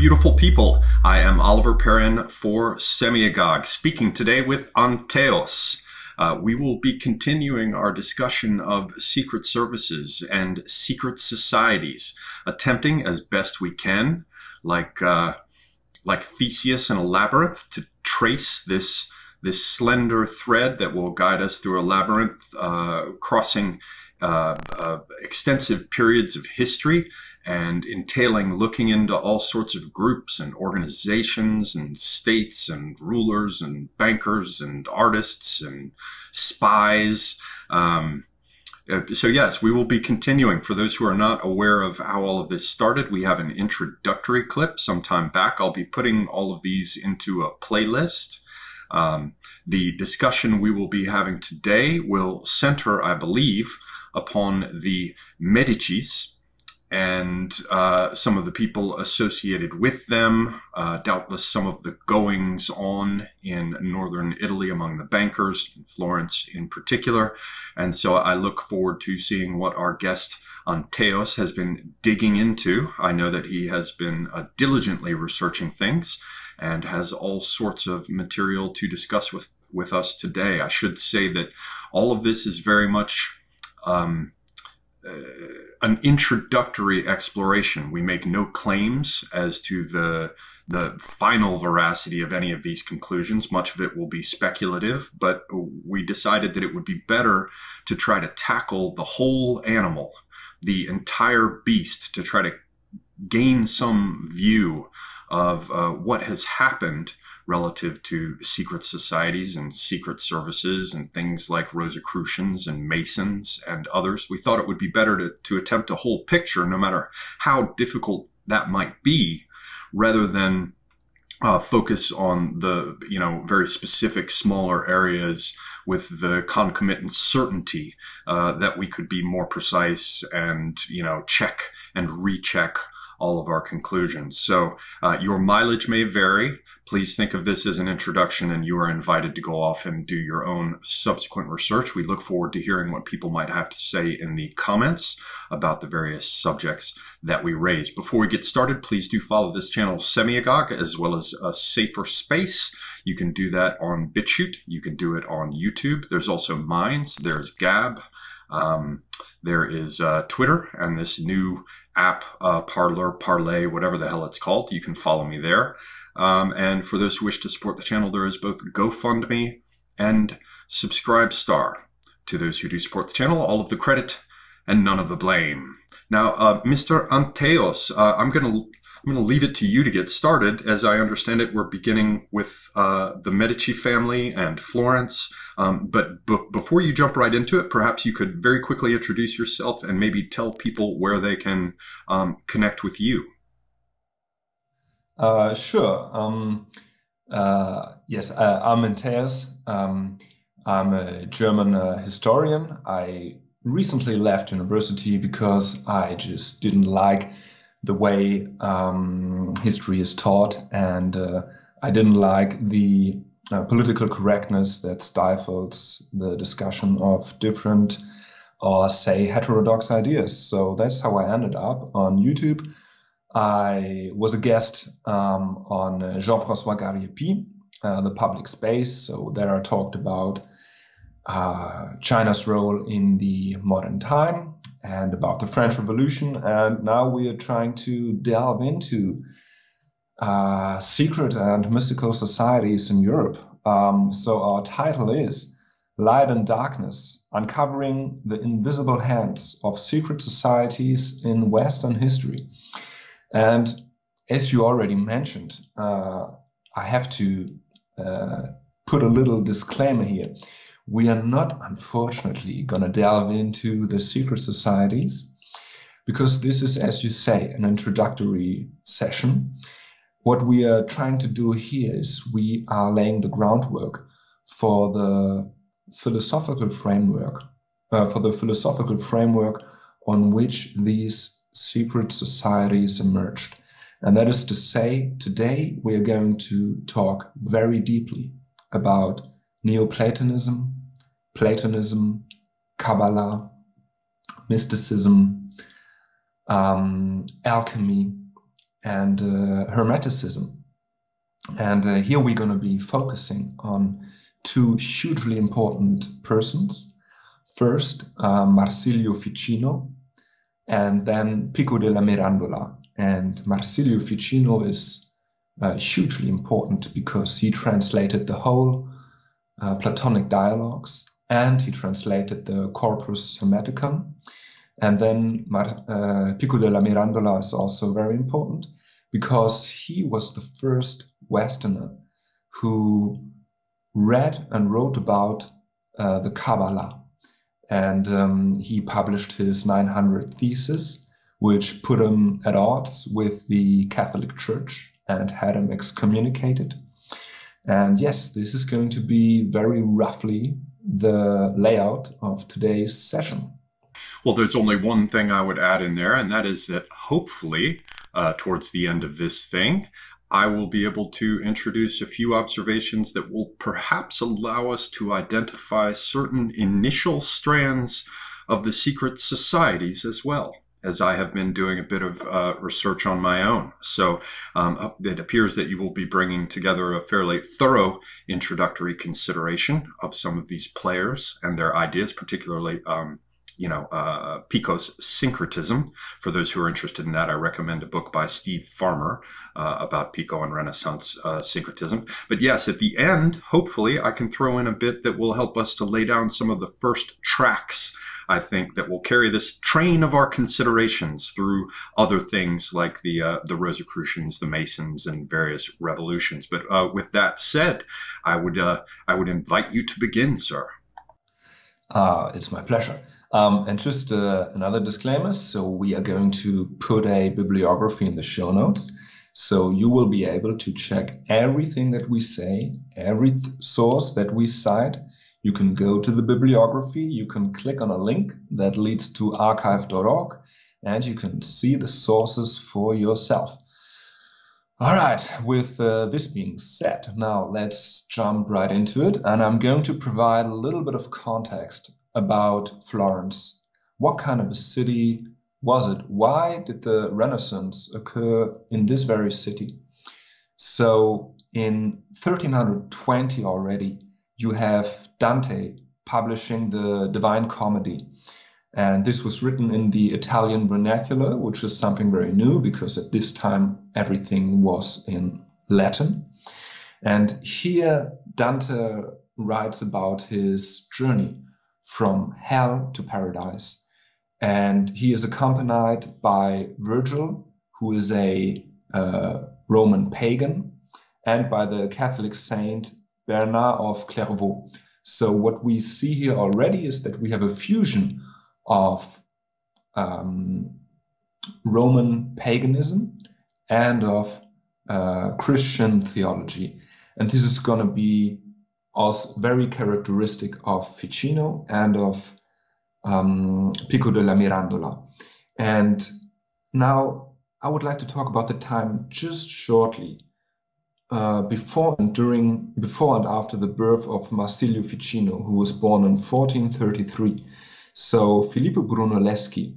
beautiful people. I am Oliver Perrin for Semiogogue, speaking today with Antaios. We will be continuing our discussion of secret services and secret societies, attempting as best we can, like Theseus in a labyrinth, to trace this slender thread that will guide us through a labyrinth, crossing extensive periods of history and entailing looking into all sorts of groups and organizations and states and rulers and bankers and artists and spies. So yes, we will be continuing. For those who are not aware of how all of this started, we have an introductory clip some time back. I'll be putting all of these into a playlist. The discussion we will be having today will center, I believe, upon the Medicis and some of the people associated with them, doubtless some of the goings on in northern Italy among the bankers, in Florence in particular. And so I look forward to seeing what our guest Antaios has been digging into. I know that he has been diligently researching things and has all sorts of material to discuss with us today. I should say that all of this is very much an introductory exploration. We make no claims as to the final veracity of any of these conclusions. Much of it will be speculative, but we decided that it would be better to try to tackle the whole animal, the entire beast, to try to gain some view of what has happened relative to secret societies and secret services and things like Rosicrucians and Masons and others. We thought it would be better to attempt a whole picture, no matter how difficult that might be, rather than focus on the very specific smaller areas with the concomitant certainty that we could be more precise and check and recheck all of our conclusions. So your mileage may vary. Please think of this as an introduction, and you are invited to go off and do your own subsequent research. We look forward to hearing what people might have to say in the comments about the various subjects that we raise. Before we get started, please do follow this channel, Semiogogue, as well as a Safer Space. You can do that on BitChute. You can do it on YouTube. There's also Minds. There's Gab. There is Twitter and this new app, Parler, Parlay, whatever the hell it's called. You can follow me there. And for those who wish to support the channel, there is both GoFundMe and Subscribestar. To those who do support the channel, all of the credit and none of the blame. Now, Mr. Antaios, I'm going to leave it to you to get started. As I understand it, we're beginning with the Medici family and Florence. But before you jump right into it, perhaps you could very quickly introduce yourself and maybe tell people where they can connect with you. Sure. Yes, I'm Antaios. I'm a German historian. I recently left university because I just didn't like the way history is taught, and I didn't like the political correctness that stifles the discussion of different, or say, heterodox ideas. So that's how I ended up on YouTube. I was a guest on Jean-François Gariepi, the public space. So there I talked about China's role in the modern time and about the French Revolution. And now we are trying to delve into secret and mystical societies in Europe. So our title is Light and Darkness, Uncovering the Invisible Hands of Secret Societies in Western History. And as you already mentioned, I have to put a little disclaimer here. We are not, unfortunately, going to delve into the secret societies, because this is, as you say, an introductory session. What we are trying to do here is we are laying the groundwork for the philosophical framework, on which these secret societies emerged. And that is to say, today we are going to talk very deeply about Neoplatonism, Platonism, Kabbalah, mysticism, alchemy, and Hermeticism. And here we're going to be focusing on two hugely important persons. First, Marsilio Ficino, and then Pico De La Mirandola. And Marsilio Ficino is hugely important because he translated the whole Platonic dialogues, and he translated the Corpus Hermeticum. And then Pico de la Mirandola is also very important because he was the first Westerner who read and wrote about the Kabbalah. And he published his 900 Theses, which put him at odds with the Catholic Church and had him excommunicated. And yes, this is going to be very roughly the layout of today's session. Well, there's only one thing I would add in there, and that is that hopefully towards the end of this thing, I will be able to introduce a few observations that will perhaps allow us to identify certain initial strands of the secret societies as well, as I have been doing a bit of research on my own. So it appears that you will be bringing together a fairly thorough introductory consideration of some of these players and their ideas, particularly Pico's Syncretism. For those who are interested in that, I recommend a book by Steve Farmer about Pico and Renaissance syncretism. But yes, at the end, hopefully, I can throw in a bit that will help us to lay down some of the first tracks, I think, that will carry this train of our considerations through other things like the Rosicrucians, the Masons, and various revolutions. But with that said, I would invite you to begin, sir. It's my pleasure. And just another disclaimer. So we are going to put a bibliography in the show notes. So you will be able to check everything that we say, every source that we cite. You can go to the bibliography. You can click on a link that leads to archive.org, and you can see the sources for yourself. All right, with this being said, now let's jump right into it. And I'm going to provide a little bit of context about Florence. What kind of a city was it? Why did the Renaissance occur in this very city? So in 1320 already, you have Dante publishing the Divine Comedy. And this was written in the Italian vernacular, which is something very new because at this time everything was in Latin. And here Dante writes about his journey from hell to paradise. And he is accompanied by Virgil, who is a Roman pagan, and by the Catholic saint Bernard of Clairvaux. So what we see here already is that we have a fusion of Roman paganism and of Christian theology. And this is going to be also very characteristic of Ficino and of Pico de la Mirandola. And now I would like to talk about the time just shortly before and after the birth of Marsilio Ficino, who was born in 1433. So Filippo Brunelleschi,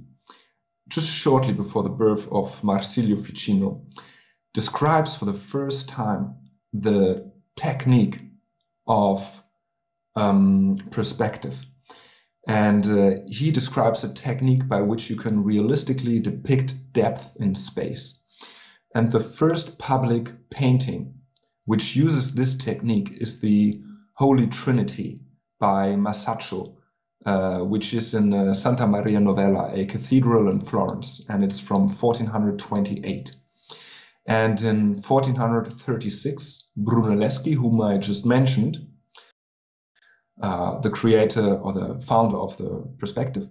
just shortly before the birth of Marsilio Ficino, describes for the first time the technique of perspective. And he describes a technique by which you can realistically depict depth in space. And the first public painting which uses this technique is the Holy Trinity by Masaccio, which is in Santa Maria Novella, a cathedral in Florence, and it's from 1428. And in 1436, Brunelleschi, whom I just mentioned, the creator or the founder of the perspective,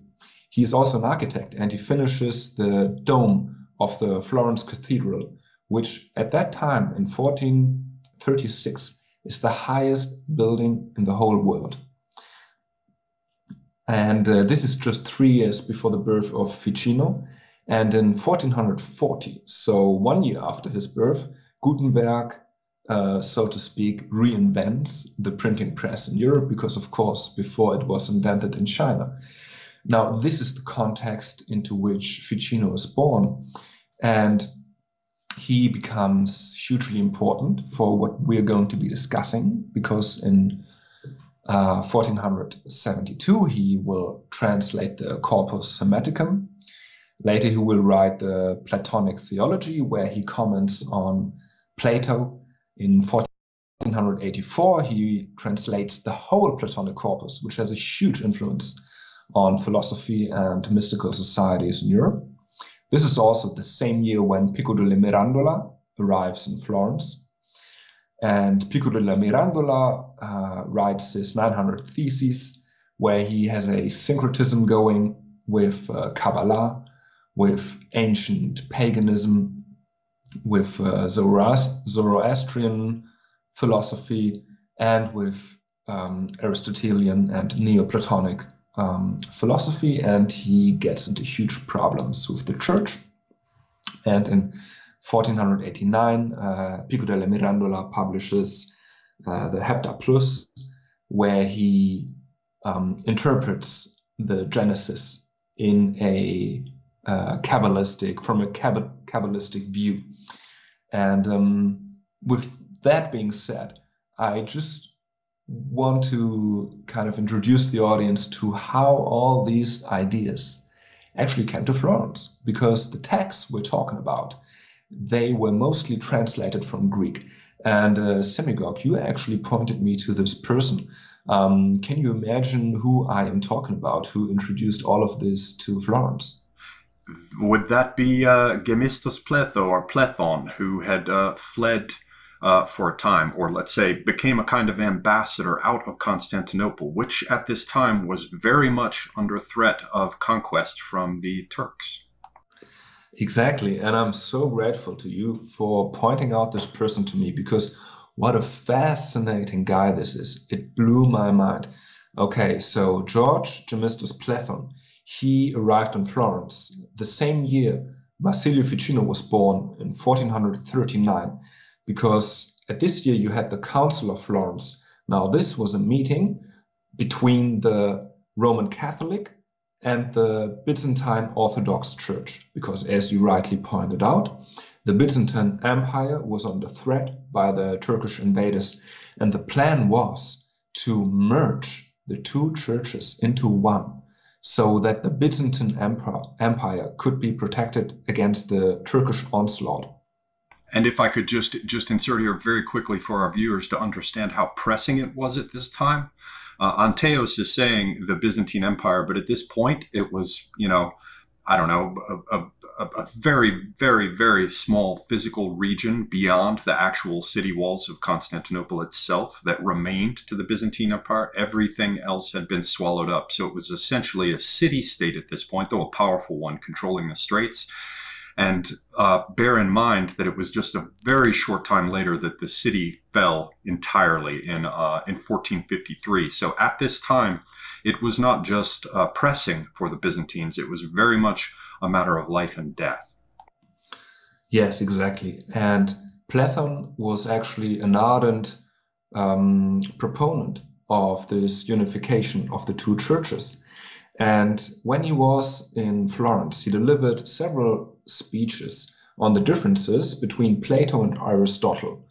he is also an architect, and he finishes the dome of the Florence Cathedral, which at that time in 1436 is the highest building in the whole world. And this is just 3 years before the birth of Ficino. And in 1440, so 1 year after his birth, Gutenberg, so to speak, reinvents the printing press in Europe because, of course, before it was invented in China. Now, this is the context into which Ficino is born. And he becomes hugely important for what we're going to be discussing, because in 1472 he will translate the Corpus Hermeticum. Later he will write the Platonic Theology, where he comments on Plato. In 1484 he translates the whole Platonic corpus, which has a huge influence on philosophy and mystical societies in Europe. This is also the same year when Pico De La Mirandola arrives in Florence. And Pico De La Mirandola writes his 900 Theses, where he has a syncretism going with Kabbalah, with ancient paganism, with Zoroastrian philosophy, and with Aristotelian and Neoplatonic philosophy, and he gets into huge problems with the church. And in 1489, Pico de la Mirandola publishes the Hepta Plus, where he interprets the Genesis in a from a Kabbalistic view. And with that being said, I just want to kind of introduce the audience to how all these ideas actually came to Florence, because the texts we're talking about, they were mostly translated from Greek. And Semiogogue, you actually pointed me to this person. Can you imagine who I am talking about, who introduced all of this to Florence? Would that be Gemistos Pletho, or Plethon, who had fled for a time, or let's say became a kind of ambassador out of Constantinople, which at this time was very much under threat of conquest from the Turks? Exactly, and I'm so grateful to you for pointing out this person to me, because what a fascinating guy this is. It blew my mind. Okay, so George Gemistos Plethon, he arrived in Florence the same year Marsilio Ficino was born, in 1439, because at this year you had the Council of Florence. Now this was a meeting between the Roman Catholic and the Byzantine Orthodox Church, because as you rightly pointed out, the Byzantine Empire was under threat by the Turkish invaders, and the plan was to merge the two churches into one, so that the Byzantine Empire could be protected against the Turkish onslaught. And if I could just insert here very quickly for our viewers to understand how pressing it was at this time. Antaios is saying the Byzantine Empire, but at this point it was, I don't know, a very, very, very small physical region beyond the actual city walls of Constantinople itself that remained to the Byzantine Empire. Everything else had been swallowed up. So it was essentially a city-state at this point, though a powerful one, controlling the straits. And bear in mind that it was just a very short time later that the city fell entirely in 1453. So at this time, it was not just pressing for the Byzantines. It was very much a matter of life and death. Yes, exactly. And Plethon was actually an ardent proponent of this unification of the two churches. And when he was in Florence, he delivered several speeches on the differences between Plato and Aristotle.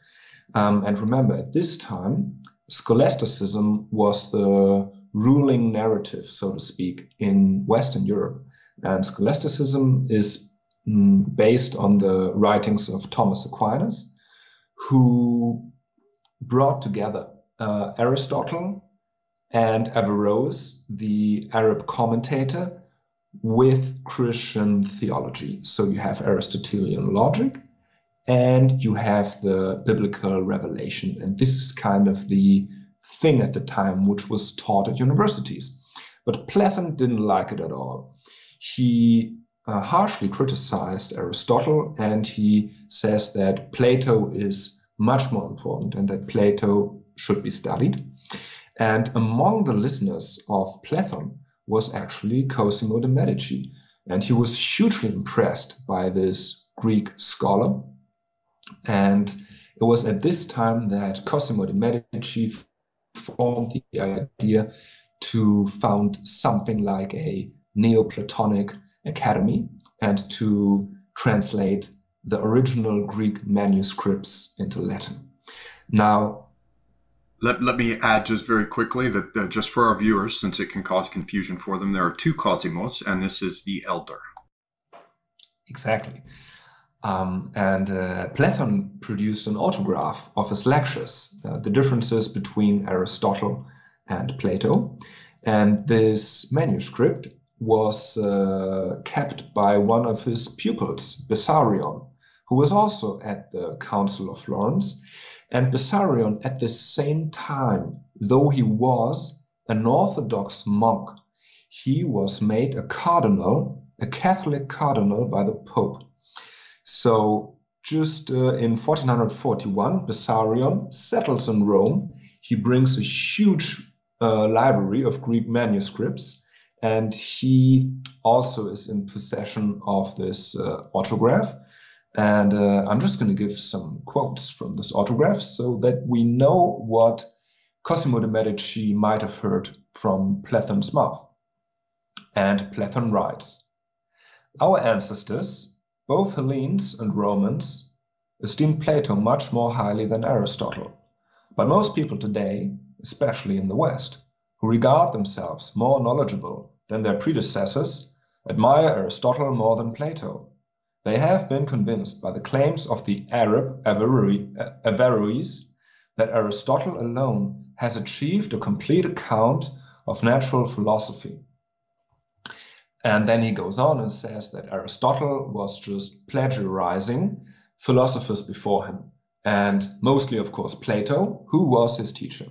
And remember, at this time, scholasticism was the ruling narrative, so to speak, in Western Europe. And scholasticism is based on the writings of Thomas Aquinas, who brought together Aristotle and Averroes, the Arab commentator, with Christian theology. So you have Aristotelian logic and you have the biblical revelation. And this is kind of the thing at the time which was taught at universities. But Plethon didn't like it at all. He harshly criticized Aristotle, and he says that Plato is much more important and that Plato should be studied. And among the listeners of Plethon was actually Cosimo de' Medici. And he was hugely impressed by this Greek scholar. And it was at this time that Cosimo de' Medici formed the idea to found something like a Neoplatonic academy and to translate the original Greek manuscripts into Latin. Now, let me add just very quickly that just for our viewers, since it can cause confusion for them, there are two Cosmos, and this is the elder. Exactly. Plethon produced an autograph of his lectures, the differences between Aristotle and Plato. And this manuscript was kept by one of his pupils, Bessarion, who was also at the Council of Florence. And Bessarion, at the same time, though he was an Orthodox monk, he was made a cardinal, a Catholic cardinal by the Pope. So just in 1441, Bessarion settles in Rome. He brings a huge library of Greek manuscripts, and he also is in possession of this autograph. And I'm just going to give some quotes from this autograph so that we know what Cosimo de' Medici might have heard from Plethon's mouth. And Plethon writes, "Our ancestors, both Hellenes and Romans, esteemed Plato much more highly than Aristotle. But most people today, especially in the West, who regard themselves more knowledgeable than their predecessors, admire Aristotle more than Plato. They have been convinced by the claims of the Arab Averroes that Aristotle alone has achieved a complete account of natural philosophy." And then he goes on and says that Aristotle was just plagiarizing philosophers before him, and mostly, of course, Plato, who was his teacher.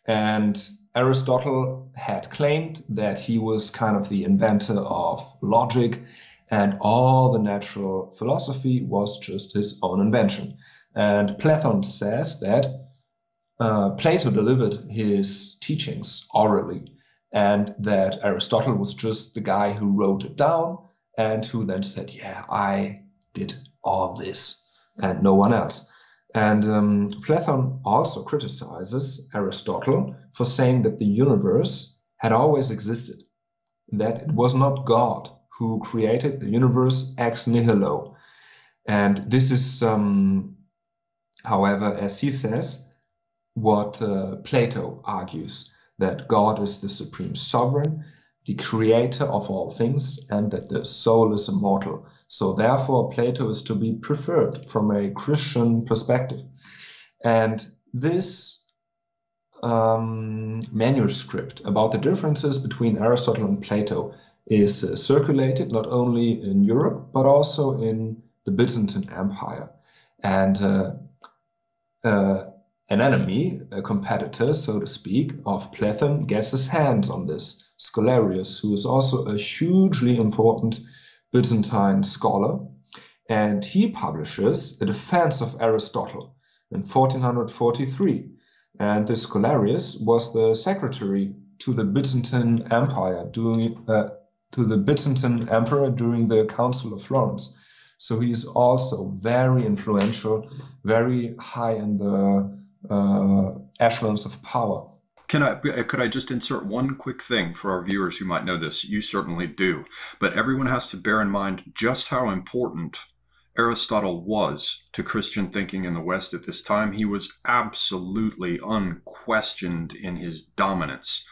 And Aristotle had claimed that he was kind of the inventor of logic, and all the natural philosophy was just his own invention. And Plethon says that Plato delivered his teachings orally, and that Aristotle was just the guy who wrote it down and who then said, yeah, I did all this and no one else. And Plethon also criticizes Aristotle for saying that the universe had always existed, that it was not God who created the universe ex nihilo. And this is, however, as he says, what Plato argues, that God is the supreme sovereign, the creator of all things, and that the soul is immortal. So therefore, Plato is to be preferred from a Christian perspective. And this manuscript about the differences between Aristotle and Plato is circulated not only in Europe, but also in the Byzantine Empire. And an enemy, a competitor, so to speak, of Plethon gets his hands on this, Scholarius, who is also a hugely important Byzantine scholar, and he publishes a defense of Aristotle in 1443. And this Scholarius was the secretary to the Byzantine Empire during the Council of Florence. So he is also very influential, very high in the echelons of power. Could I just insert one quick thing for our viewers who might know this? You certainly do. But everyone has to bear in mind just how important Aristotle was to Christian thinking in the West at this time. He was absolutely unquestioned in his dominance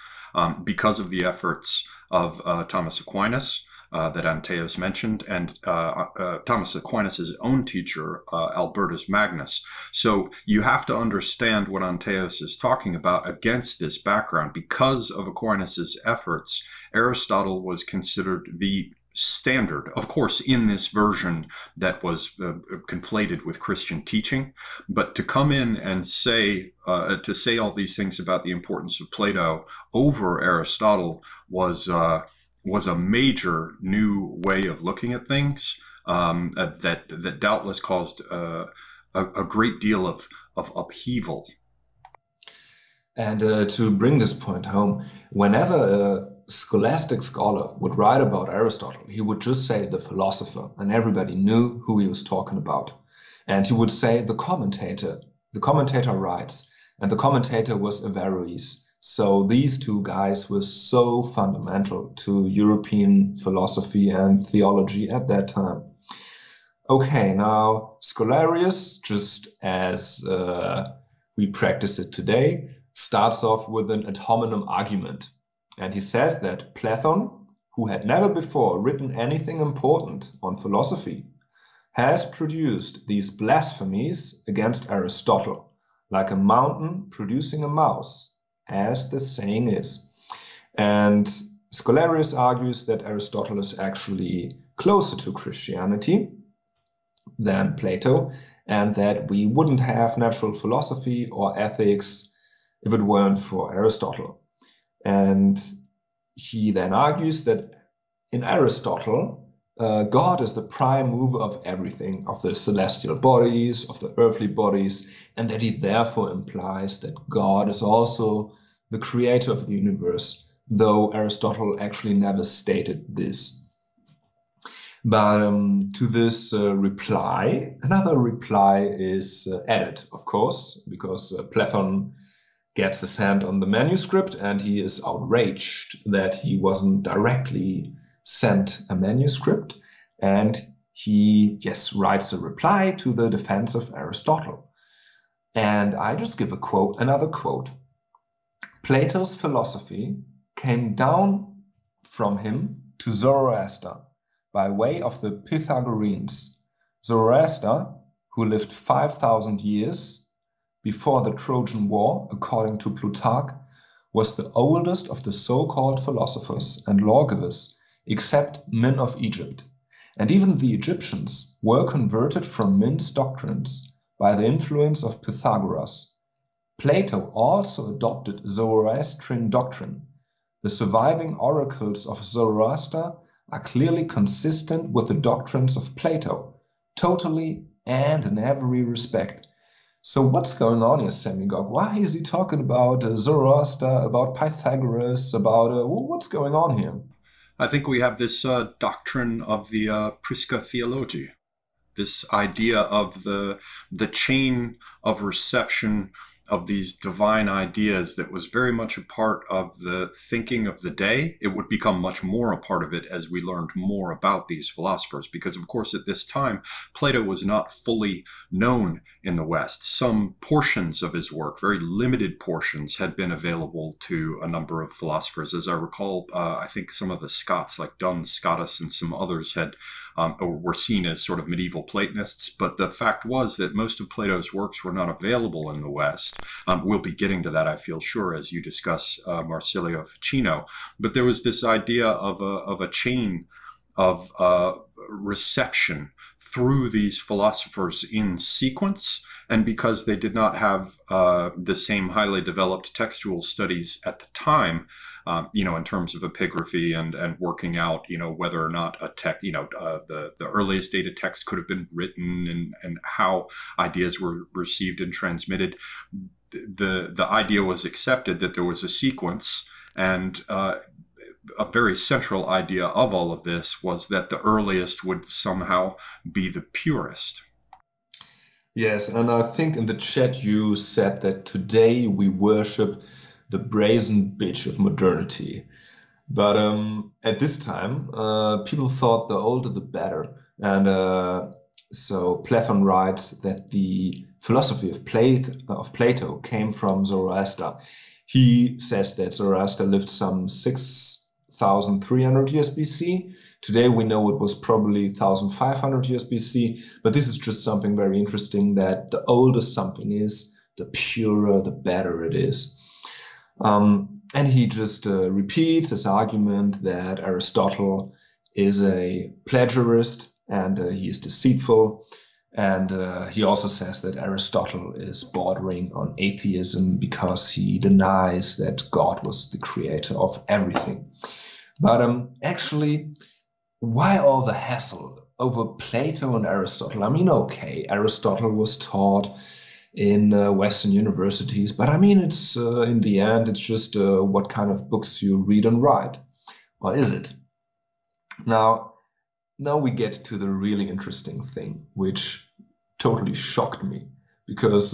because of the efforts of Thomas Aquinas that Antaios mentioned, and Thomas Aquinas' own teacher, Albertus Magnus. So you have to understand what Antaios is talking about against this background. Because of Aquinas' efforts, Aristotle was considered the standard, of course, in this version that was conflated with Christian teaching. But to come in and say all these things about the importance of Plato over Aristotle was a major new way of looking at things that doubtless caused a great deal of upheaval. And to bring this point home, whenever a scholastic scholar would write about Aristotle, he would just say the philosopher, and everybody knew who he was talking about. And he would say the commentator. The commentator writes, and the commentator was Averroes. So these two guys were so fundamental to European philosophy and theology at that time. Okay, now Scholarius, just as we practice it today, starts off with an ad hominem argument. And he says that Platon, who had never before written anything important on philosophy, has produced these blasphemies against Aristotle, like a mountain producing a mouse, as the saying is. And Scholarius argues that Aristotle is actually closer to Christianity than Plato, and that we wouldn't have natural philosophy or ethics if it weren't for Aristotle. And he then argues that in Aristotle, God is the prime mover of everything, of the celestial bodies, of the earthly bodies, and that he therefore implies that God is also the creator of the universe, though Aristotle actually never stated this. But to this reply, another reply is added, of course, because Plethon gets his hand on the manuscript and he is outraged that he wasn't directly sent a manuscript, and he writes a reply to the defense of Aristotle. And I just give another quote. Plato's philosophy came down from him to Zoroaster by way of the Pythagoreans. Zoroaster, who lived 5,000 years before the Trojan War, according to Plutarch, was the oldest of the so-called philosophers and lawgivers, except men of Egypt. And even the Egyptians were converted from men's doctrines by the influence of Pythagoras. Plato also adopted Zoroastrian doctrine. The surviving oracles of Zoroaster are clearly consistent with the doctrines of Plato, totally and in every respect. So what's going on here, Semiogogue? Why is he talking about Zoroaster, about Pythagoras, about what's going on here? I think we have this doctrine of the Prisca theology, this idea of the chain of reception of these divine ideas that was very much a part of the thinking of the day. It would become much more a part of it as we learned more about these philosophers, because of course at this time Plato was not fully known in the West. Some portions of his work, very limited portions, had been available to a number of philosophers. As I recall, I think some of the Scots, like Duns Scotus and some others, were seen as sort of medieval Platonists, but the fact was that most of Plato's works were not available in the West. We'll be getting to that, I feel sure, as you discuss Marsilio Ficino. But there was this idea of a chain of reception through these philosophers in sequence, and because they did not have the same highly developed textual studies at the time, in terms of epigraphy and working out, whether or not a text, the earliest dated text could have been written and how ideas were received and transmitted. The idea was accepted that there was a sequence, and a very central idea of all of this was that the earliest would somehow be the purest. Yes, and I think in the chat you said that today we worship the brazen bitch of modernity. But at this time, people thought the older the better. And so Plethon writes that the philosophy of Plato came from Zoroaster. He says that Zoroaster lived some 6,300 years BC. Today we know it was probably 1,500 years BC, but this is just something very interesting, that the older something is, the purer, the better it is. And he just repeats his argument that Aristotle is a plagiarist and he is deceitful. And he also says that Aristotle is bordering on atheism because he denies that God was the creator of everything. But actually, why all the hassle over Plato and Aristotle? I mean, okay, Aristotle was taught in Western universities, but I mean, it's in the end, it's just what kind of books you read and write. Or is it? Now we get to the really interesting thing, which totally shocked me, because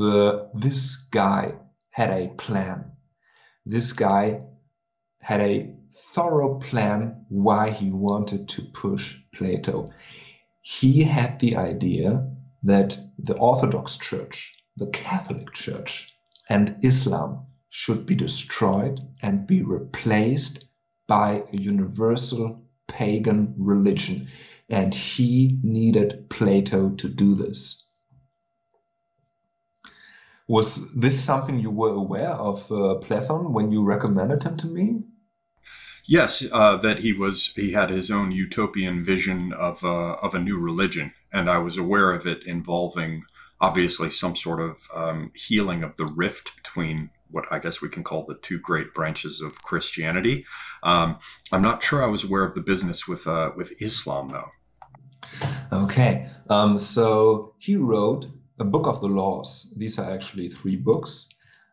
this guy had a plan. This guy had a thorough plan why he wanted to push Plato. he had the idea that the Orthodox Church, the Catholic Church, and Islam should be destroyed and be replaced by a universal pagan religion. And he needed Plato to do this. Was this something you were aware of Plethon when you recommended him to me? Yes, that he had his own utopian vision of a new religion, and I was aware of it involving obviously some sort of healing of the rift between what I guess we can call the two great branches of Christianity. I'm not sure I was aware of the business with Islam, though. Okay, so he wrote a book of the laws. These are actually 3 books.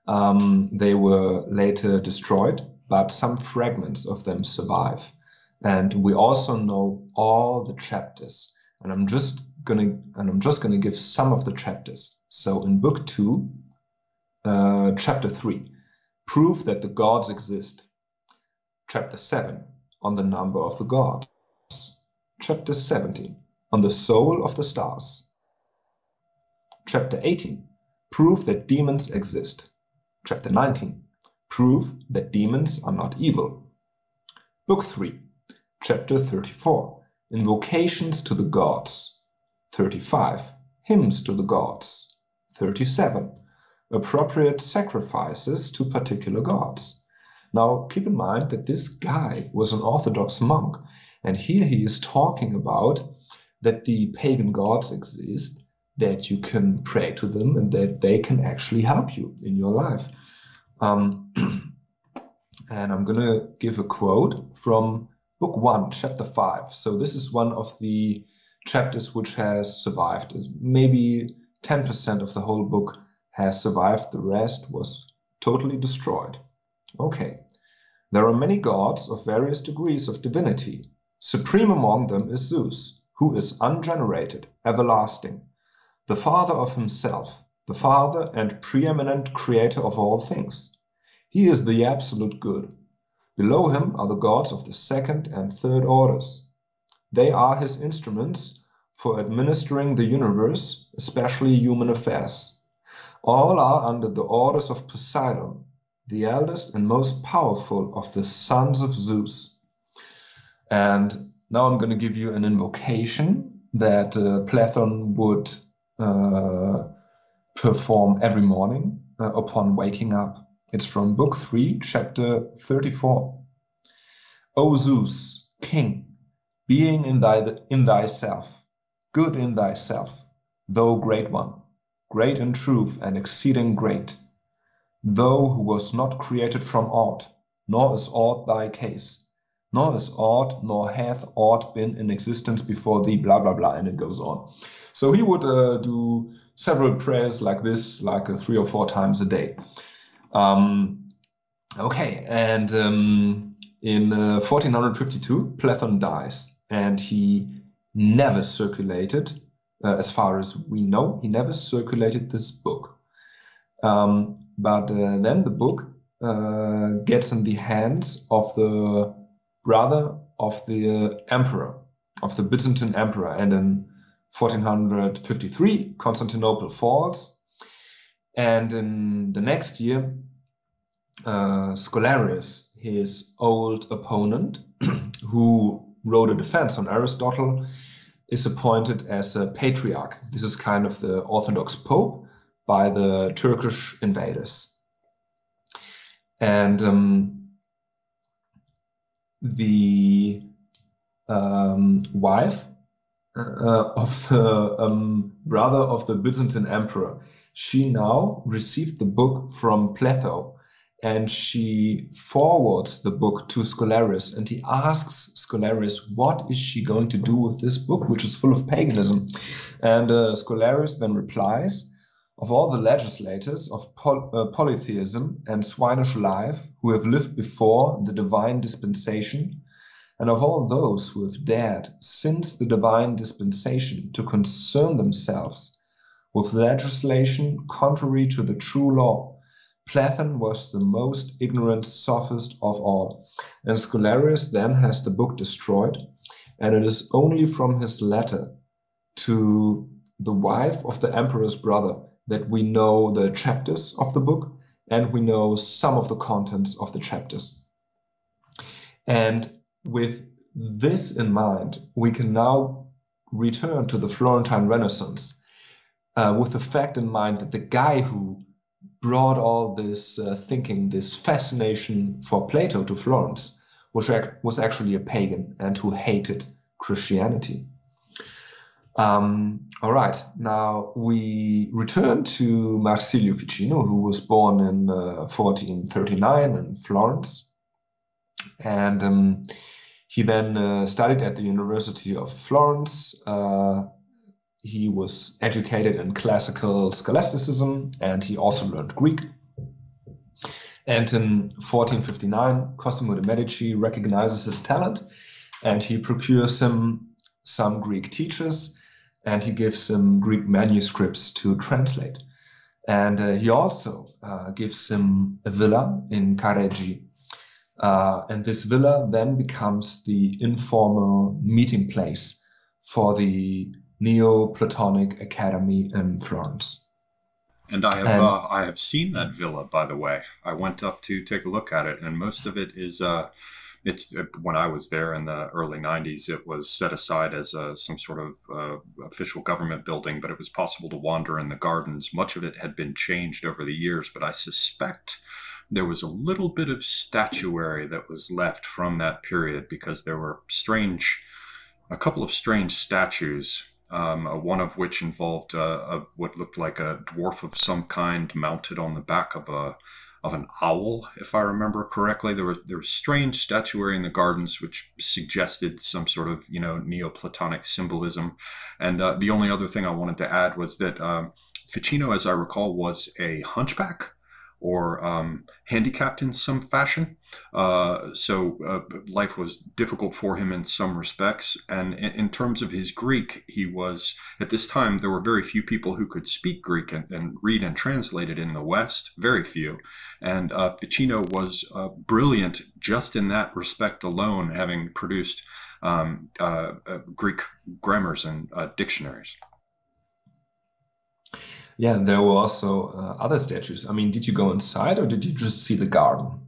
They were later destroyed, but some fragments of them survive. And we also know all the chapters. And I'm just gonna give some of the chapters. So in book 2, chapter 3, proof that the gods exist. Chapter 7, on the number of the gods. Chapter 17, on the soul of the stars. Chapter 18, proof that demons exist. Chapter 19, proof that demons are not evil. Book 3, chapter 34, invocations to the gods. 35, hymns to the gods. 37, appropriate sacrifices to particular gods. Now, keep in mind that this guy was an Orthodox monk, and here he is talking about that the pagan gods exist, that you can pray to them, and that they can actually help you in your life. And I'm going to give a quote from book 1, chapter 5. So this is one of the chapters which has survived. Maybe 10% of the whole book has survived. The rest was totally destroyed. Okay. There are many gods of various degrees of divinity. Supreme among them is Zeus, who is ungenerated, everlasting, the father of himself, the father and preeminent creator of all things. He is the absolute good. Below him are the gods of the second and third orders. They are his instruments for administering the universe, especially human affairs. All are under the orders of Poseidon, the eldest and most powerful of the sons of Zeus. And now I'm going to give you an invocation that Plethon would perform every morning upon waking up. It's from book 3, chapter 34. O Zeus, king, being in thyself, good in thyself, thou great one, great in truth and exceeding great, thou who was not created from aught, nor is aught thy case, nor is aught, nor hath aught been in existence before thee, blah, blah, blah, and it goes on. So he would do several prayers like this, like 3 or 4 times a day. Okay, and in 1452, Plethon dies, and he never circulated, as far as we know, he never circulated this book. But then the book gets in the hands of the brother of the emperor, of the Byzantine emperor, and in 1453, Constantinople falls, and in the next year, Scholarius, his old opponent, who wrote a defense on Aristotle, is appointed as a patriarch. This is kind of the Orthodox Pope by the Turkish invaders. And the wife of the brother of the Byzantine emperor, she now received the book from Plato, and she forwards the book to Scholarius, and he asks Scholarius, what is she going to do with this book, which is full of paganism? And Scholarius then replies, of all the legislators of polytheism and swinish life who have lived before the divine dispensation, and of all those who have dared since the divine dispensation to concern themselves with legislation contrary to the true law, Plethon was the most ignorant sophist of all. And Scholarius then has the book destroyed, and it is only from his letter to the wife of the emperor's brother that we know the chapters of the book and we know some of the contents of the chapters. And with this in mind, we can now return to the Florentine Renaissance with the fact in mind that the guy who brought all this thinking, this fascination for Plato to Florence was actually a pagan and who hated Christianity. All right, now we return to Marsilio Ficino, who was born in 1439 in Florence. And he then studied at the University of Florence. He was educated in classical scholasticism, and he also learned Greek. And in 1459, Cosimo de' Medici recognizes his talent, and he procures him some Greek teachers, and he gives him Greek manuscripts to translate. And he also gives him a villa in Careggi. And this villa then becomes the informal meeting place for the Neoplatonic Academy in Florence. And I have seen that villa, by the way. I went up to take a look at it, and most of it is it's when I was there in the early 90s, it was set aside as some sort of official government building, but it was possible to wander in the gardens. Much of it had been changed over the years, but I suspect there was a little bit of statuary that was left from that period because there were a couple of strange statues, one of which involved what looked like a dwarf of some kind mounted on the back of an owl, if I remember correctly. There was strange statuary in the gardens which suggested some sort of, Neoplatonic symbolism. And the only other thing I wanted to add was that Ficino, as I recall, was a hunchback or handicapped in some fashion. So life was difficult for him in some respects. And in terms of his Greek, he was, at this time, there were very few people who could speak Greek and read and translate it in the West, very few. And Ficino was brilliant just in that respect alone, having produced Greek grammars and dictionaries. Yeah, and there were also other statues. I mean, did you go inside or did you just see the garden?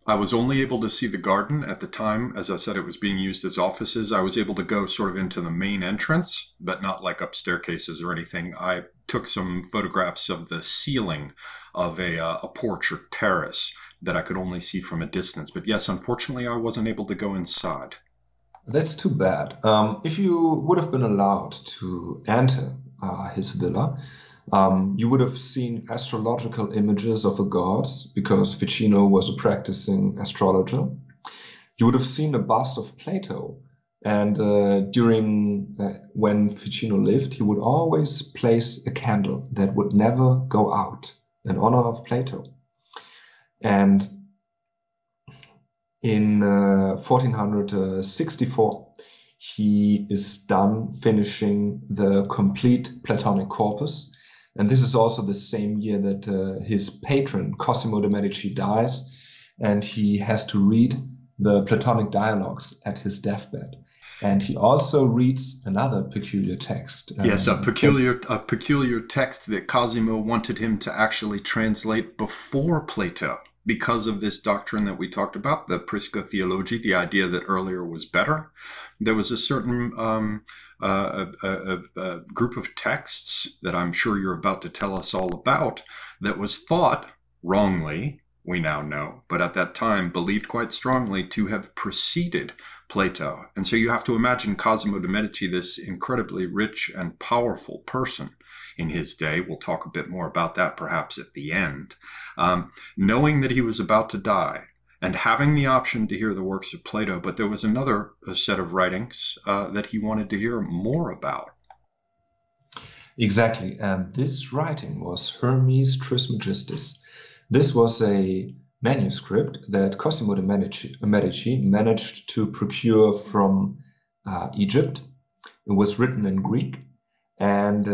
I was only able to see the garden at the time. As I said, it was being used as offices. I was able to go sort of into the main entrance, but not like up staircases or anything. I took some photographs of the ceiling of a porch or terrace that I could only see from a distance. But yes, unfortunately, I wasn't able to go inside. That's too bad. If you would have been allowed to enter his villa, you would have seen astrological images of the gods because Ficino was a practicing astrologer. You would have seen a bust of Plato. And during when Ficino lived, he would always place a candle that would never go out in honor of Plato. And in 1464, he is done finishing the complete Platonic corpus. And this is also the same year that his patron, Cosimo de' Medici, dies, and he has to read the Platonic dialogues at his deathbed. And he also reads another peculiar text. Yes, a peculiar text that Cosimo wanted him to actually translate before Plato, because of this doctrine that we talked about, the Prisca theology, the idea that earlier was better. There was a certain group of texts that I'm sure you're about to tell us all about that was thought, wrongly, we now know, but at that time believed quite strongly to have preceded Plato. And so you have to imagine Cosimo de' Medici, this incredibly rich and powerful person in his day. We'll talk a bit more about that perhaps at the end. Knowing that he was about to die and having the option to hear the works of Plato, but there was another set of writings that he wanted to hear more about. Exactly, and this writing was Hermes Trismegistus. This was a manuscript that Cosimo de' Medici managed to procure from Egypt. It was written in Greek, and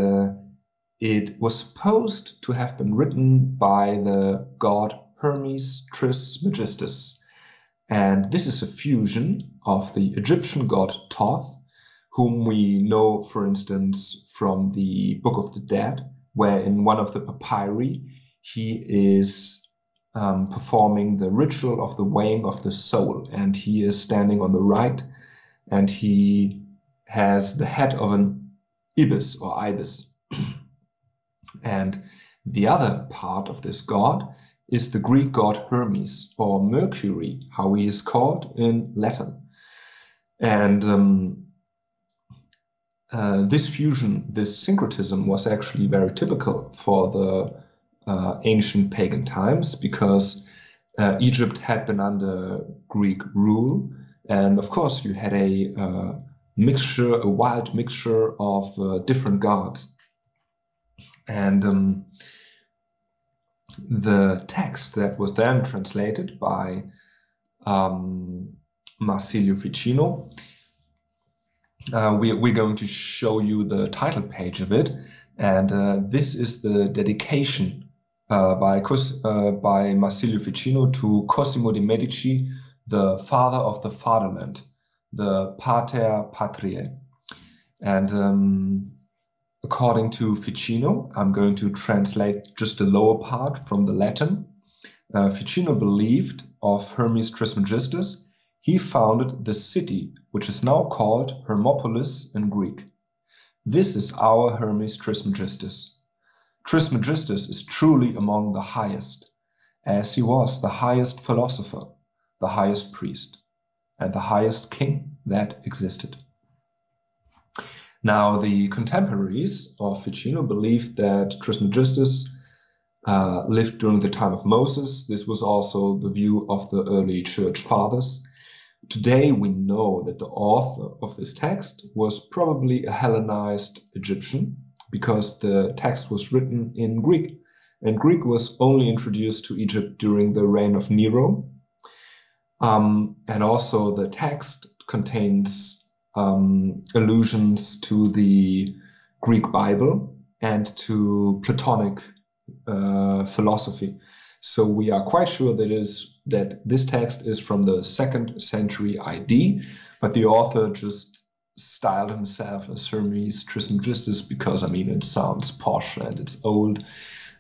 it was supposed to have been written by the god Hermes Trismegistus. And this is a fusion of the Egyptian god Thoth, whom we know, for instance, from the Book of the Dead, where in one of the papyri he is performing the ritual of the weighing of the soul, and he is standing on the right, and he has the head of an ibis or ibis. And the other part of this god is the Greek god Hermes, or Mercury, how he is called in Latin. And this fusion, this syncretism, was actually very typical for the ancient pagan times, because Egypt had been under Greek rule, and of course you had a mixture, a wild mixture of different gods. And the text that was then translated by Marsilio Ficino, we're going to show you the title page of it, and this is the dedication by Marsilio Ficino to Cosimo de' Medici, the father of the fatherland, the Pater Patriae. And according to Ficino, I'm going to translate just the lower part from the Latin. Ficino believed of Hermes Trismegistus. He founded the city, which is now called Hermopolis in Greek. This is our Hermes Trismegistus. Trismegistus is truly among the highest, as he was the highest philosopher, the highest priest, and the highest king that existed. Now, the contemporaries of Ficino believed that Trismegistus lived during the time of Moses. This was also the view of the early church fathers. Today, we know that the author of this text was probably a Hellenized Egyptian, because the text was written in Greek, and Greek was only introduced to Egypt during the reign of Nero. And also the text contains allusions to the Greek Bible and to Platonic philosophy. So we are quite sure that this text is from the 2nd century AD, but the author just styled himself as Hermes Trismegistus because, I mean, it sounds posh and it's old,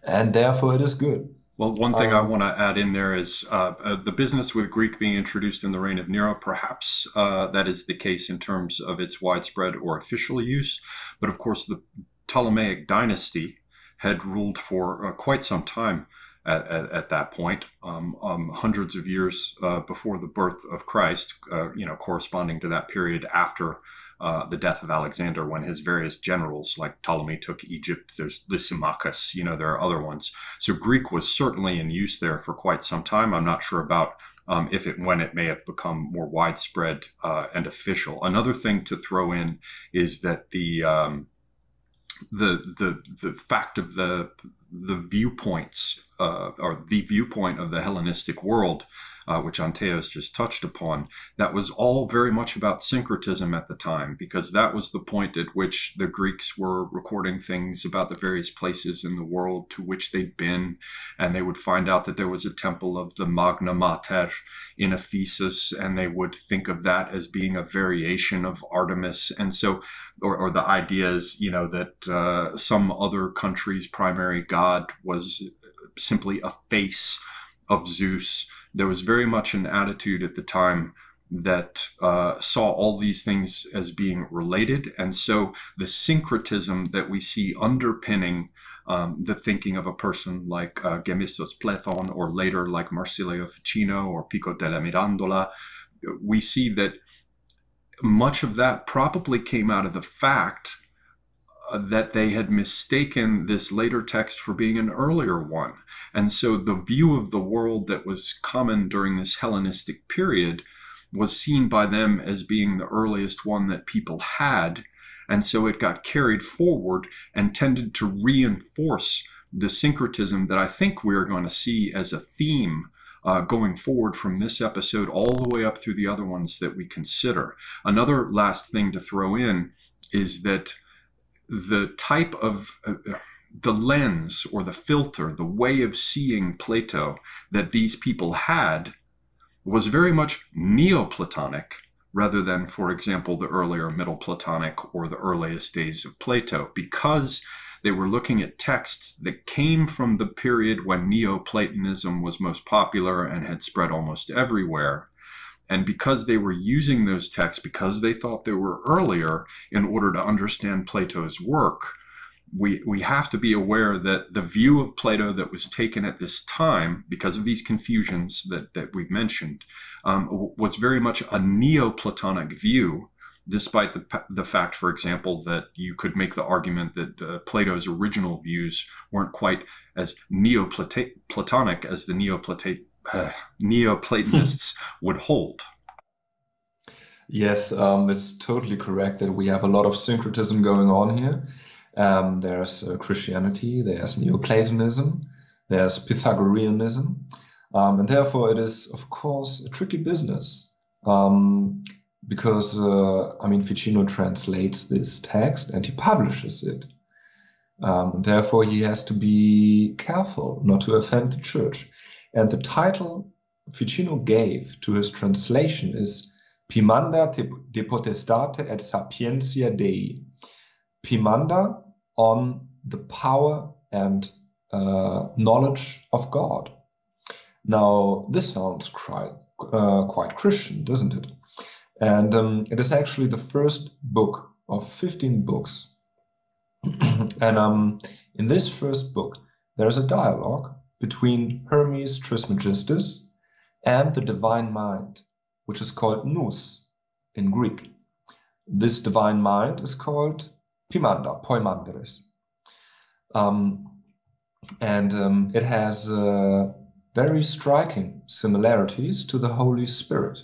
and therefore it is good. Well, one thing I want to add in there is the business with Greek being introduced in the reign of Nero. Perhaps that is the case in terms of its widespread or official use. But of course, the Ptolemaic dynasty had ruled for quite some time at that point, hundreds of years before the birth of Christ, corresponding to that period after the death of Alexander, when his various generals, like Ptolemy, took Egypt. There's Lysimachus, there are other ones. So Greek was certainly in use there for quite some time. I'm not sure about when it may have become more widespread and official. Another thing to throw in is that the fact of the viewpoints or the viewpoint of the Hellenistic world, which Antaios just touched upon, that was all very much about syncretism at the time, because that was the point at which the Greeks were recording things about the various places in the world to which they'd been, and they would find out that there was a temple of the Magna Mater in Ephesus, and they would think of that as being a variation of Artemis, and so, or the idea is, that some other country's primary god was simply a face of Zeus. There was very much an attitude at the time that saw all these things as being related. And so the syncretism that we see underpinning the thinking of a person like Gemistos Plethon, or later like Marsilio Ficino or Pico De La Mirandola, we see that much of that probably came out of the fact that they had mistaken this later text for being an earlier one. And so the view of the world that was common during this Hellenistic period was seen by them as being the earliest one that people had. And so it got carried forward and tended to reinforce the syncretism that I think we're going to see as a theme going forward from this episode all the way up through the other ones that we consider. Another last thing to throw in is that the type of the lens or the filter, the way of seeing Plato that these people had was very much Neoplatonic, rather than, for example, the earlier Middle Platonic or the earliest days of Plato, because they were looking at texts that came from the period when Neoplatonism was most popular and had spread almost everywhere. And because they were using those texts, because they thought they were earlier, in order to understand Plato's work, we have to be aware that the view of Plato that was taken at this time, because of these confusions that we've mentioned, was very much a Neoplatonic view, despite the fact, for example, that you could make the argument that Plato's original views weren't quite as Neoplatonic as the Neoplatonists would hold. Yes, that's totally correct that we have a lot of syncretism going on here. There's Christianity, there's Neoplatonism, there's Pythagoreanism, and therefore it is, of course, a tricky business, because, Ficino translates this text and he publishes it. Therefore, he has to be careful not to offend the church. And the title Ficino gave to his translation is Pimander de potestate et sapientia Dei. Pimander on the power and knowledge of God. Now, this sounds quite Christian, doesn't it? And it is actually the first book of 15 books. And in this first book, there's a dialogue between Hermes Trismegistus and the divine mind, which is called nous in Greek. This divine mind is called Pimander, poimanderes. It has very striking similarities to the Holy Spirit.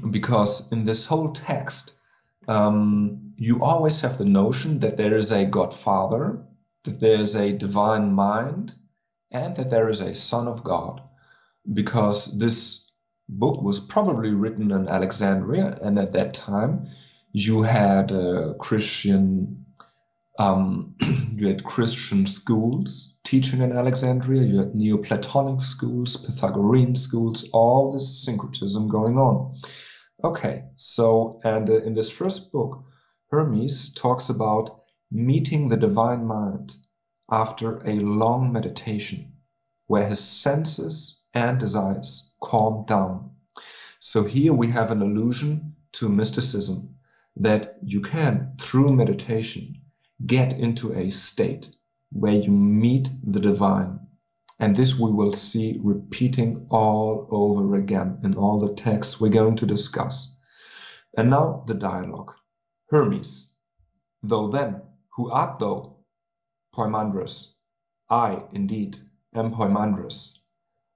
Because in this whole text, you always have the notion that there is a God Father, that there is a divine mind, and that there is a Son of God. Because this book was probably written in Alexandria, and at that time you had Christian schools teaching in Alexandria. You had Neoplatonic schools, Pythagorean schools, all this syncretism going on. Okay, so in this first book, Hermes talks about meeting the divine mind after a long meditation, where his senses and desires calm down. So here we have an allusion to mysticism, that you can, through meditation, get into a state where you meet the divine. And this we will see repeating all over again in all the texts we're going to discuss. And now the dialogue. Hermes, thou then, who art thou? Poimandres, I, indeed, am Poimandres,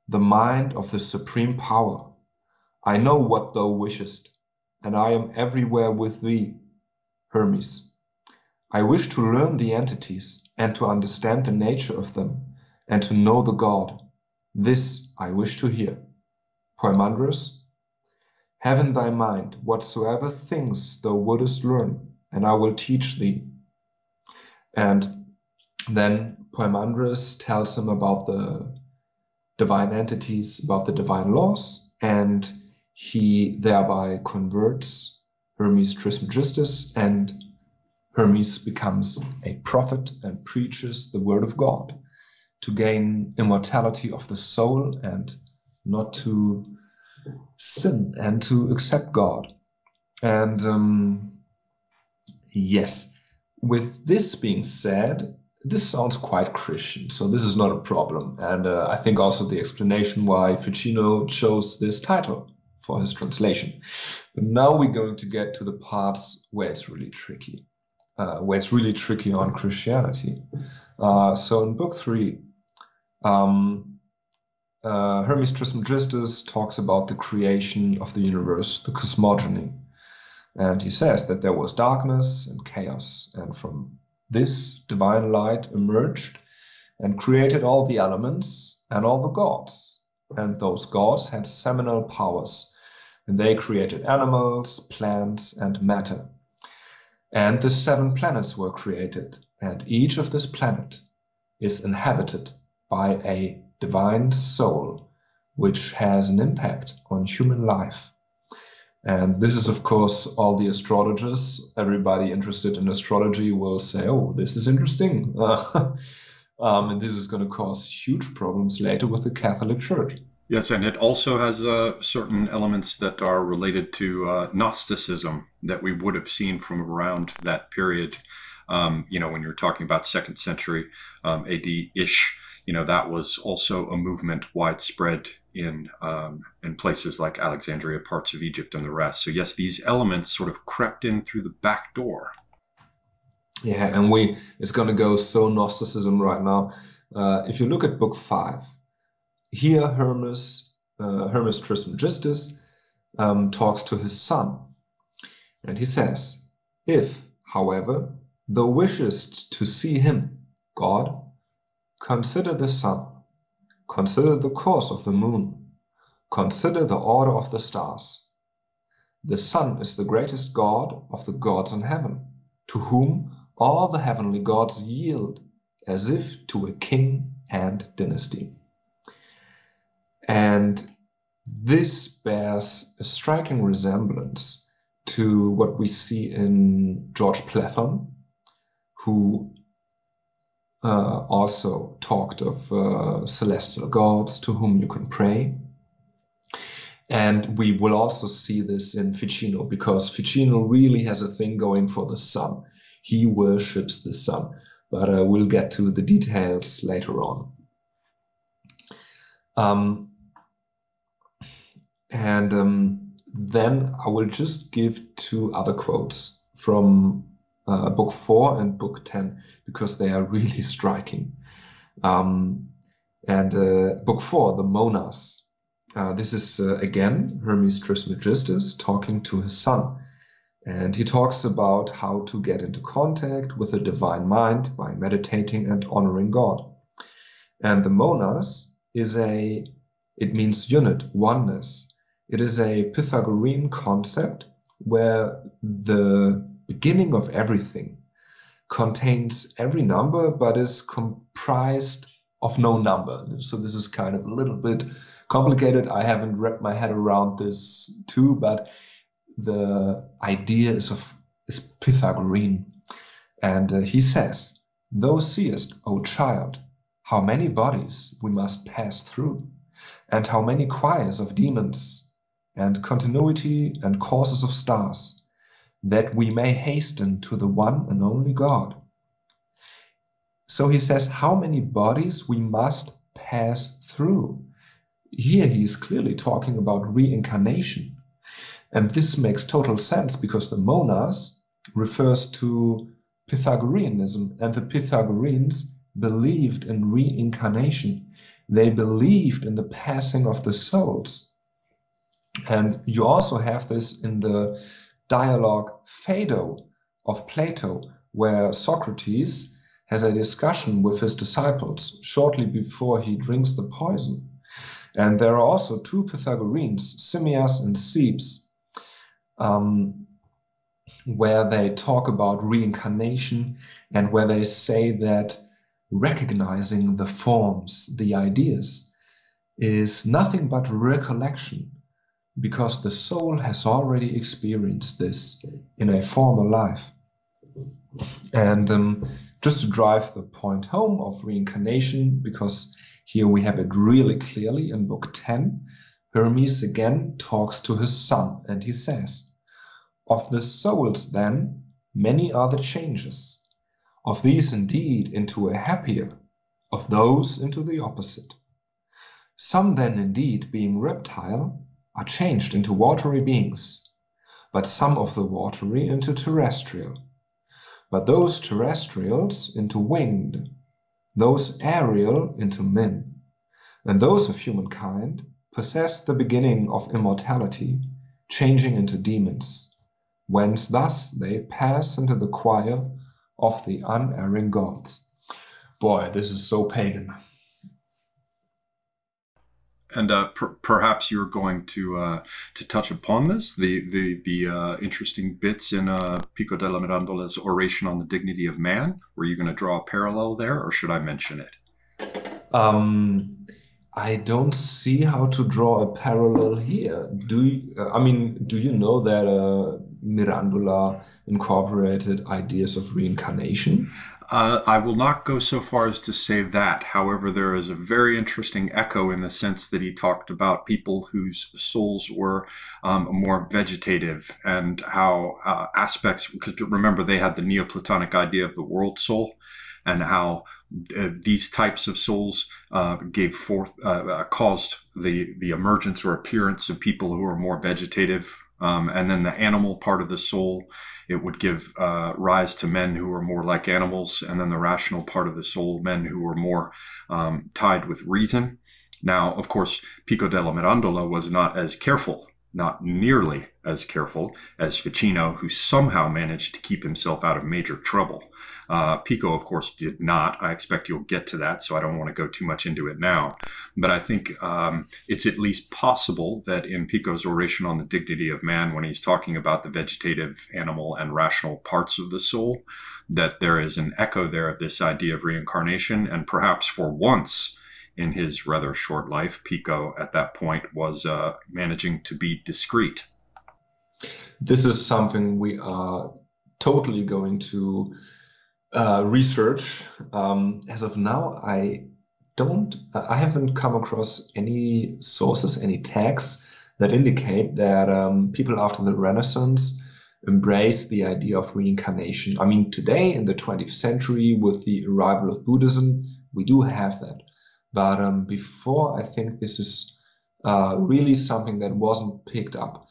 the mind of the supreme power. I know what thou wishest, and I am everywhere with thee. Hermes, I wish to learn the entities and to understand the nature of them, and to know the God. This I wish to hear. Poimandres, have in thy mind whatsoever things thou wouldest learn, and I will teach thee. And then Poimandres tells him about the divine entities, about the divine laws, and he thereby converts Hermes Trismegistus, and Hermes becomes a prophet and preaches the word of God to gain immortality of the soul and not to sin and to accept God. And yes, with this being said, this sounds quite Christian, so this is not a problem. And I think also the explanation why Ficino chose this title for his translation. But now we're going to get to the parts where it's really tricky, on Christianity. So in book 3, Hermes Trismegistus talks about the creation of the universe, the cosmogony. And he says that there was darkness and chaos, and from this divine light emerged and created all the elements and all the gods. And those gods had seminal powers, and they created animals, plants, and matter. And the 7 planets were created, and each of this planet is inhabited by a divine soul, which has an impact on human life. And this is, of course, all the astrologers, everybody interested in astrology will say, oh, this is interesting. And this is going to cause huge problems later with the Catholic Church. Yes, and it also has certain elements that are related to Gnosticism that we would have seen from around that period. When you're talking about 2nd century AD-ish, that was also a movement widespread in places like Alexandria, parts of Egypt, and the rest. So yes, these elements sort of crept in through the back door. Yeah, and it's going to go so Gnosticism right now. If you look at Book 5, here Hermes Trismegistus talks to his son, and he says, if, however, thou wishest to see him, God, consider the sun, consider the course of the moon, consider the order of the stars. The sun is the greatest god of the gods in heaven, to whom all the heavenly gods yield, as if to a king and dynasty. And this bears a striking resemblance to what we see in George Plethon, who also talked of celestial gods to whom you can pray. And we will also see this in Ficino, because Ficino really has a thing going for the sun. He worships the sun, but we'll get to the details later on. Then I will just give 2 other quotes from Book 4 and Book 10, because they are really striking. Book 4, the Monas. This is, again, Hermes Trismegistus talking to his son. And he talks about how to get into contact with the divine mind by meditating and honoring God. And the Monas it means unit, oneness. It is a Pythagorean concept where the beginning of everything contains every number, but is comprised of no number. So this is kind of a little bit complicated. I haven't wrapped my head around this too, but the idea is Pythagorean. And he says, thou seest, O child, how many bodies we must pass through, and how many choirs of demons, and continuity and courses of stars, that we may hasten to the one and only God. So he says how many bodies we must pass through. Here he is clearly talking about reincarnation. And this makes total sense, because the monas refers to Pythagoreanism, and the Pythagoreans believed in reincarnation. They believed in the passing of the souls. And you also have this in the dialogue Phaedo of Plato, where Socrates has a discussion with his disciples shortly before he drinks the poison. And there are also 2 Pythagoreans, Simmias and Cebes, where they talk about reincarnation, and where they say that recognizing the forms, the ideas, is nothing but recollection, because the soul has already experienced this in a former life. And just to drive the point home of reincarnation, because here we have it really clearly in Book 10, Hermes again talks to his son, and he says, of the souls then, many are the changes. Of these indeed into a happier, of those into the opposite. Some then indeed, being reptile, are changed into watery beings, but some of the watery into terrestrial, but those terrestrials into winged, those aerial into men, and those of humankind possess the beginning of immortality, changing into demons, whence thus they pass into the choir of the unerring gods. Boy, this is so pagan. And perhaps you're going to touch upon this, the interesting bits in Pico De La Mirandola's Oration on the Dignity of Man. Were you going to draw a parallel there, or should I mention it? I don't see how to draw a parallel here. Do you know that Mirandola incorporated ideas of reincarnation? I will not go so far as to say that. However, there is a very interesting echo in the sense that he talked about people whose souls were more vegetative, and how aspects, because remember they had the Neoplatonic idea of the world soul, and how these types of souls caused the emergence or appearance of people who are more vegetative. And then the animal part of the soul, it would give rise to men who were more like animals, and then the rational part of the soul, men who were more tied with reason. Now, of course, Pico De La Mirandola was not as careful, not nearly as careful as Ficino, who somehow managed to keep himself out of major trouble. Pico, of course, did not. I expect you'll get to that, so I don't want to go too much into it now. But I think it's at least possible that in Pico's oration on the dignity of man, when he's talking about the vegetative, animal, and rational parts of the soul, that there is an echo there of this idea of reincarnation. And perhaps for once in his rather short life, Pico at that point was managing to be discreet. This is something we are totally going to research. As of now, I haven't come across any sources, any texts that indicate that people after the Renaissance embrace the idea of reincarnation. I mean, today in the 20th century, with the arrival of Buddhism, we do have that. But before, I think this is really something that wasn't picked up.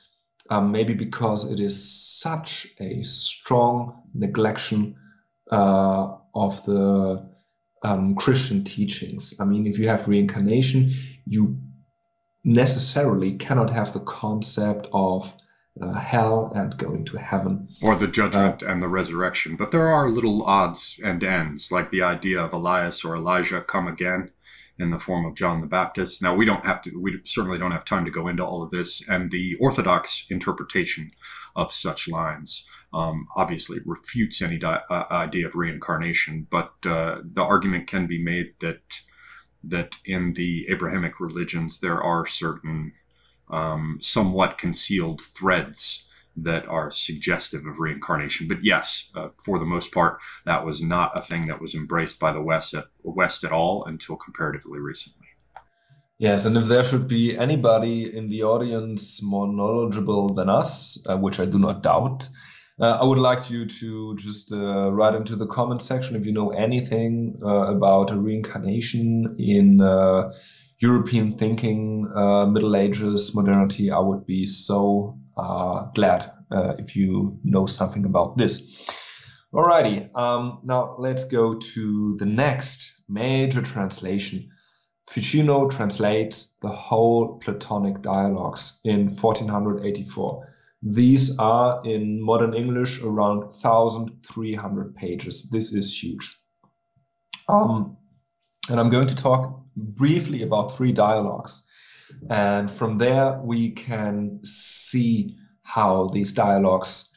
Maybe because it is such a strong neglection of the Christian teachings. I mean, if you have reincarnation, you necessarily cannot have the concept of hell and going to heaven. Or the judgment and the resurrection. But there are little odds and ends, like the idea of Elias or Elijah come again in the form of John the Baptist. Now, we certainly don't have time to go into all of this, and the Orthodox interpretation of such lines obviously refutes any idea of reincarnation, but the argument can be made that in the Abrahamic religions there are certain somewhat concealed threads that are suggestive of reincarnation. But yes, for the most part, that was not a thing that was embraced by the West at all until comparatively recently. Yes, and if there should be anybody in the audience more knowledgeable than us, which I do not doubt, I would like you to just write into the comment section if you know anything about a reincarnation in European thinking, Middle Ages, modernity. I would be so glad if you know something about this. Alrighty, now let's go to the next major translation. Ficino translates the whole Platonic dialogues in 1484. These are in modern English around 1,300 pages. This is huge. And I'm going to talk briefly about 3 dialogues. And from there, we can see how these dialogues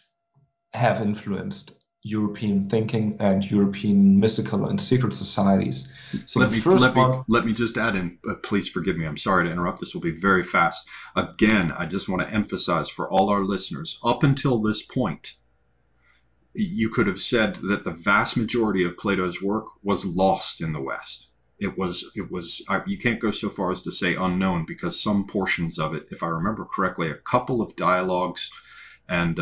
have influenced European thinking and European mystical and secret societies. So let me just add in, please forgive me, I'm sorry to interrupt, this will be very fast. Again, I just want to emphasize for all our listeners, up until this point, you could have said that the vast majority of Plato's work was lost in the West. It was you can't go so far as to say unknown, because some portions of it, if I remember correctly, a couple of dialogues and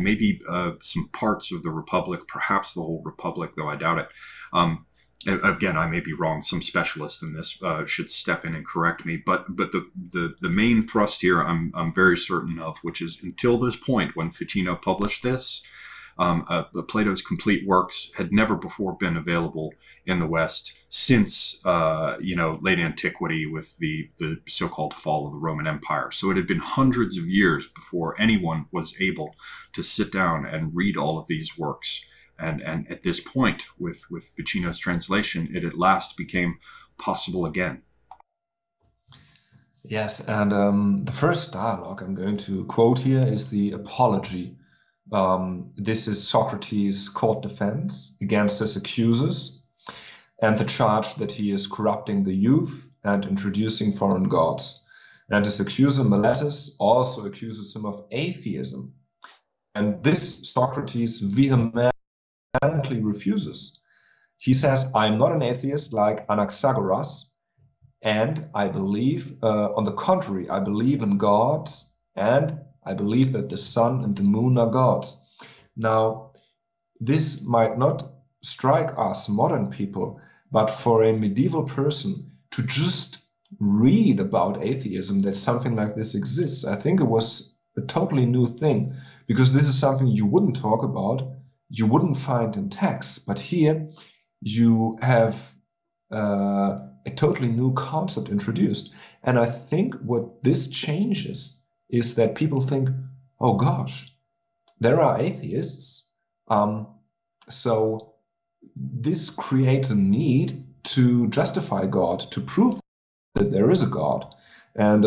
maybe some parts of the Republic, perhaps the whole Republic, though I doubt it. Again, I may be wrong. Some specialist in this should step in and correct me. But the main thrust here, I'm very certain of, which is until this point when Ficino published this, Plato's complete works had never before been available in the West since late antiquity with the so-called fall of the Roman Empire. So it had been hundreds of years before anyone was able to sit down and read all of these works. And at this point, with Ficino's translation, it at last became possible again. Yes, and the first dialogue I'm going to quote here is the Apology. This is Socrates' court defense against his accusers. and the charge that he is corrupting the youth and introducing foreign gods. And his accuser Meletus also accuses him of atheism. And this Socrates vehemently refuses. He says, I'm not an atheist like Anaxagoras, and I believe, on the contrary, I believe in gods, and I believe that the sun and the moon are gods. Now, this might not strike us modern people, but for a medieval person to just read about atheism, that something like this exists, I think it was a totally new thing, because this is something you wouldn't talk about, you wouldn't find in texts, but here you have a totally new concept introduced. And I think what this changes is that people think, oh gosh, there are atheists. So this creates a need to justify God, to prove that there is a God. And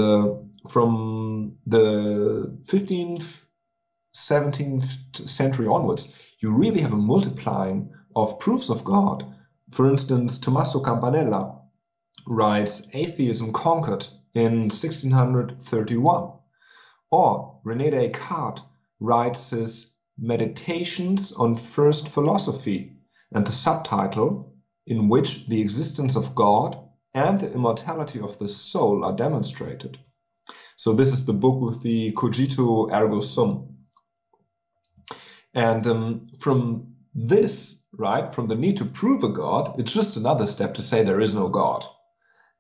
from the 15th, 17th century onwards, you really have a multiplying of proofs of God. For instance, Tommaso Campanella writes Atheism Conquered in 1631. Or René Descartes writes his Meditations on First Philosophy, and the subtitle, in which the existence of God and the immortality of the soul are demonstrated. So this is the book with the cogito ergo sum. And from this, right, from the need to prove a God, it's just another step to say there is no God.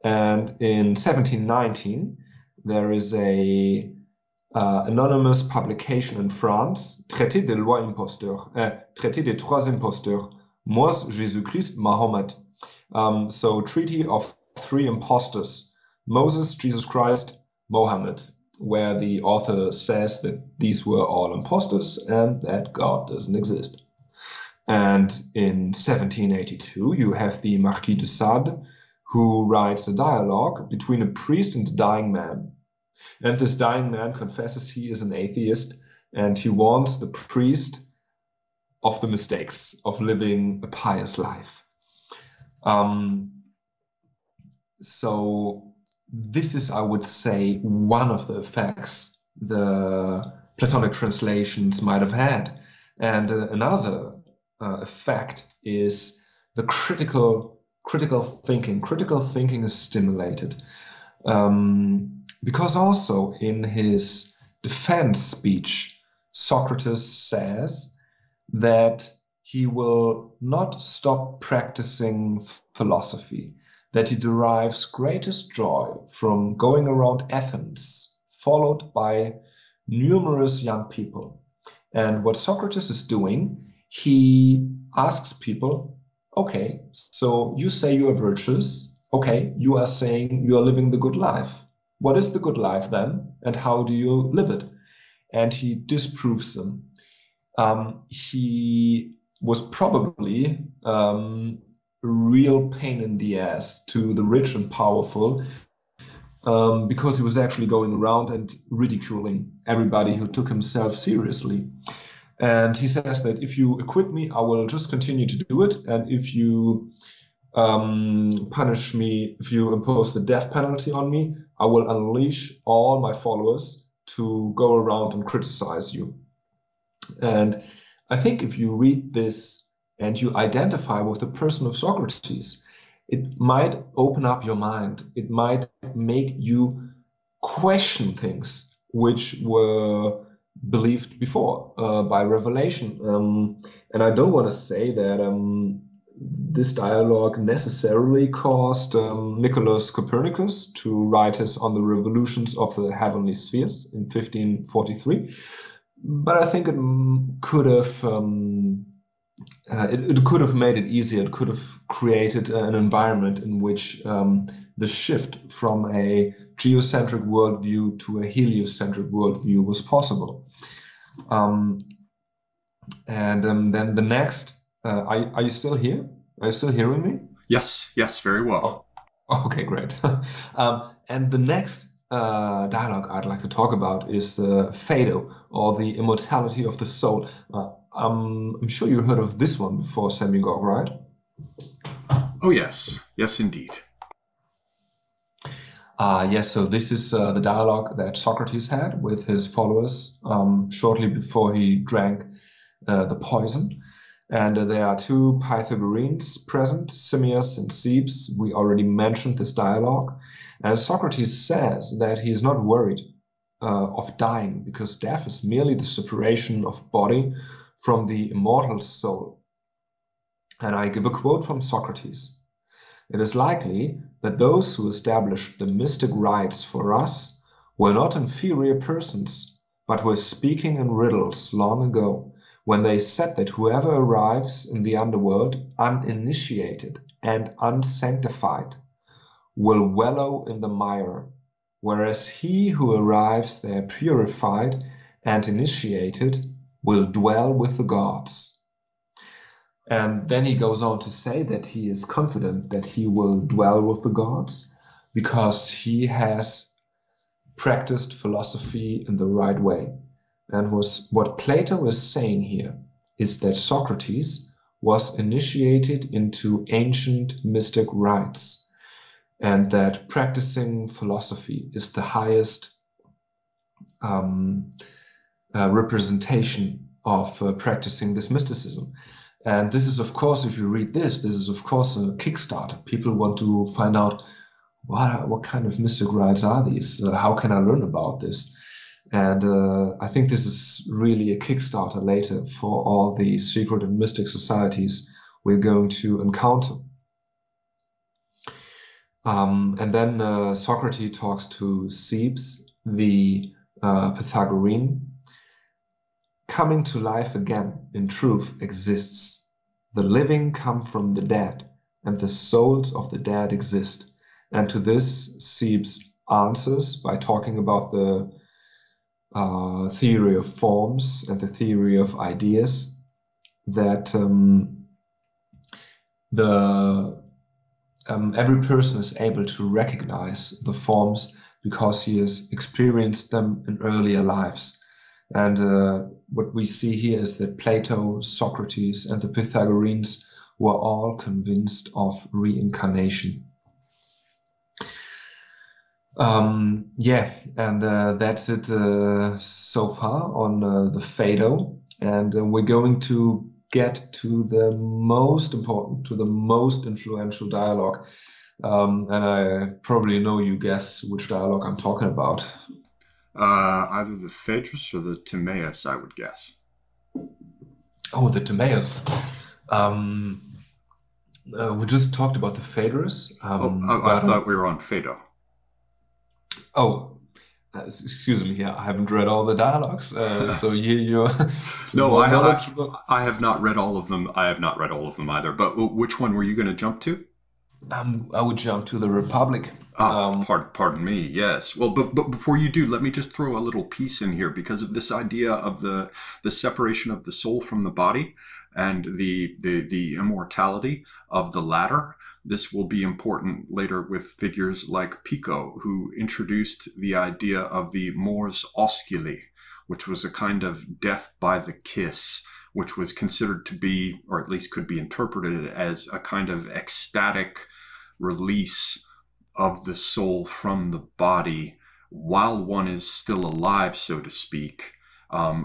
And in 1719, there is a anonymous publication in France, Traité des lois imposteurs, Traité des trois imposteurs, Mos, Jésus-Christ, Mahomet. So Treaty of Three Impostors, Moses, Jesus Christ, Mohammed, where the author says that these were all impostors and that God doesn't exist. And in 1782, you have the Marquis de Sade, who writes a dialogue between a priest and a dying man. And this dying man confesses he is an atheist, and he warns the priest of the mistakes of living a pious life. So this is, I would say, one of the effects the Platonic translations might have had. And another effect is the critical thinking. Critical thinking is stimulated. Because also in his defense speech, Socrates says that he will not stop practicing philosophy, that he derives greatest joy from going around Athens, followed by numerous young people. And what Socrates is doing, he asks people, okay, so you say you are virtuous, okay, you are saying you are living the good life. What is the good life then, and how do you live it? And he disproves them. He was probably a real pain in the ass to the rich and powerful, because he was actually going around and ridiculing everybody who took himself seriously. And he says that if you acquit me, I will just continue to do it. And if you punish me, if you impose the death penalty on me, I will unleash all my followers to go around and criticize you. And I think if you read this and you identify with the person of Socrates, it might open up your mind. It might make you question things which were believed before by revelation. And I don't want to say that this dialogue necessarily caused Nicholas Copernicus to write his On the Revolutions of the Heavenly Spheres in 1543. But I think it could have it could have made it easier. It could have created an environment in which the shift from a geocentric worldview to a heliocentric worldview was possible. And then the next, are you still here? Are you still hearing me? Yes, very well. Oh, okay, great. And the next dialogue I'd like to talk about is Phaedo, or the immortality of the soul. I'm sure you heard of this one before, Semiogogue, right? Oh, yes. Yes, indeed. Yes, so this is the dialogue that Socrates had with his followers shortly before he drank the poison. And there are two Pythagoreans present, Simmias and Cebes. We already mentioned this dialogue. And Socrates says that he is not worried of dying, because death is merely the separation of body from the immortal soul. And I give a quote from Socrates. It is likely that those who established the mystic rites for us were not inferior persons, but were speaking in riddles long ago, when they said that whoever arrives in the underworld uninitiated and unsanctified will wallow in the mire, whereas he who arrives there purified and initiated will dwell with the gods. And then he goes on to say that he is confident that he will dwell with the gods because he has practiced philosophy in the right way. And what Plato is saying here is that Socrates was initiated into ancient mystic rites, and that practicing philosophy is the highest representation of practicing this mysticism. And this is, of course, if you read this is, of course, a Kickstarter. People want to find out what kind of mystic rites are these? How can I learn about this? And I think this is really a Kickstarter later for all the secret and mystic societies we're going to encounter. And then Socrates talks to Cebes, the Pythagorean. Coming to life again, in truth, exists. The living come from the dead, and the souls of the dead exist. And to this, Cebes answers by talking about the theory of forms and the theory of ideas, that every person is able to recognize the forms because he has experienced them in earlier lives. And what we see here is that Plato, Socrates, and the Pythagoreans were all convinced of reincarnation. That's it so far on the Phaedo. And we're going to get to the most important, to the most influential dialogue. And I probably know you guess which dialogue I'm talking about. Either the Phaedrus or the Timaeus, I would guess. Oh, the Timaeus. We just talked about the Phaedrus. I thought we were on Phaedo. Oh, excuse me. Yeah, I haven't read all the dialogues. So you're no, I have not read all of them. I have not read all of them either. But which one were you going to jump to? I would jump to the Republic. Pardon me. Yes. Well, but before you do, let me just throw a little piece in here because of this idea of the separation of the soul from the body and the immortality of the latter. This will be important later with figures like Pico, who introduced the idea of the mors osculi, which was a kind of death by the kiss, which was considered to be, or at least could be interpreted as, a kind of ecstatic release of the soul from the body while one is still alive, so to speak,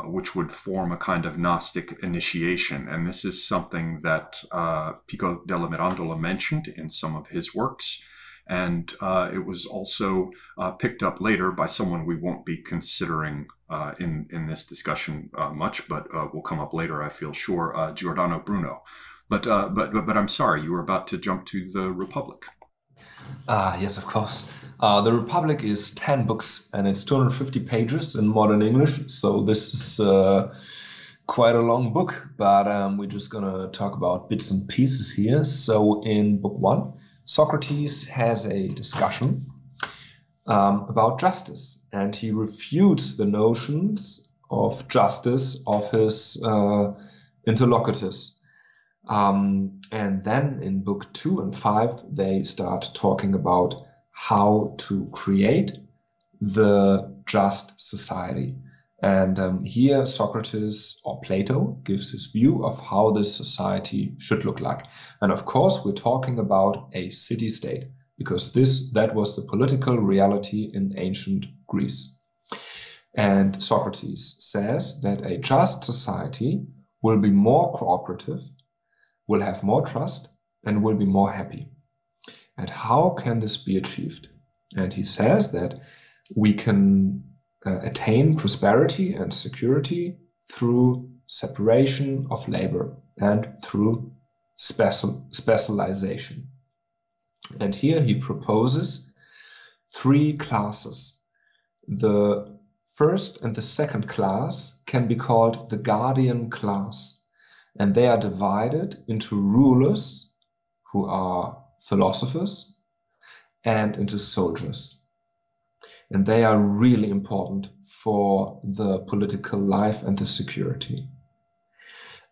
which would form a kind of Gnostic initiation. And this is something that Pico De La Mirandola mentioned in some of his works. And it was also picked up later by someone we won't be considering in this discussion much, but will come up later, I feel sure, Giordano Bruno. But I'm sorry, you were about to jump to the Republic. Yes, of course. The Republic is 10 books and it's 250 pages in modern English. So this is quite a long book, but we're just going to talk about bits and pieces here. So in book 1, Socrates has a discussion about justice, and he refutes the notions of justice of his interlocutors. And then in book 2 and 5, they start talking about how to create the just society. And here Socrates or Plato gives his view of how this society should look like. And of course, we're talking about a city-state, because that was the political reality in ancient Greece. And Socrates says that a just society will be more cooperative, will have more trust, and will be more happy. And how can this be achieved? And he says that we can attain prosperity and security through separation of labor and through specialization. And here he proposes 3 classes. The first and the second class can be called the guardian class, and they are divided into rulers, who are philosophers, and into soldiers. And they are really important for the political life and the security.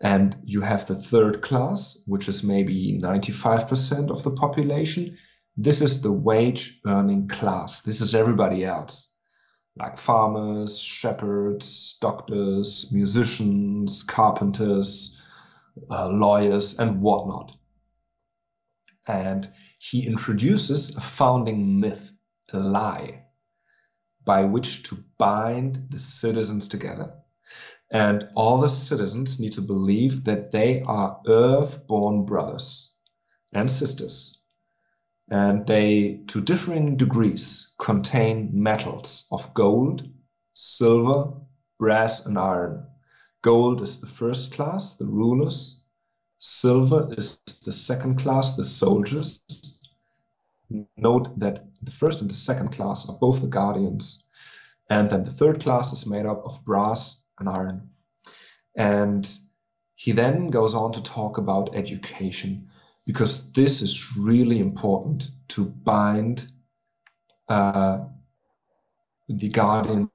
And you have the third class, which is maybe 95% of the population. This is the wage-earning class. This is everybody else, like farmers, shepherds, doctors, musicians, carpenters, lawyers, and whatnot. And he introduces a founding myth, a lie, by which to bind the citizens together. And all the citizens need to believe that they are earth-born brothers and sisters. And they, to differing degrees, contain metals of gold, silver, brass, and iron. Gold is the first class, the rulers. Silver is the second class, the soldiers. Note that the first and the second class are both the guardians. And then the third class is made up of brass and iron. And he then goes on to talk about education, because this is really important to bind the guardian,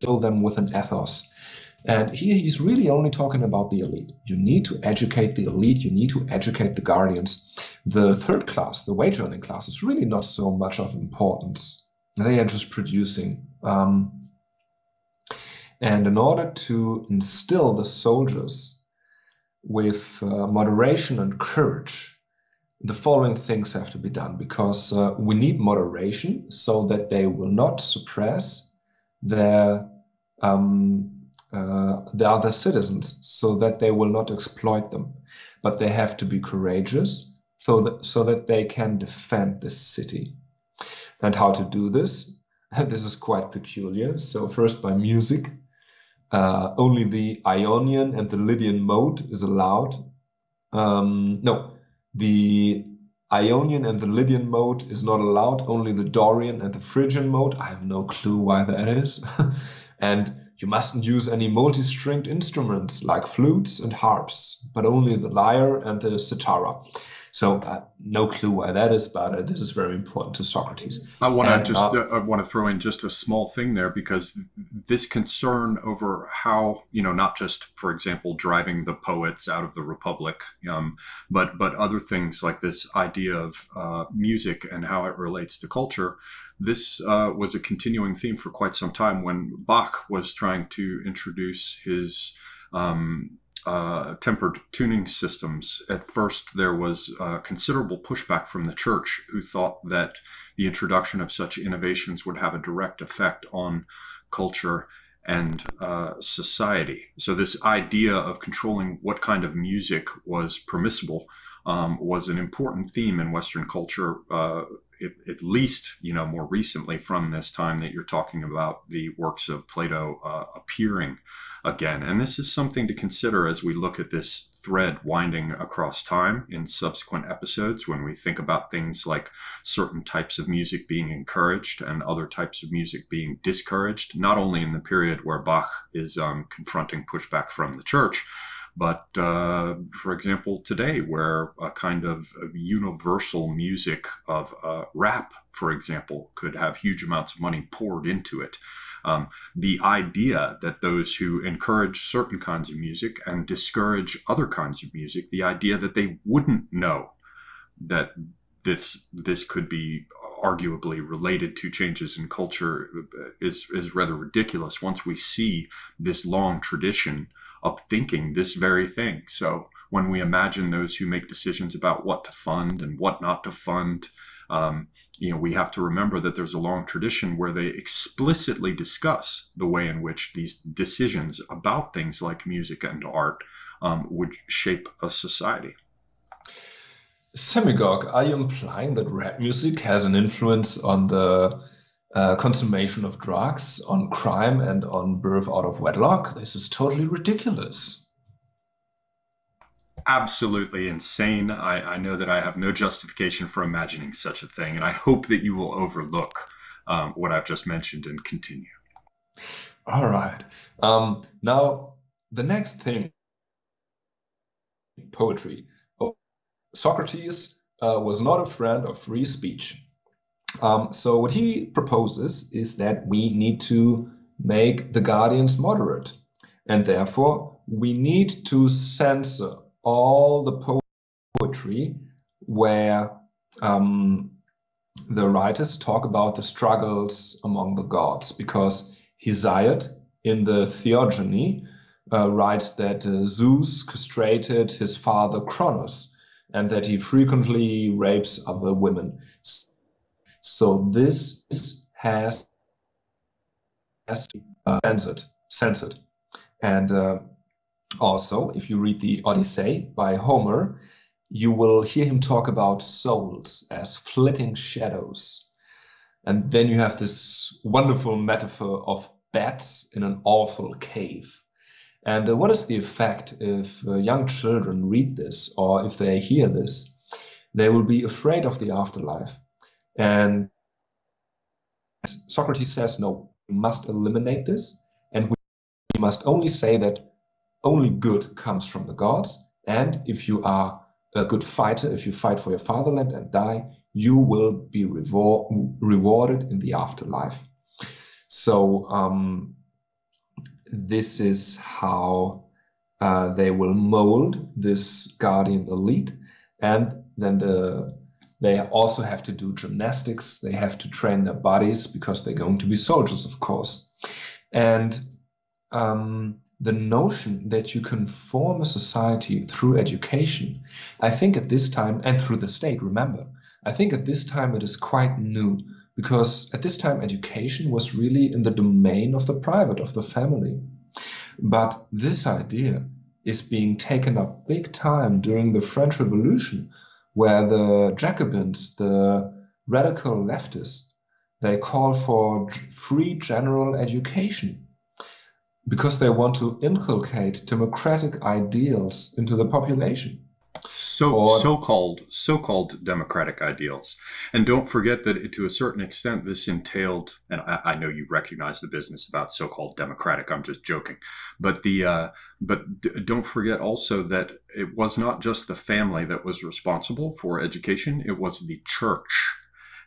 fill them with an ethos. And here he's really only talking about the elite. You need to educate the elite, you need to educate the guardians. The third class, the wage-earning class, is really not so much of importance. They are just producing. And in order to instill the soldiers with moderation and courage, the following things have to be done, because we need moderation so that they will not suppress the other citizens, so that they will not exploit them. But they have to be courageous so that they can defend the city. And how to do this? This is quite peculiar. So first, by music. Only the Ionian and the Lydian mode is allowed. The Ionian and the Lydian mode is not allowed. Only the Dorian and the Phrygian mode. I have no clue why that is. And you mustn't use any multi-stringed instruments like flutes and harps, but only the lyre and the cithara. So no clue why that is, but this is very important to Socrates. I want to throw in just a small thing there, because this concern over how, not just, for example, driving the poets out of the Republic, but other things like this idea of music and how it relates to culture. This was a continuing theme for quite some time when Bach was trying to introduce his tempered tuning systems. At first, there was considerable pushback from the church, who thought that the introduction of such innovations would have a direct effect on culture and society. So this idea of controlling what kind of music was permissible was an important theme in Western culture, at least, more recently from this time that you're talking about the works of Plato appearing again. And this is something to consider as we look at this thread winding across time in subsequent episodes, when we think about things like certain types of music being encouraged and other types of music being discouraged, not only in the period where Bach is confronting pushback from the church, but, for example, today, where a kind of universal music of rap, for example, could have huge amounts of money poured into it. The idea that those who encourage certain kinds of music and discourage other kinds of music, the idea that they wouldn't know that this could be arguably related to changes in culture is rather ridiculous once we see this long tradition of thinking this very thing. So when we imagine those who make decisions about what to fund and what not to fund, we have to remember that there's a long tradition where they explicitly discuss the way in which these decisions about things like music and art would shape a society. Semiogogue, are you implying that rap music has an influence on the consummation of drugs, on crime, and on birth out of wedlock? This is totally ridiculous. Absolutely insane. I know that I have no justification for imagining such a thing, and I hope that you will overlook what I've just mentioned and continue. All right. Now, the next thing, poetry. Socrates was not a friend of free speech. So what he proposes is that we need to make the guardians moderate, and therefore we need to censor all the poetry where the writers talk about the struggles among the gods, because Hesiod in the Theogony writes that Zeus castrated his father Cronos, and that he frequently rapes other women. So this has to be censored. And also, if you read the Odyssey by Homer, you will hear him talk about souls as flitting shadows. And then you have this wonderful metaphor of bats in an awful cave. And what is the effect if young children read this, or if they hear this? They will be afraid of the afterlife. And Socrates says, no, we must eliminate this, and we must only say that only good comes from the gods, and if you are a good fighter, if you fight for your fatherland and die, you will be rewarded in the afterlife. So this is how they will mold this guardian elite. And then they also have to do gymnastics. They have to train their bodies because they're going to be soldiers, of course. And the notion that you can form a society through education, I think at this time, and through the state, remember, I think at this time it is quite new, because at this time education was really in the domain of the private, of the family. But this idea is being taken up big time during the French Revolution, where the Jacobins, the radical leftists, they call for free general education because they want to inculcate democratic ideals into the population. So-called democratic ideals. And don't forget that to a certain extent this entailed, and I know you recognize the business about so-called democratic, I'm just joking, but don't forget also that it was not just the family that was responsible for education, it was the church.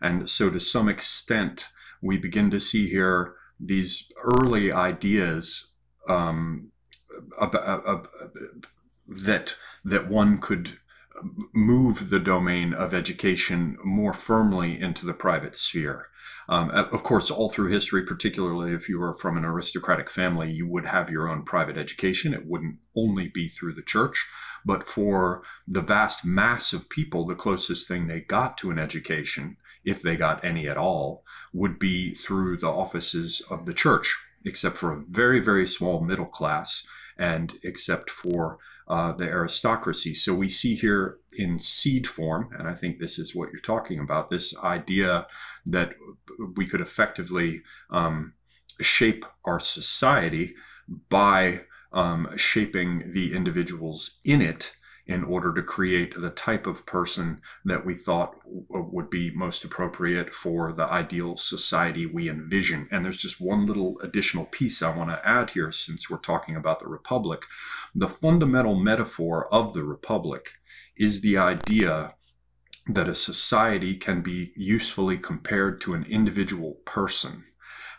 And so to some extent we begin to see here these early ideas that one could move the domain of education more firmly into the private sphere. Of course, all through history, particularly if you were from an aristocratic family, you would have your own private education. It wouldn't only be through the church, but for the vast mass of people, the closest thing they got to an education, if they got any at all, would be through the offices of the church, except for a very, very small middle class and except for the aristocracy. So we see here in seed form, and I think this is what you're talking about, this idea that we could effectively shape our society by shaping the individuals in it in order to create the type of person that we thought would be most appropriate for the ideal society we envision. And there's just one little additional piece I want to add here, since we're talking about the Republic. The fundamental metaphor of the Republic is the idea that a society can be usefully compared to an individual person,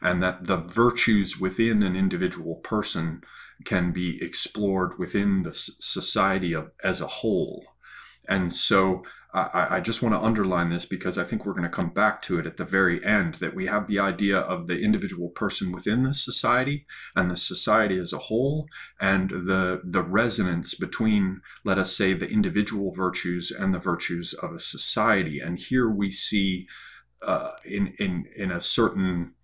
and that the virtues within an individual person can be explored within the society as a whole. And so I just want to underline this because I think we're going to come back to it at the very end, that we have the idea of the individual person within the society and the society as a whole, and the resonance between, let us say, the individual virtues and the virtues of a society. And here we see in a certain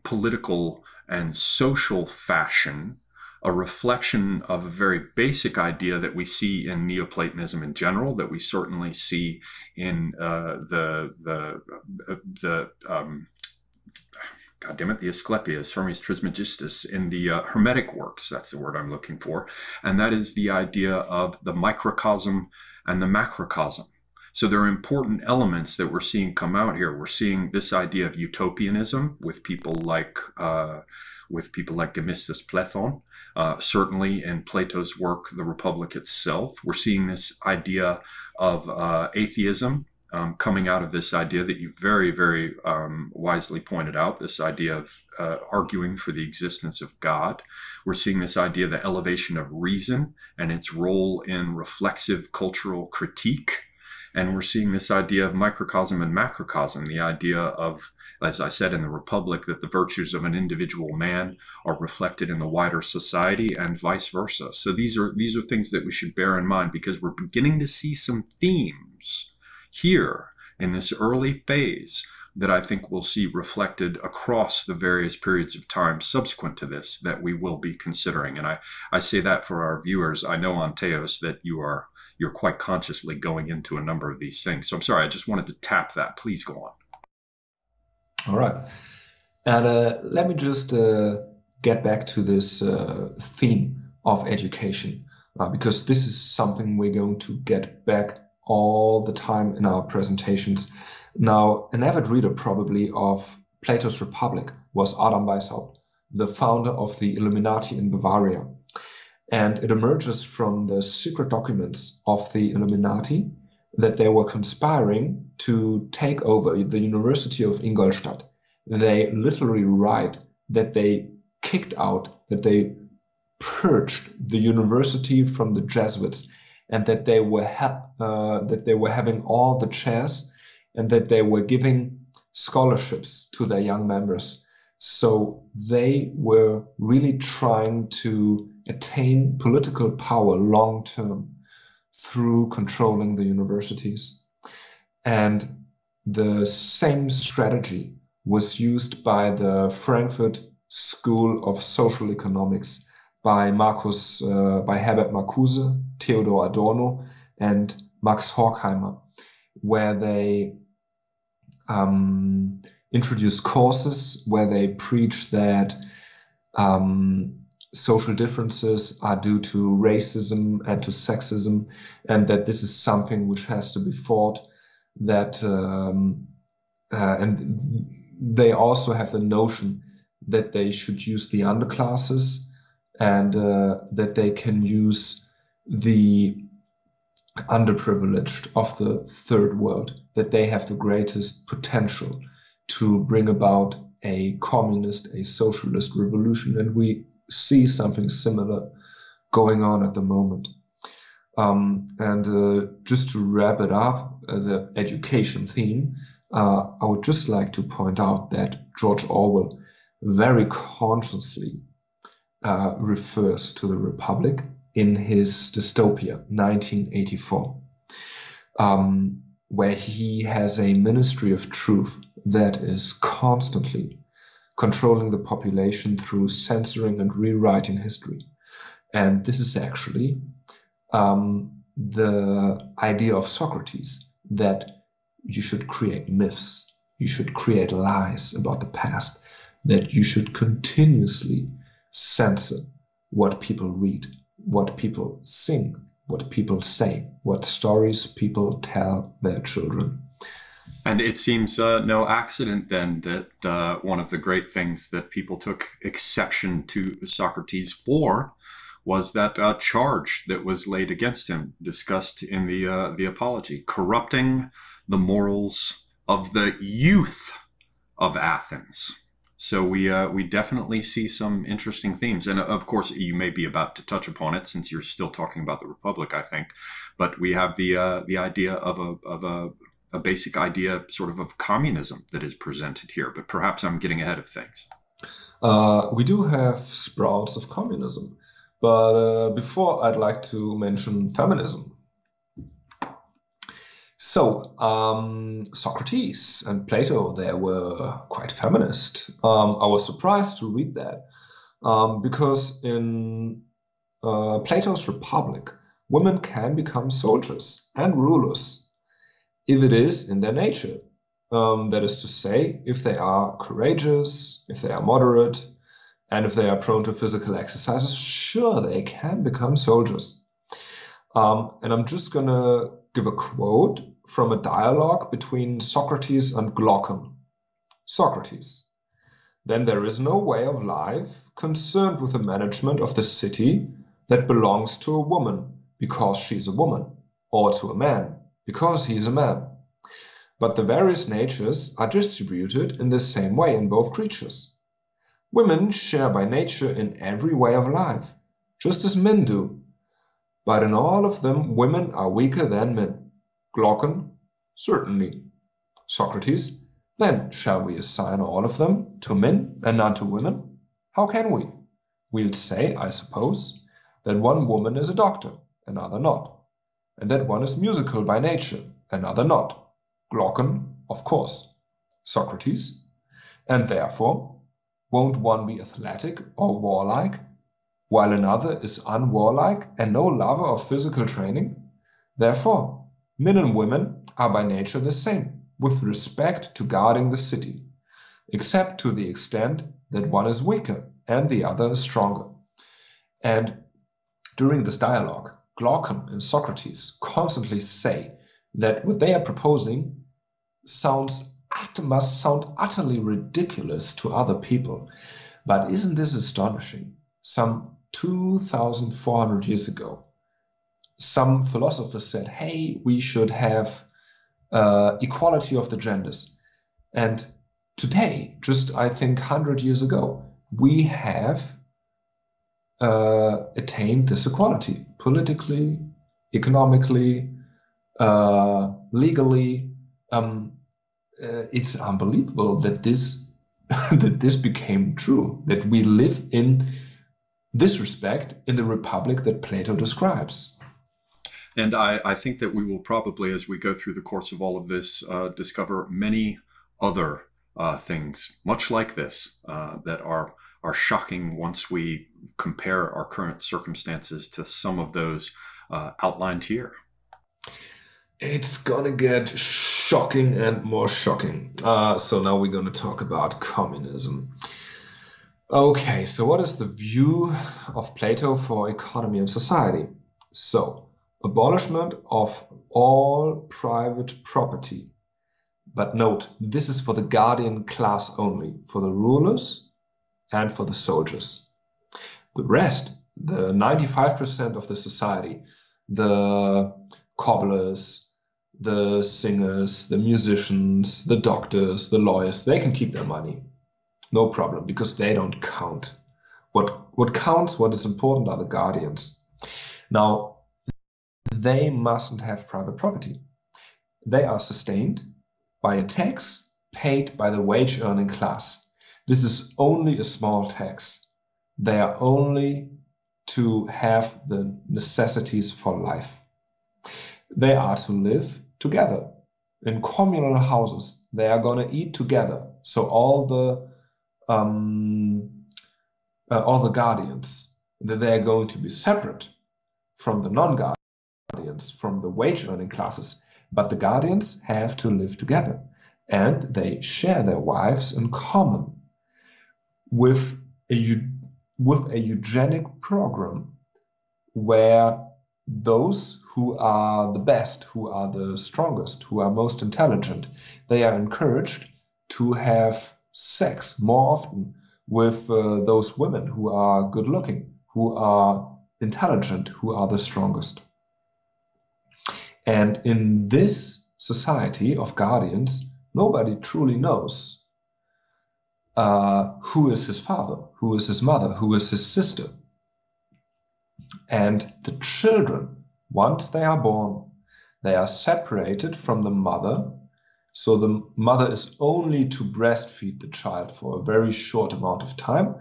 political and social fashion a reflection of a very basic idea that we see in Neoplatonism in general, that we certainly see in the Asclepius, Hermes Trismegistus, in the Hermetic works. That's the word I'm looking for. And that is the idea of the microcosm and the macrocosm. So there are important elements that we're seeing come out here. We're seeing this idea of utopianism with people like Gemistos, Plethon. Certainly in Plato's work, The Republic itself, we're seeing this idea of atheism coming out of this idea that you very, very wisely pointed out, this idea of arguing for the existence of God. We're seeing this idea of the elevation of reason and its role in reflexive cultural critique. And we're seeing this idea of microcosm and macrocosm, the idea of, as I said in The Republic, that the virtues of an individual man are reflected in the wider society and vice versa. So these are things that we should bear in mind, because we're beginning to see some themes here in this early phase that I think we'll see reflected across the various periods of time subsequent to this that we will be considering. And I say that for our viewers. I know, Antaios, that you're quite consciously going into a number of these things. So I'm sorry, I just wanted to tap that. Please go on. All right. And let me just get back to this theme of education, because this is something we're going to get back all the time in our presentations. Now, an avid reader probably of Plato's Republic was Adam Weishaupt, the founder of the Illuminati in Bavaria. And it emerges from the secret documents of the Illuminati that they were conspiring to take over the University of Ingolstadt. They literally write that they kicked out, that they purged the university from the Jesuits, and that they were having all the chairs, and that they were giving scholarships to their young members. So they were really trying to attain political power long term through controlling the universities. And the same strategy was used by the Frankfurt School of Social Economics by Herbert Marcuse, Theodor Adorno, and Max Horkheimer, where they introduced courses where they preach that social differences are due to racism and to sexism, and that this is something which has to be fought. That and they also have the notion that they should use the underclasses, and that they can use the underprivileged of the third world, that they have the greatest potential to bring about a communist, a socialist revolution. And we see something similar going on at the moment. Just to wrap it up, the education theme, I would just like to point out that George Orwell very consciously refers to the Republic in his dystopia, 1984, where he has a ministry of truth that is constantly controlling the population through censoring and rewriting history. And this is actually the idea of Socrates, that you should create myths, you should create lies about the past, that you should continuously censor what people read, what people sing, what people say, what stories people tell their children. And it seems no accident then that one of the great things that people took exception to Socrates for was that charge that was laid against him, discussed in the Apology, corrupting the morals of the youth of Athens. So we definitely see some interesting themes, and of course you may be about to touch upon it since you're still talking about the Republic, I think. But we have the idea of a basic idea, sort of communism that is presented here. But perhaps I'm getting ahead of things. We do have sprouts of communism, but before I'd like to mention feminism. So, Socrates and Plato, they were quite feminist. I was surprised to read that because in Plato's Republic, women can become soldiers and rulers if it is in their nature. That is to say, if they are courageous, if they are moderate, and if they are prone to physical exercises, sure, they can become soldiers. And I'm just going to give a quote from a dialogue between Socrates and Glaucon. Socrates: then there is no way of life concerned with the management of the city that belongs to a woman because she's a woman, or to a man because he's a man. But the various natures are distributed in the same way in both creatures. Women share by nature in every way of life, just as men do. But in all of them, women are weaker than men. Glaucon: certainly. Socrates: then shall we assign all of them to men and none to women? How can we? We'll say, I suppose, that one woman is a doctor, another not, and that one is musical by nature, another not. Glaucon: of course. Socrates: and therefore, won't one be athletic or warlike, while another is unwarlike and no lover of physical training? Therefore, men and women are by nature the same with respect to guarding the city, except to the extent that one is weaker and the other is stronger. And during this dialogue, Glaucon and Socrates constantly say that what they are proposing must sound utterly ridiculous to other people. But isn't this astonishing? Some 2,400 years ago, some philosophers said, hey, we should have equality of the genders. And today, just I think 100 years ago, we have attained this equality politically, economically, legally. It's unbelievable that this that this became true, that we live in this respect in the republic that Plato describes. And I think that we will probably, as we go through the course of all of this, discover many other things, much like this, that are shocking once we compare our current circumstances to some of those outlined here. It's gonna get shocking and more shocking. So now we're gonna talk about communism. Okay, so what is the view of Plato for economy and society? So, abolishment of all private property. But note, this is for the guardian class only, for the rulers and for the soldiers. The rest, the 95% of the society, the cobblers, the singers, the musicians, the doctors, the lawyers, they can keep their money. No problem, because they don't count. What counts, what is important, are the guardians. Now, they mustn't have private property. They are sustained by a tax paid by the wage-earning class. This is only a small tax. They are only to have the necessities for life. They are to live together in communal houses. They are going to eat together. So all the guardians, that they are going to be separate from the non-guardians, from the wage-earning classes. But the guardians have to live together, and they share their wives in common with a eugenic program where those who are the best, who are the strongest, who are most intelligent, they are encouraged to have sex more often with those women who are good looking, who are intelligent, who are the strongest. And in this society of guardians, nobody truly knows who is his father, who is his mother, who is his sister. And the children, once they are born, they are separated from the mother. So the mother is only to breastfeed the child for a very short amount of time.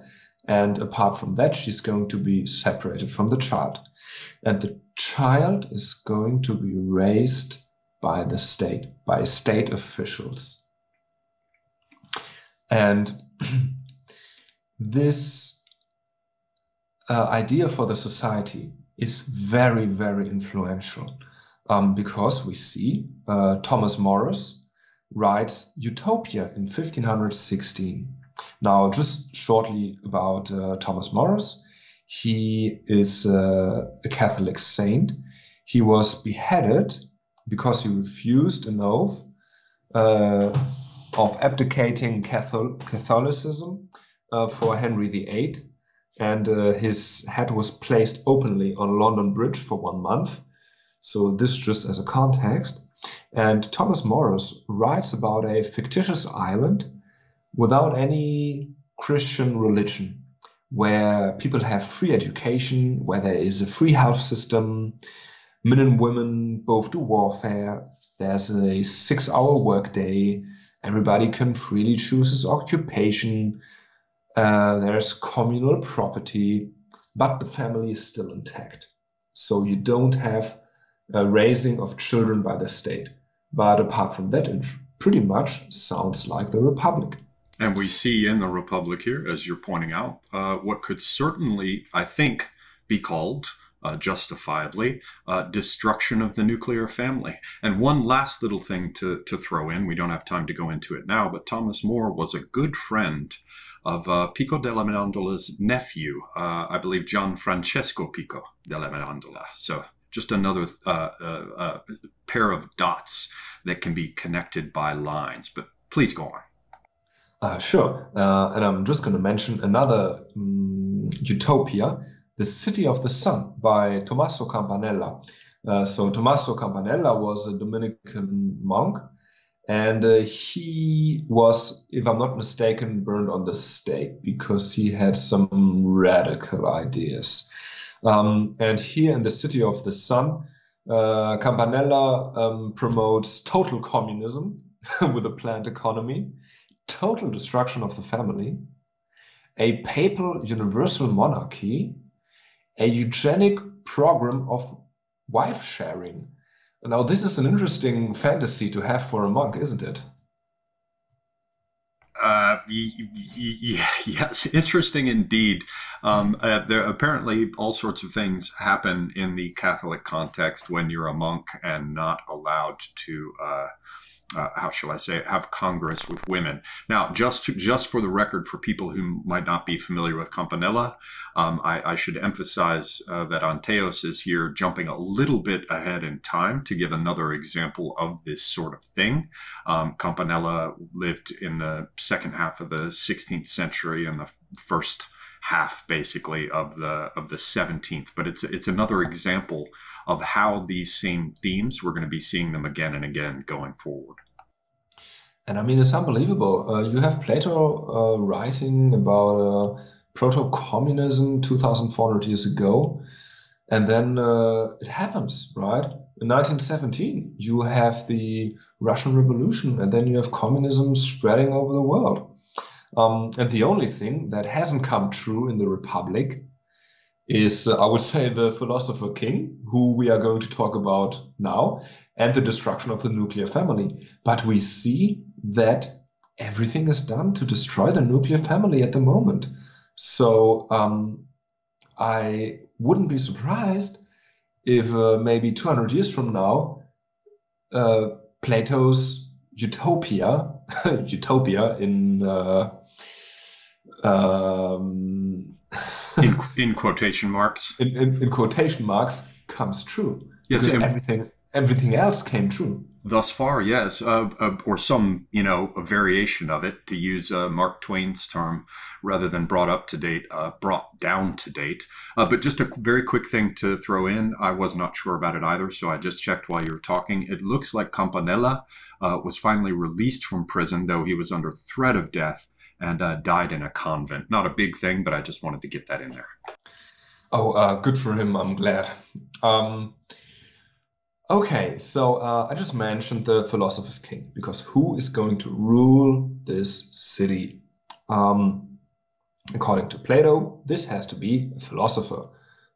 And apart from that, she's going to be separated from the child. And the child is going to be raised by the state, by state officials. And this idea for the society is very, very influential because we see Thomas Morris writes Utopia in 1516. Now, just shortly about Thomas Morris. He is a Catholic saint. He was beheaded because he refused an oath of abdicating Catholicism for Henry VIII. And his head was placed openly on London Bridge for 1 month. So this just as a context. And Thomas Morris writes about a fictitious island without any Christian religion, where people have free education, where there is a free health system, men and women both do warfare, there's a 6-hour workday, everybody can freely choose his occupation, there's communal property, but the family is still intact. So you don't have a raising of children by the state. But apart from that, it pretty much sounds like the Republic. And we see in the Republic here, as you're pointing out, what could certainly, I think, be called, justifiably, destruction of the nuclear family. And one last little thing to throw in, we don't have time to go into it now, but Thomas More was a good friend of Pico De La Mirandola's nephew, I believe Gianfrancesco Pico De La Mirandola. So just another pair of dots that can be connected by lines. But please go on. Sure. And I'm just going to mention another utopia, The City of the Sun by Tommaso Campanella. So Tommaso Campanella was a Dominican monk, and he was, if I'm not mistaken, burned on the stake because he had some radical ideas. And here in The City of the Sun, Campanella promotes total communism with a planned economy, total destruction of the family, a papal universal monarchy, a eugenic program of wife sharing. Now, this is an interesting fantasy to have for a monk, isn't it? Yes, interesting indeed. There apparently all sorts of things happen in the Catholic context when you're a monk and not allowed to, how shall I say, have congress with women. Now, just for the record, for people who might not be familiar with Campanella, I should emphasize that Antaios is here jumping a little bit ahead in time to give another example of this sort of thing. Campanella lived in the second half of the 16th century and the first half, basically, of the 17th. But it's another example of how these same themes, we're going to be seeing them again and again going forward. And I mean, it's unbelievable. You have Plato writing about proto-communism 2,400 years ago, and then it happens, right? In 1917, you have the Russian Revolution, and then you have communism spreading over the world. And the only thing that hasn't come true in the Republic is, I would say, the philosopher king, who we are going to talk about now, and the destruction of the nuclear family. But we see that everything is done to destroy the nuclear family at the moment. So I wouldn't be surprised if maybe 200 years from now, Plato's utopia, in in quotation marks, in quotation marks, comes true. Yes, because everything else came true. Thus far, yes, or some, a variation of it, to use Mark Twain's term, rather than brought down to date. But just a very quick thing to throw in. I was not sure about it either, so I just checked while you were talking. It looks like Campanella was finally released from prison, though he was under threat of death, and died in a convent. Not a big thing, but I just wanted to get that in there. Oh, good for him. I'm glad. Okay, so I just mentioned the philosopher's king, because who is going to rule this city? According to Plato, this has to be a philosopher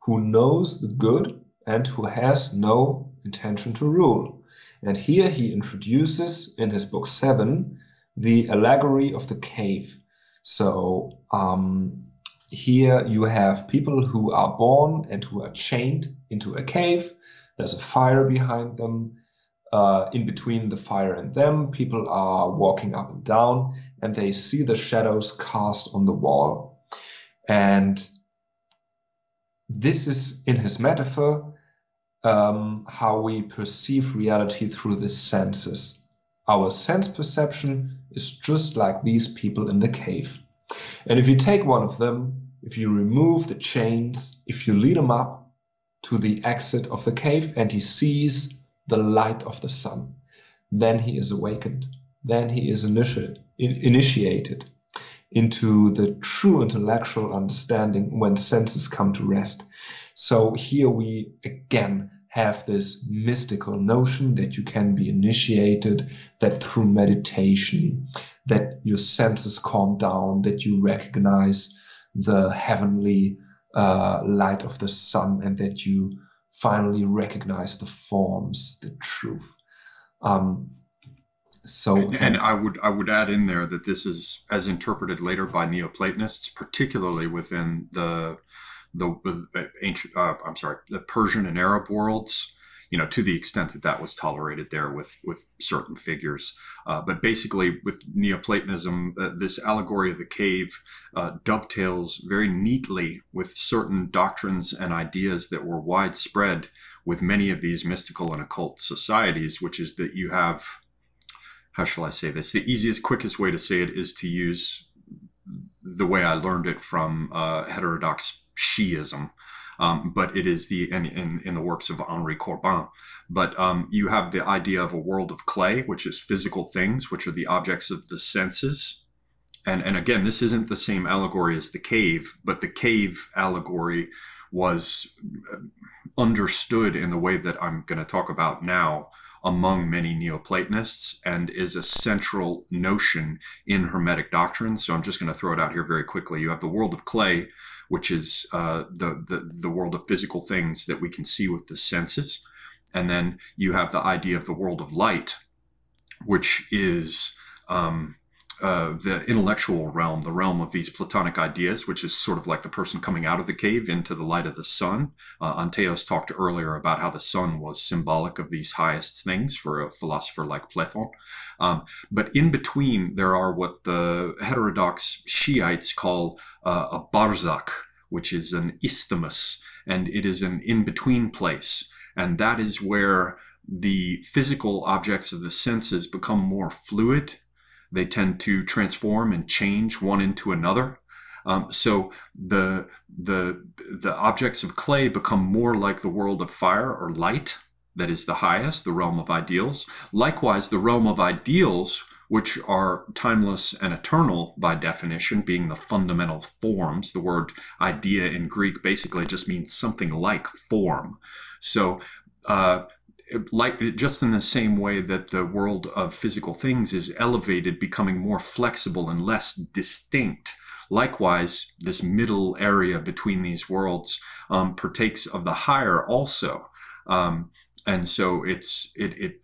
who knows the good and who has no intention to rule. And here he introduces in his book 7 the allegory of the cave. So here you have people who are born and who are chained into a cave. There's a fire behind them. In between the fire and them, people are walking up and down, and they see the shadows cast on the wall. And this is, in his metaphor, how we perceive reality through the senses. Our sense perception is just like these people in the cave. And if you take one of them, if you remove the chains, if you lead him up to the exit of the cave and he sees the light of the sun, then he is awakened. Then he is initiated into the true intellectual understanding when senses come to rest. So here we again have this mystical notion that you can be initiated, that through meditation, that your senses calm down, that you recognize the heavenly light of the sun, and that you finally recognize the forms, the truth. And I would add in there that this is as interpreted later by Neoplatonists, particularly within the Persian and Arab worlds, to the extent that that was tolerated there with certain figures. But basically with Neoplatonism, this allegory of the cave dovetails very neatly with certain doctrines and ideas that were widespread with many of these mystical and occult societies, which is that you have, how shall I say this? The easiest, quickest way to say it is to use the way I learned it from heterodox Shi'ism. But it is in the works of Henri Corbin. But you have the idea of a world of clay, which is physical things, which are the objects of the senses. And again, this isn't the same allegory as the cave, but the cave allegory was understood in the way that I'm going to talk about now among many Neoplatonists, and is a central notion in Hermetic doctrine. So I'm just going to throw it out here very quickly. You have the world of clay, which is the world of physical things that we can see with the senses. And then you have the idea of the world of light, which is the intellectual realm, the realm of these Platonic ideas, which is sort of like the person coming out of the cave into the light of the sun. Antaios talked earlier about how the sun was symbolic of these highest things for a philosopher like Plethon. But in between, there are what the heterodox Shiites call a barzakh, which is an isthmus, and it is an in-between place. And that is where the physical objects of the senses become more fluid. They tend to transform and change one into another. So the objects of clay become more like the world of fire or light, that is the highest, the realm of ideals. Likewise, the realm of ideals, which are timeless and eternal by definition, being the fundamental forms. The word idea in Greek basically just means something like form. So just in the same way that the world of physical things is elevated, becoming more flexible and less distinct, likewise, this middle area between these worlds partakes of the higher also. And so it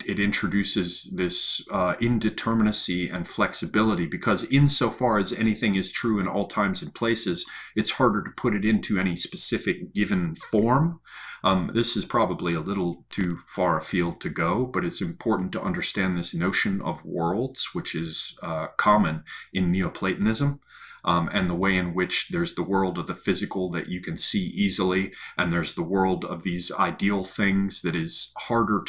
introduces this indeterminacy and flexibility, because insofar as anything is true in all times and places, it's harder to put it into any specific given form. This is probably a little too far afield to go, but it's important to understand this notion of worlds, which is common in Neoplatonism. And the way in which there's the world of the physical that you can see easily, and there's the world of these ideal things that is harder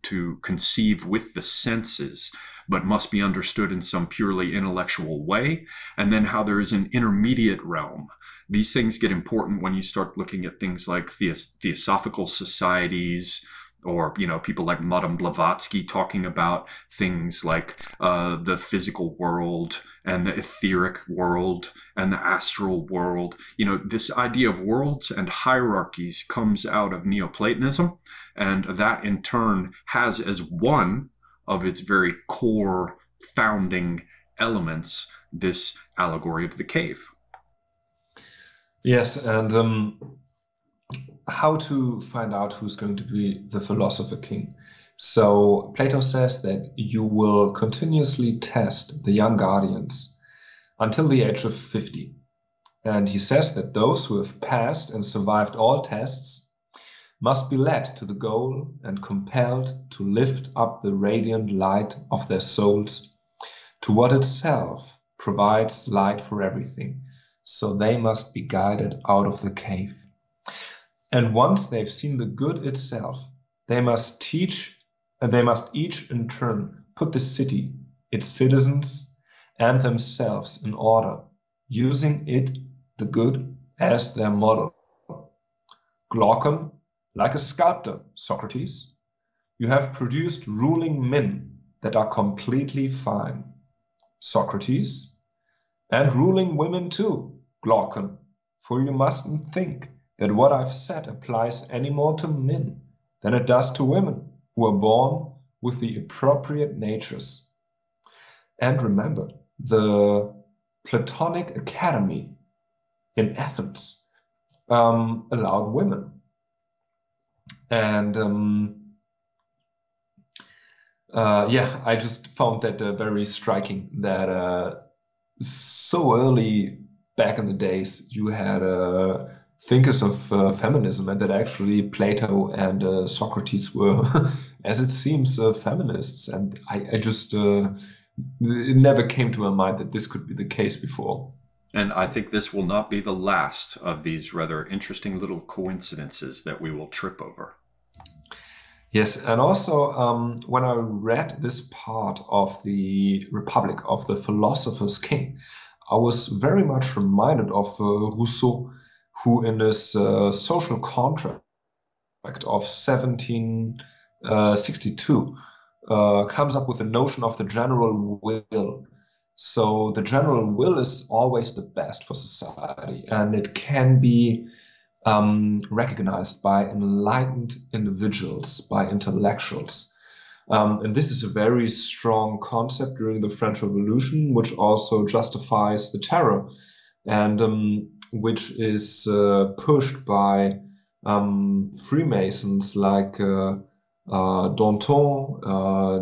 to conceive with the senses, but must be understood in some purely intellectual way, and then how there is an intermediate realm. These things get important when you start looking at things like theosophical societies, or, people like Madame Blavatsky talking about things like the physical world and the etheric world and the astral world. This idea of worlds and hierarchies comes out of Neoplatonism, and that in turn has as one of its very core founding elements this allegory of the cave. Yes, and how to find out who's going to be the philosopher king. So Plato says that you will continuously test the young guardians until the age of 50. And he says that those who have passed and survived all tests must be led to the goal and compelled to lift up the radiant light of their souls to what itself provides light for everything. So they must be guided out of the cave. And once they've seen the good itself, they must each in turn put the city, its citizens, and themselves in order, using it, the good, as their model. Glaucon, like a sculptor, Socrates, you have produced ruling men that are completely fine. Socrates, and ruling women too, Glaucon, for you mustn't think that what I've said applies any more to men than it does to women who are born with the appropriate natures. And remember, the Platonic Academy in Athens allowed women. And I just found that very striking, that so early back in the days you had thinkers of feminism, and that actually Plato and Socrates were, as it seems, feminists. And I just, it never came to my mind that this could be the case before. And I think this will not be the last of these rather interesting little coincidences that we will trip over. Yes, and also when I read this part of the Republic of the Philosopher's King, I was very much reminded of Rousseau, who in his social contract of 1762 comes up with the notion of the general will. So the general will is always the best for society, and it can be recognized by enlightened individuals, by intellectuals. And this is a very strong concept during the French Revolution, which also justifies the terror, and which is pushed by Freemasons like Danton,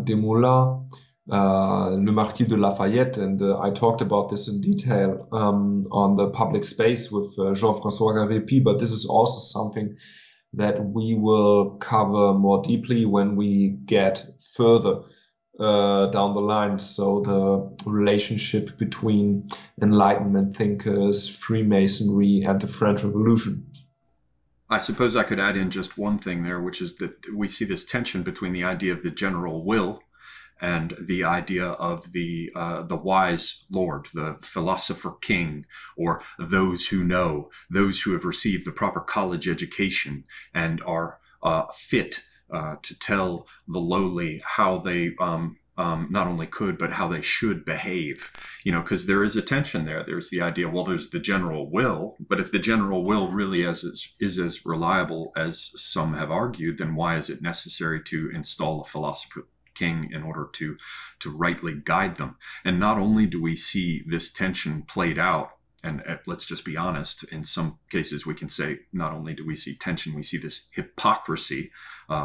Desmoulins, Le Marquis de Lafayette, and I talked about this in detail on the public space with Jean-François Garépi, but this is also something that we will cover more deeply when we get further down the line. So the relationship between Enlightenment thinkers, Freemasonry, and the French Revolution. I suppose I could add in just one thing there, which is that we see this tension between the idea of the general will and the idea of the wise lord, the philosopher king, or those who know, those who have received the proper college education and are fit to tell the lowly how they not only could, but how they should behave. Because there is a tension there. There's the idea, well, there's the general will, but if the general will really is as reliable as some have argued, then why is it necessary to install a philosopher king in order to rightly guide them? And not only do we see this tension played out, and let's just be honest, in some cases we can say not only do we see tension, we see this hypocrisy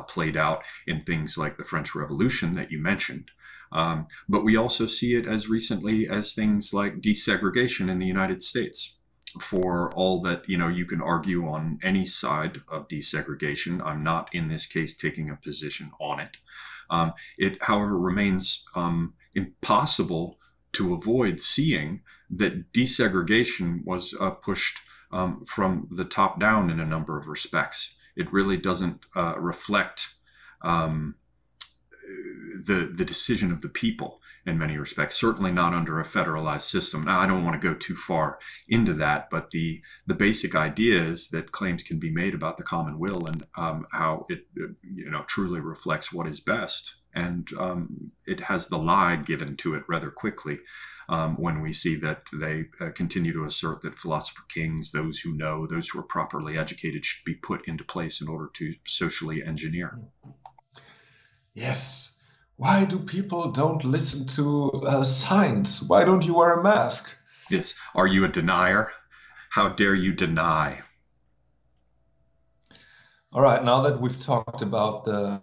played out in things like the French Revolution that you mentioned. But we also see it as recently as things like desegregation in the United States. For all that, you can argue on any side of desegregation, I'm not in this case taking a position on it. It, however, remains impossible to avoid seeing that desegregation was pushed from the top down in a number of respects. It really doesn't reflect the decision of the people in many respects, certainly not under a federalized system. Now, I don't want to go too far into that, but the basic idea is that claims can be made about the common will and how it truly reflects what is best. And it has the lie given to it rather quickly when we see that they continue to assert that philosopher kings, those who know, those who are properly educated, should be put into place in order to socially engineer. Yes. Why do people don't listen to science? Why don't you wear a mask? Yes. Are you a denier? How dare you deny? All right. Now that we've talked about the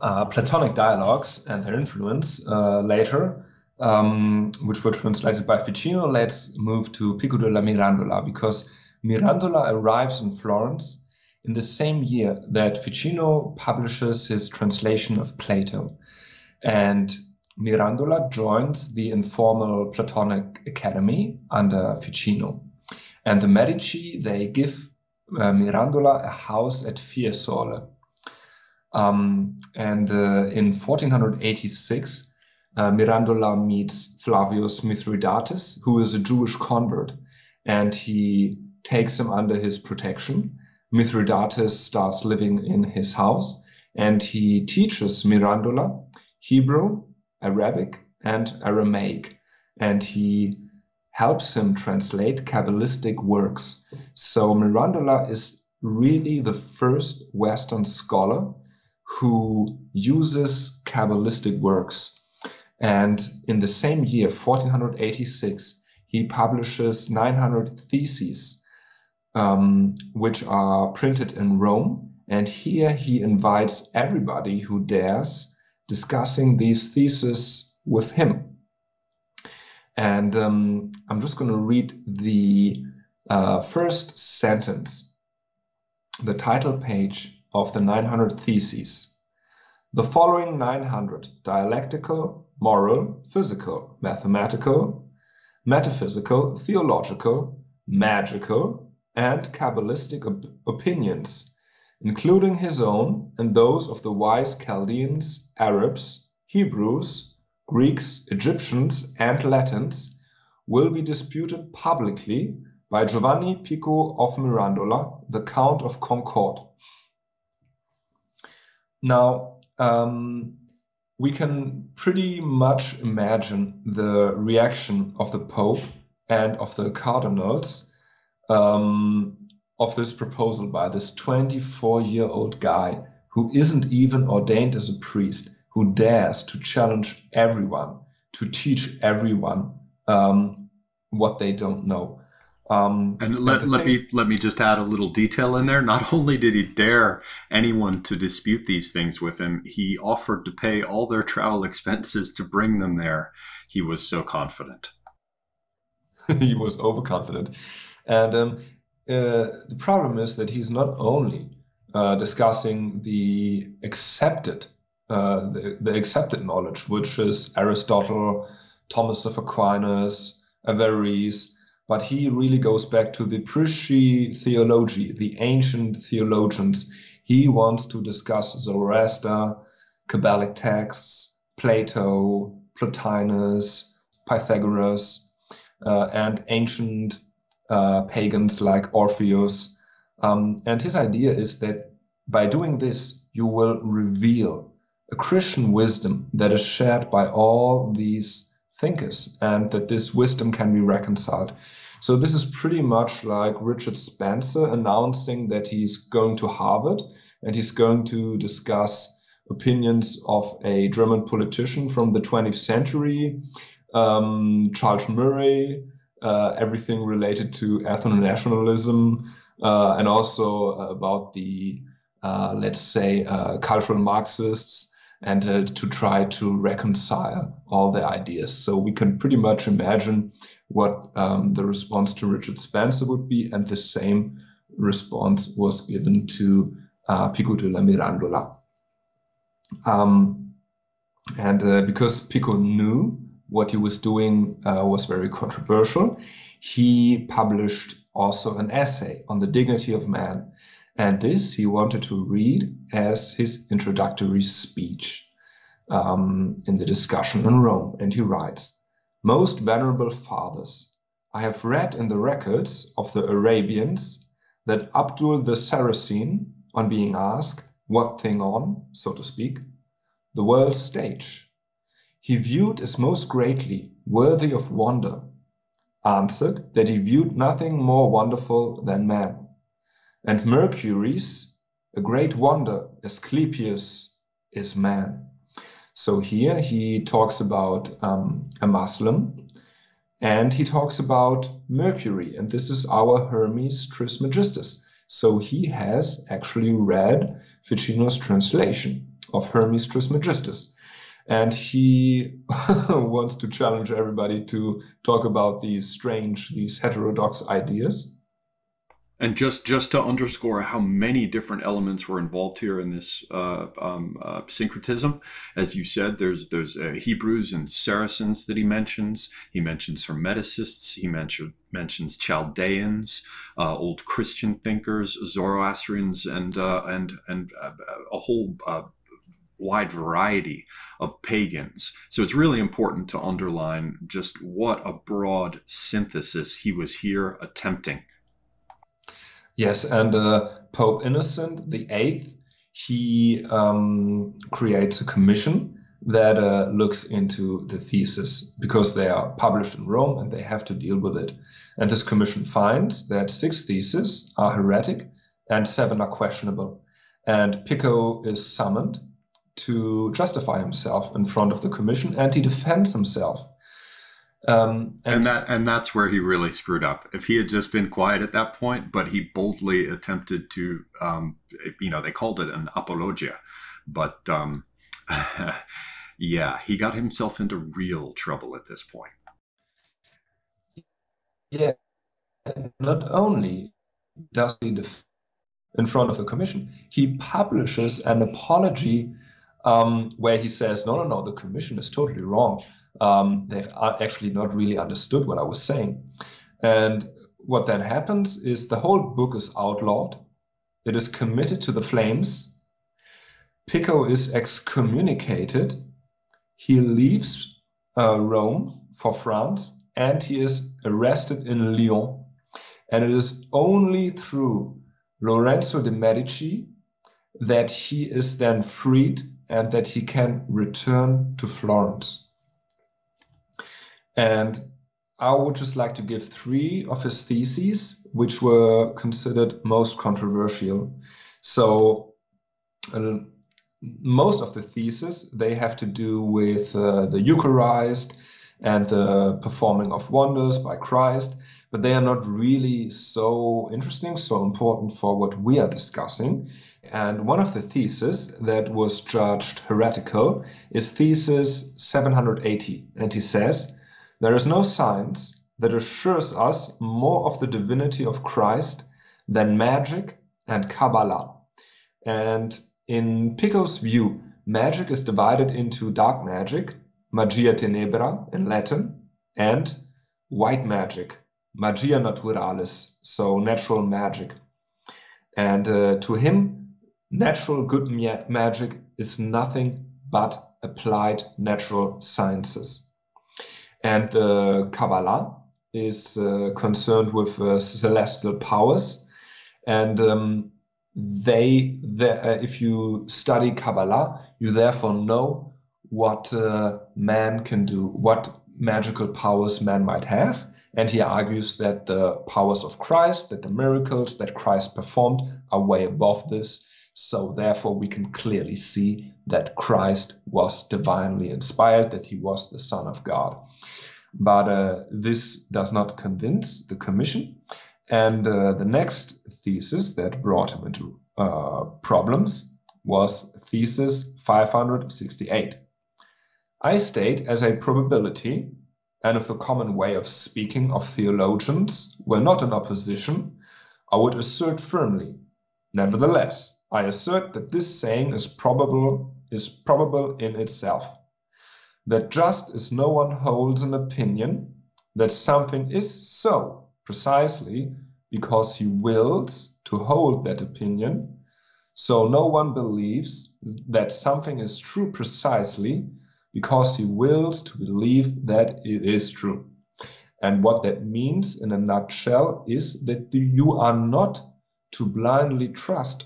Platonic dialogues and their influence later, which were translated by Ficino, let's move to Pico De La Mirandola, because Mirandola arrives in Florence in the same year that Ficino publishes his translation of Plato. And Mirandola joins the informal Platonic Academy under Ficino. And the Medici, they give Mirandola a house at Fiesole. In 1486, Mirandola meets Flavius Mithridates, who is a Jewish convert, and he takes him under his protection. Mithridates starts living in his house, and he teaches Mirandola Hebrew, Arabic, and Aramaic, and he helps him translate Kabbalistic works. So Mirandola is really the first Western scholar who uses Kabbalistic works. And in the same year, 1486, he publishes 900 theses, which are printed in Rome. And here he invites everybody who dares discussing these theses with him. And I'm just going to read the first sentence, the title page of the 900 theses. The following 900 dialectical, moral, physical, mathematical, metaphysical, theological, magical, and Kabbalistic opinions, including his own and those of the wise Chaldeans, Arabs, Hebrews, Greeks, Egyptians, and Latins, will be disputed publicly by Giovanni Pico of Mirandola, the Count of Concord. Now, we can pretty much imagine the reaction of the Pope and of the cardinals of this proposal by this 24-year-old guy who isn't even ordained as a priest, who dares to challenge everyone, to teach everyone what they don't know. And let me just add a little detail in there. Not only did he dare anyone to dispute these things with him, he offered to pay all their travel expenses to bring them there. He was so confident. He was overconfident. And the problem is that he's not only discussing the accepted knowledge, which is Aristotle, Thomas of Aquinas, Averroes, but he really goes back to the Prisci theology, the ancient theologians. He wants to discuss Zoroaster, Kabbalic texts, Plato, Plotinus, Pythagoras, and ancient pagans like Orpheus. And his idea is that by doing this, you will reveal a Christian wisdom that is shared by all these thinkers, and that this wisdom can be reconciled. So this is pretty much like Richard Spencer announcing that he's going to Harvard and he's going to discuss opinions of a German politician from the 20th century, Charles Murray, everything related to ethno-nationalism, and also about the, let's say, cultural Marxists, and to try to reconcile all the ideas. So we can pretty much imagine what the response to Richard Spencer would be, and the same response was given to Pico de la Mirandola. Because Pico knew what he was doing was very controversial, he published also an essay on the dignity of man. And this he wanted to read as his introductory speech. in the discussion in Rome. And he writes, "Most venerable fathers, I have read in the records of the Arabians that Abdul the Saracen, on being asked what thing on, so to speak, the world's stage, he viewed as most greatly worthy of wonder, answered that he viewed nothing more wonderful than man, and Mercury's a great wonder, Asclepius is man." So here he talks about a Muslim, and he talks about Mercury, and this is our Hermes Trismegistus. So he has actually read Ficino's translation of Hermes Trismegistus, and he wants to challenge everybody to talk about these heterodox ideas. And just to underscore how many different elements were involved here in this syncretism, as you said, there's Hebrews and Saracens that he mentions. He mentions Hermeticists. He mentions Chaldeans, old Christian thinkers, Zoroastrians, and a whole wide variety of pagans. So it's really important to underline just what a broad synthesis he was here attempting. Yes, and Pope Innocent VIII, he creates a commission that looks into the thesis, because they are published in Rome and they have to deal with it. And this commission finds that 6 theses are heretic and 7 are questionable. And Pico is summoned to justify himself in front of the commission, and he defends himself. And that's where he really screwed up. If he had just been quiet at that point, but he boldly attempted to, they called it an apologia, but yeah, he got himself into real trouble at this point. Yeah, not only does he defend in front of the commission, he publishes an apology where he says, no, the commission is totally wrong. They've actually not really understood what I was saying. And what then happens is the whole book is outlawed. It is committed to the flames. Pico is excommunicated. He leaves Rome for France, and he is arrested in Lyon. And it is only through Lorenzo de' Medici that he is then freed and that he can return to Florence. And I would just like to give 3 of his theses, which were considered most controversial. So most of the theses, they have to do with the Eucharist and the performing of wonders by Christ, but they are not really so interesting, so important for what we are discussing. And one of the theses that was judged heretical is thesis 780. And he says, "There is no science that assures us more of the divinity of Christ than magic and Kabbalah." And in Pico's view, magic is divided into dark magic, magia tenebra in Latin, and white magic, magia naturalis, so natural magic. And to him, natural good magic is nothing but applied natural sciences. And the Kabbalah is concerned with celestial powers. And if you study Kabbalah, you therefore know what man can do, what magical powers man might have. And he argues that the powers of Christ, that the miracles that Christ performed are way above this. So therefore we can clearly see that Christ was divinely inspired, that he was the Son of God. But this does not convince the commission. And the next thesis that brought him into problems was thesis 568. "I state as a probability, and if the common way of speaking of theologians were not in opposition, I would assert firmly. Nevertheless, I assert that this saying is probable in itself. That just as no one holds an opinion that something is so precisely because he wills to hold that opinion, So no one believes that something is true precisely because he wills to believe that it is true. And what that means in a nutshell is that you are not to blindly trust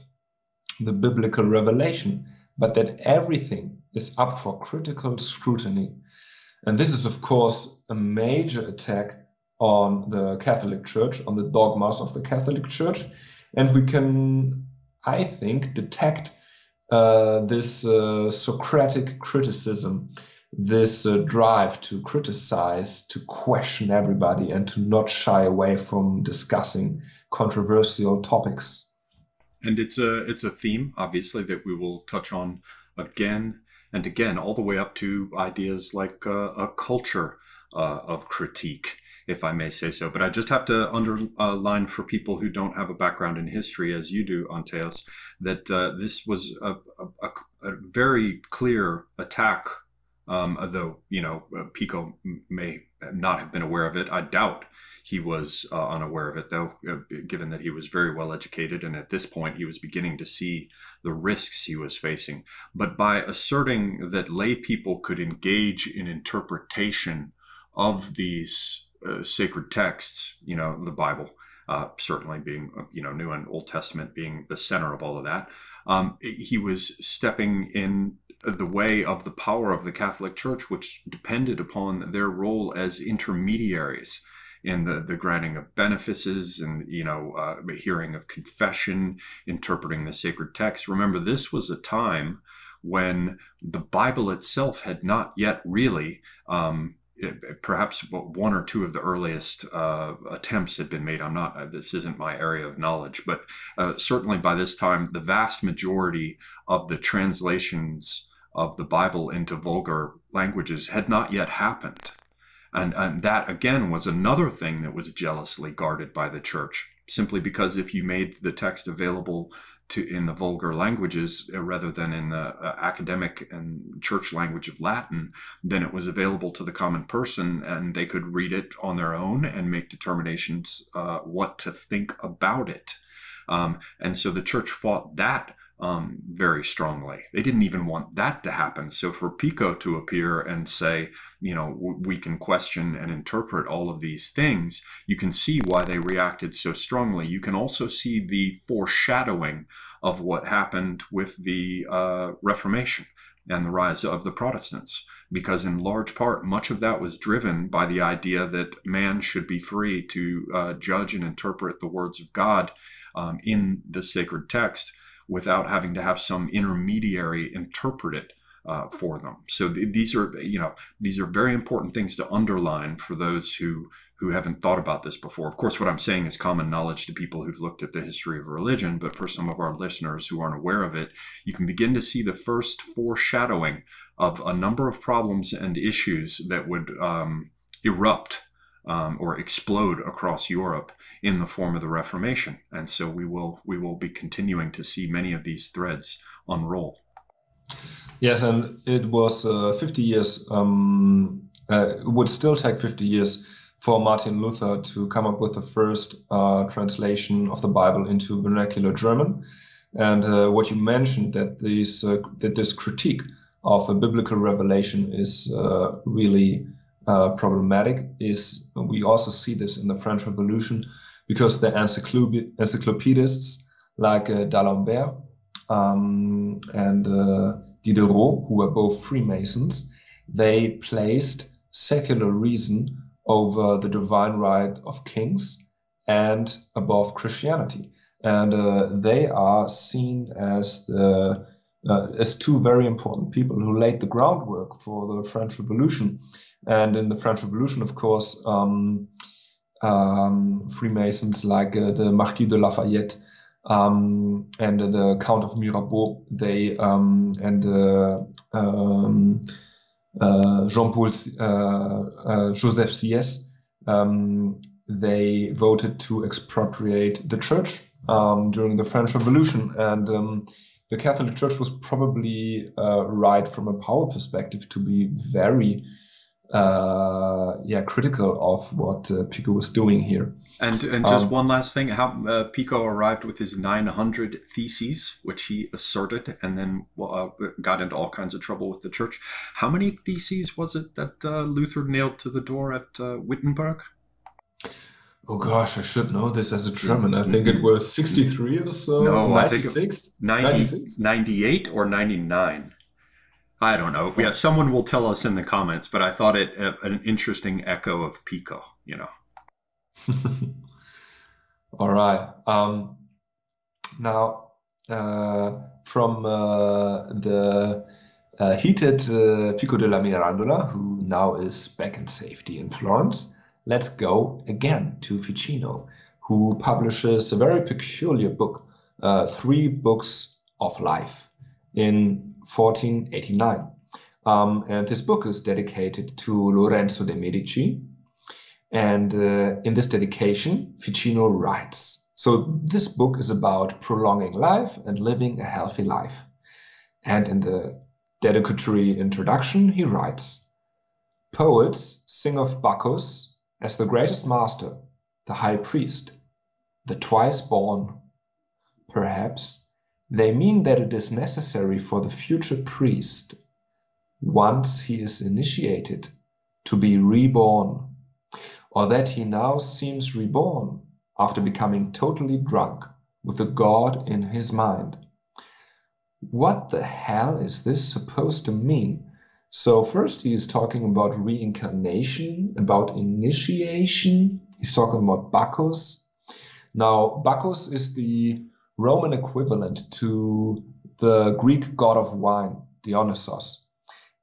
the biblical revelation, but that everything is up for critical scrutiny. And this is, of course, a major attack on the Catholic Church, on the dogmas of the Catholic Church. And we can, I think, detect this Socratic criticism, this drive to criticize, to question everybody, and to not shy away from discussing controversial topics. And it's a theme, obviously, that we will touch on again and again, all the way up to ideas like a culture of critique, if I may say so. But I just have to underline for people who don't have a background in history, as you do, Antaios, that this was a very clear attack, though, Pico may not have been aware of it. I doubt he was unaware of it, though, given that he was very well educated, and at this point he was beginning to see the risks he was facing. But by asserting that lay people could engage in interpretation of these sacred texts, the Bible, certainly being, New and Old Testament being the center of all of that, he was stepping in the way of the power of the Catholic Church, which depended upon their role as intermediaries in the granting of benefices and, hearing of confession, interpreting the sacred text. Remember, this was a time when the Bible itself had not yet really, perhaps one or two of the earliest attempts had been made. This isn't my area of knowledge, but certainly by this time, the vast majority of the translations of the Bible into vulgar languages had not yet happened. And that, again, was another thing that was jealously guarded by the church, simply because if you made the text available in the vulgar languages rather than in the academic and church language of Latin, then it was available to the common person and they could read it on their own and make determinations what to think about it. And so the church fought that very strongly. They didn't even want that to happen. So for Pico to appear and say, we can question and interpret all of these things, you can see why they reacted so strongly. You can also see the foreshadowing of what happened with the Reformation and the rise of the Protestants, because in large part, much of that was driven by the idea that man should be free to judge and interpret the words of God in the sacred text, without having to have some intermediary interpret it for them. So these are very important things to underline for those who haven't thought about this before. Of course, what I'm saying is common knowledge to people who've looked at the history of religion, but for some of our listeners who aren't aware of it, you can begin to see the first foreshadowing of a number of problems and issues that would erupt or explode across Europe in the form of the Reformation. And so we will be continuing to see many of these threads unroll. Yes, and it was 50 years, it would still take 50 years for Martin Luther to come up with the first translation of the Bible into vernacular German. And what you mentioned, that this critique of a biblical revelation is really problematic, is we also see this in the French Revolution, because the encyclopedists like d'Alembert and Diderot, who were both Freemasons, they placed secular reason over the divine right of kings and above Christianity. And they are seen as two very important people who laid the groundwork for the French Revolution. And in the French Revolution, of course, Freemasons like the Marquis de Lafayette and the Count of Mirabeau, they and Jean-Paul Joseph Sieyès, they voted to expropriate the church during the French Revolution. And the Catholic Church was probably right from a power perspective to be very critical of what Pico was doing here. And just one last thing, how Pico arrived with his 900 theses, which he asserted, and then got into all kinds of trouble with the church. How many theses was it that Luther nailed to the door at Wittenberg? Oh gosh, I should know this as a German. I think it was 63 or so. No, 96? I think 98 or 99. I don't know. Yeah, someone will tell us in the comments, but I thought it an interesting echo of Pico, you know. All right. Now, from the heated Pico De La Mirandola, who now is back in safety in Florence, let's go again to Ficino, who publishes a very peculiar book, 3 Books of Life, in 1489. And this book is dedicated to Lorenzo de' Medici. And in this dedication, Ficino writes, so this book is about prolonging life and living a healthy life. And in the dedicatory introduction, he writes, poets sing of Bacchus as the greatest master, the high priest, the twice born. Perhaps they mean that it is necessary for the future priest, once he is initiated, to be reborn, or that he now seems reborn after becoming totally drunk with a god in his mind. What the hell is this supposed to mean? So first he is talking about reincarnation, about initiation. He's talking about Bacchus. Now, Bacchus is the Roman equivalent to the Greek god of wine, Dionysos.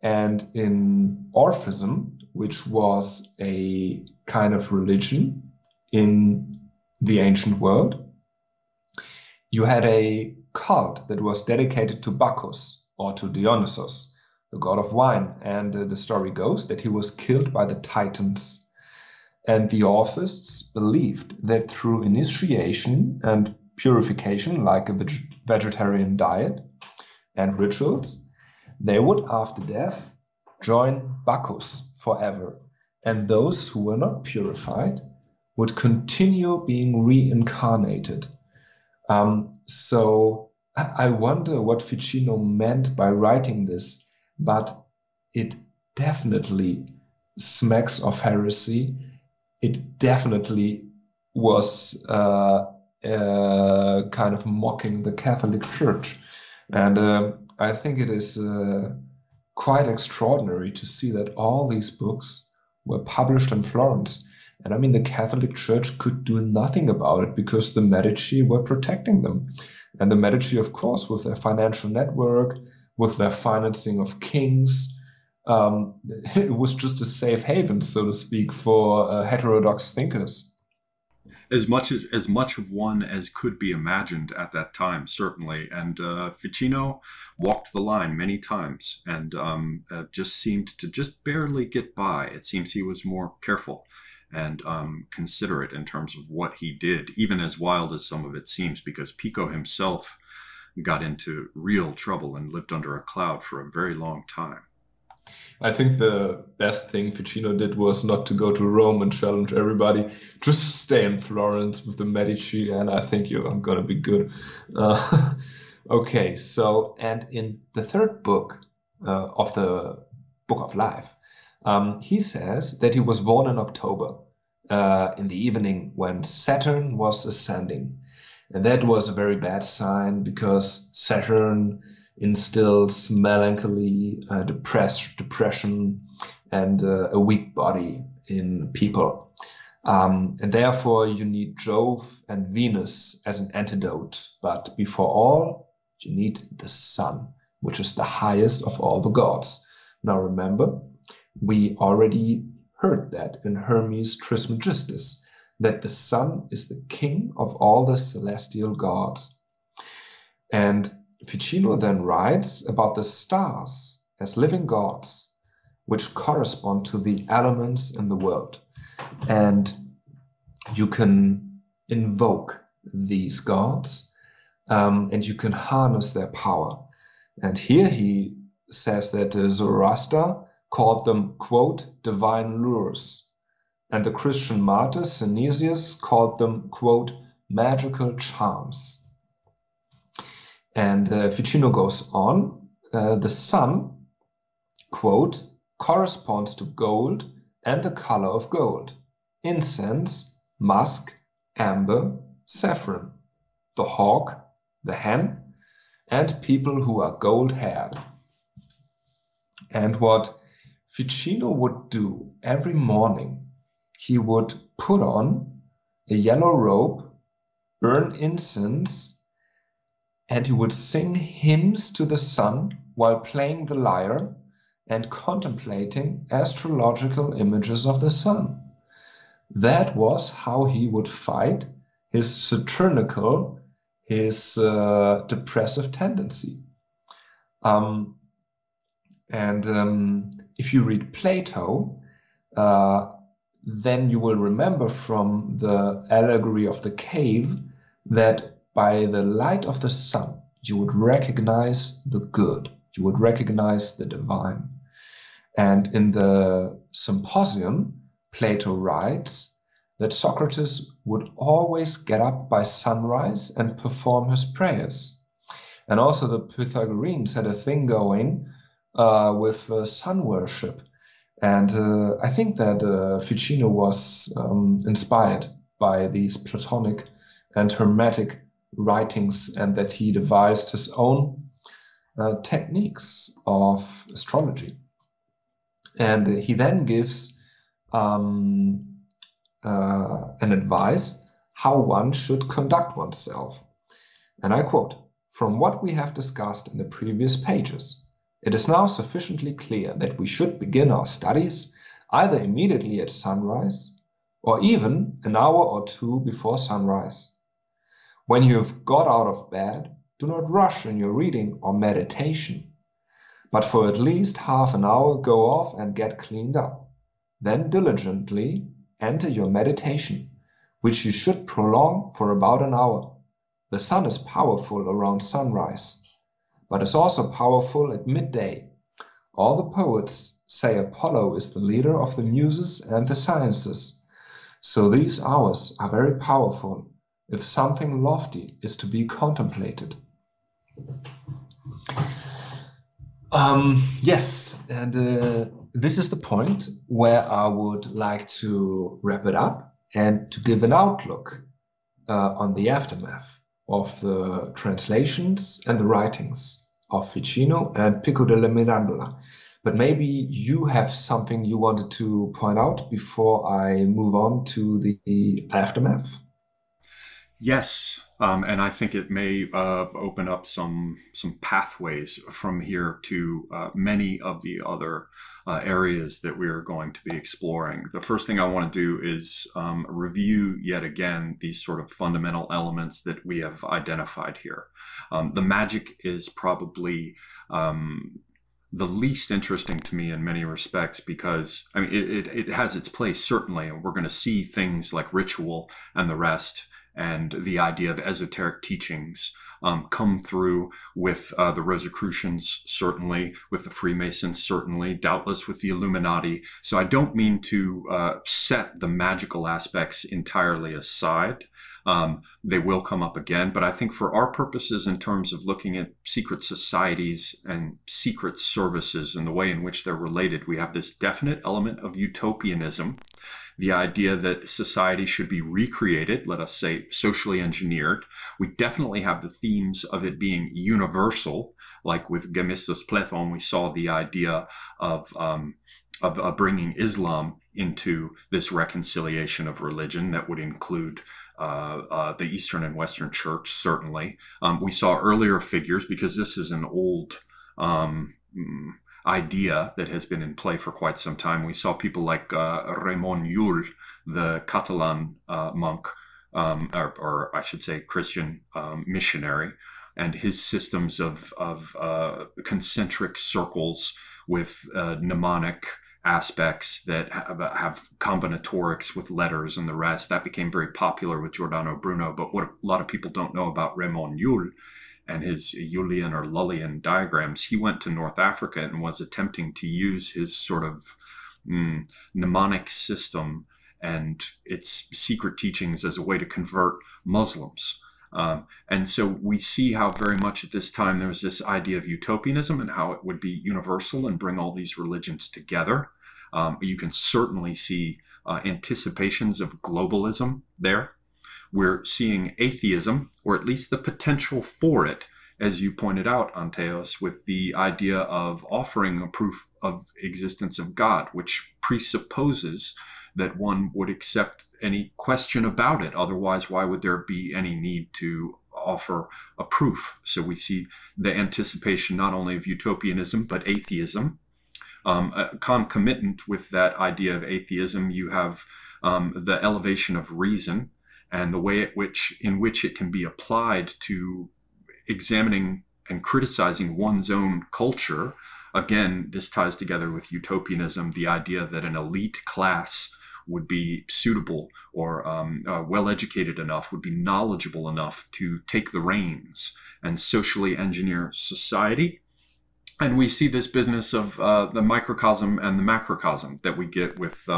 And in Orphism, which was a kind of religion in the ancient world, you had a cult that was dedicated to Bacchus or to Dionysos, the god of wine. And the story goes that he was killed by the Titans. And the Orphists believed that through initiation and purification, like a vegetarian diet and rituals, they would, after death, join Bacchus forever. And those who were not purified would continue being reincarnated. So I wonder what Ficino meant by writing this, but it definitely smacks of heresy. It definitely was kind of mocking the Catholic Church. And I think it is quite extraordinary to see that all these books were published in Florence. And I mean, the Catholic Church could do nothing about it because the Medici were protecting them. And the Medici, of course, with their financial network, with their financing of kings, it was just a safe haven, so to speak, for heterodox thinkers. As much of one as could be imagined at that time, certainly. And Ficino walked the line many times and just seemed to just barely get by. It seems he was more careful and considerate in terms of what he did, even as wild as some of it seems, because Pico himself got into real trouble and lived under a cloud for a very long time. I think the best thing Ficino did was not to go to Rome and challenge everybody. Just stay in Florence with the Medici, and I think you're gonna be good. Okay, so, and in the 3rd book of the Book of Life, he says that he was born in October, in the evening when Saturn was ascending. And that was a very bad sign because Saturn instills melancholy, depression, and a weak body in people. And therefore you need Jove and Venus as an antidote. But before all, you need the sun, which is the highest of all the gods. Now remember, we already heard that in Hermes Trismegistus, that the sun is the king of all the celestial gods. And Ficino then writes about the stars as living gods, which correspond to the elements in the world. And you can invoke these gods, and you can harness their power. And here he says that Zoroaster called them, quote, divine lures, and the Christian martyr Synesius called them, quote, magical charms. And Ficino goes on, the sun, quote, corresponds to gold and the color of gold, incense, musk, amber, saffron, the hawk, the hen, and people who are gold-haired. And what Ficino would do every morning, he would put on a yellow robe, burn incense, and he would sing hymns to the sun while playing the lyre and contemplating astrological images of the sun. That was how he would fight his saturnical, his depressive tendency. If you read Plato, then you will remember from the allegory of the cave that by the light of the sun, you would recognize the good, you would recognize the divine. And in the Symposium, Plato writes that Socrates would always get up by sunrise and perform his prayers. And also the Pythagoreans had a thing going with sun worship. And I think that Ficino was inspired by these Platonic and Hermetic writings, and that he devised his own techniques of astrology. And he then gives an advice how one should conduct oneself. And I quote, "From what we have discussed in the previous pages, it is now sufficiently clear that we should begin our studies either immediately at sunrise or even an hour or two before sunrise. When you have got out of bed, do not rush in your reading or meditation, but for at least half an hour go off and get cleaned up. Then diligently enter your meditation, which you should prolong for about an hour. The sun is powerful around sunrise, but is also powerful at midday. All the poets say Apollo is the leader of the muses and the sciences. So these hours are very powerful if something lofty is to be contemplated." Yes, and this is the point where I would like to wrap it up and to give an outlook on the aftermath of the translations and the writings of Ficino and Pico De La Mirandola. But maybe you have something you wanted to point out before I move on to the aftermath? Yes, and I think it may open up some pathways from here to many of the other areas that we are going to be exploring. The first thing I want to do is review yet again these sort of fundamental elements that we have identified here. The magic is probably the least interesting to me in many respects, because I mean it has its place certainly, and we're going to see things like ritual and the rest, and the idea of esoteric teachings come through with the Rosicrucians, certainly, with the Freemasons, certainly, doubtless with the Illuminati. So I don't mean to set the magical aspects entirely aside. They will come up again, but I think for our purposes in terms of looking at secret societies and secret services and the way in which they're related, we have this definite element of utopianism. The idea that society should be recreated, let us say socially engineered. We definitely have the themes of it being universal, like with Gemistos Plethon, we saw the idea of bringing Islam into this reconciliation of religion that would include the Eastern and Western Church, certainly. We saw earlier figures, because this is an old idea that has been in play for quite some time. We saw people like Raymond Llull, the Catalan monk, or I should say Christian missionary, and his systems of concentric circles with mnemonic aspects that have combinatorics with letters and the rest. That became very popular with Giordano Bruno. But what a lot of people don't know about Raymond Llull and his Julian or Lullian diagrams, he went to North Africa and was attempting to use his sort of mnemonic system and its secret teachings as a way to convert Muslims. And so we see how very much at this time there was this idea of utopianism and how it would be universal and bring all these religions together. You can certainly see anticipations of globalism there. We're seeing atheism, or at least the potential for it, as you pointed out, Antaios, with the idea of offering a proof of existence of God, which presupposes that one would accept any question about it. Otherwise, why would there be any need to offer a proof? So we see the anticipation not only of utopianism, but atheism. Concomitant with that idea of atheism, you have the elevation of reason and the way in which it can be applied to examining and criticizing one's own culture. Again, this ties together with utopianism, the idea that an elite class would be suitable or well-educated enough, would be knowledgeable enough to take the reins and socially engineer society. And we see this business of the microcosm and the macrocosm that we get with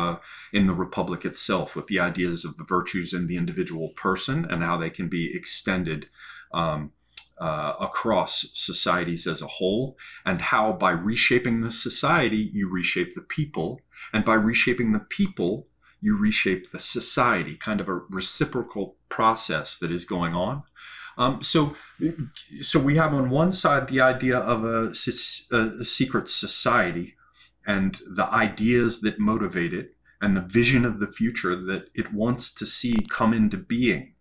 in the Republic itself, with the ideas of the virtues in the individual person and how they can be extended across societies as a whole, and how by reshaping the society, you reshape the people, and by reshaping the people, you reshape the society, kind of a reciprocal process that is going on. So we have on one side the idea of a secret society and the ideas that motivate it and the vision of the future that it wants to see come into being.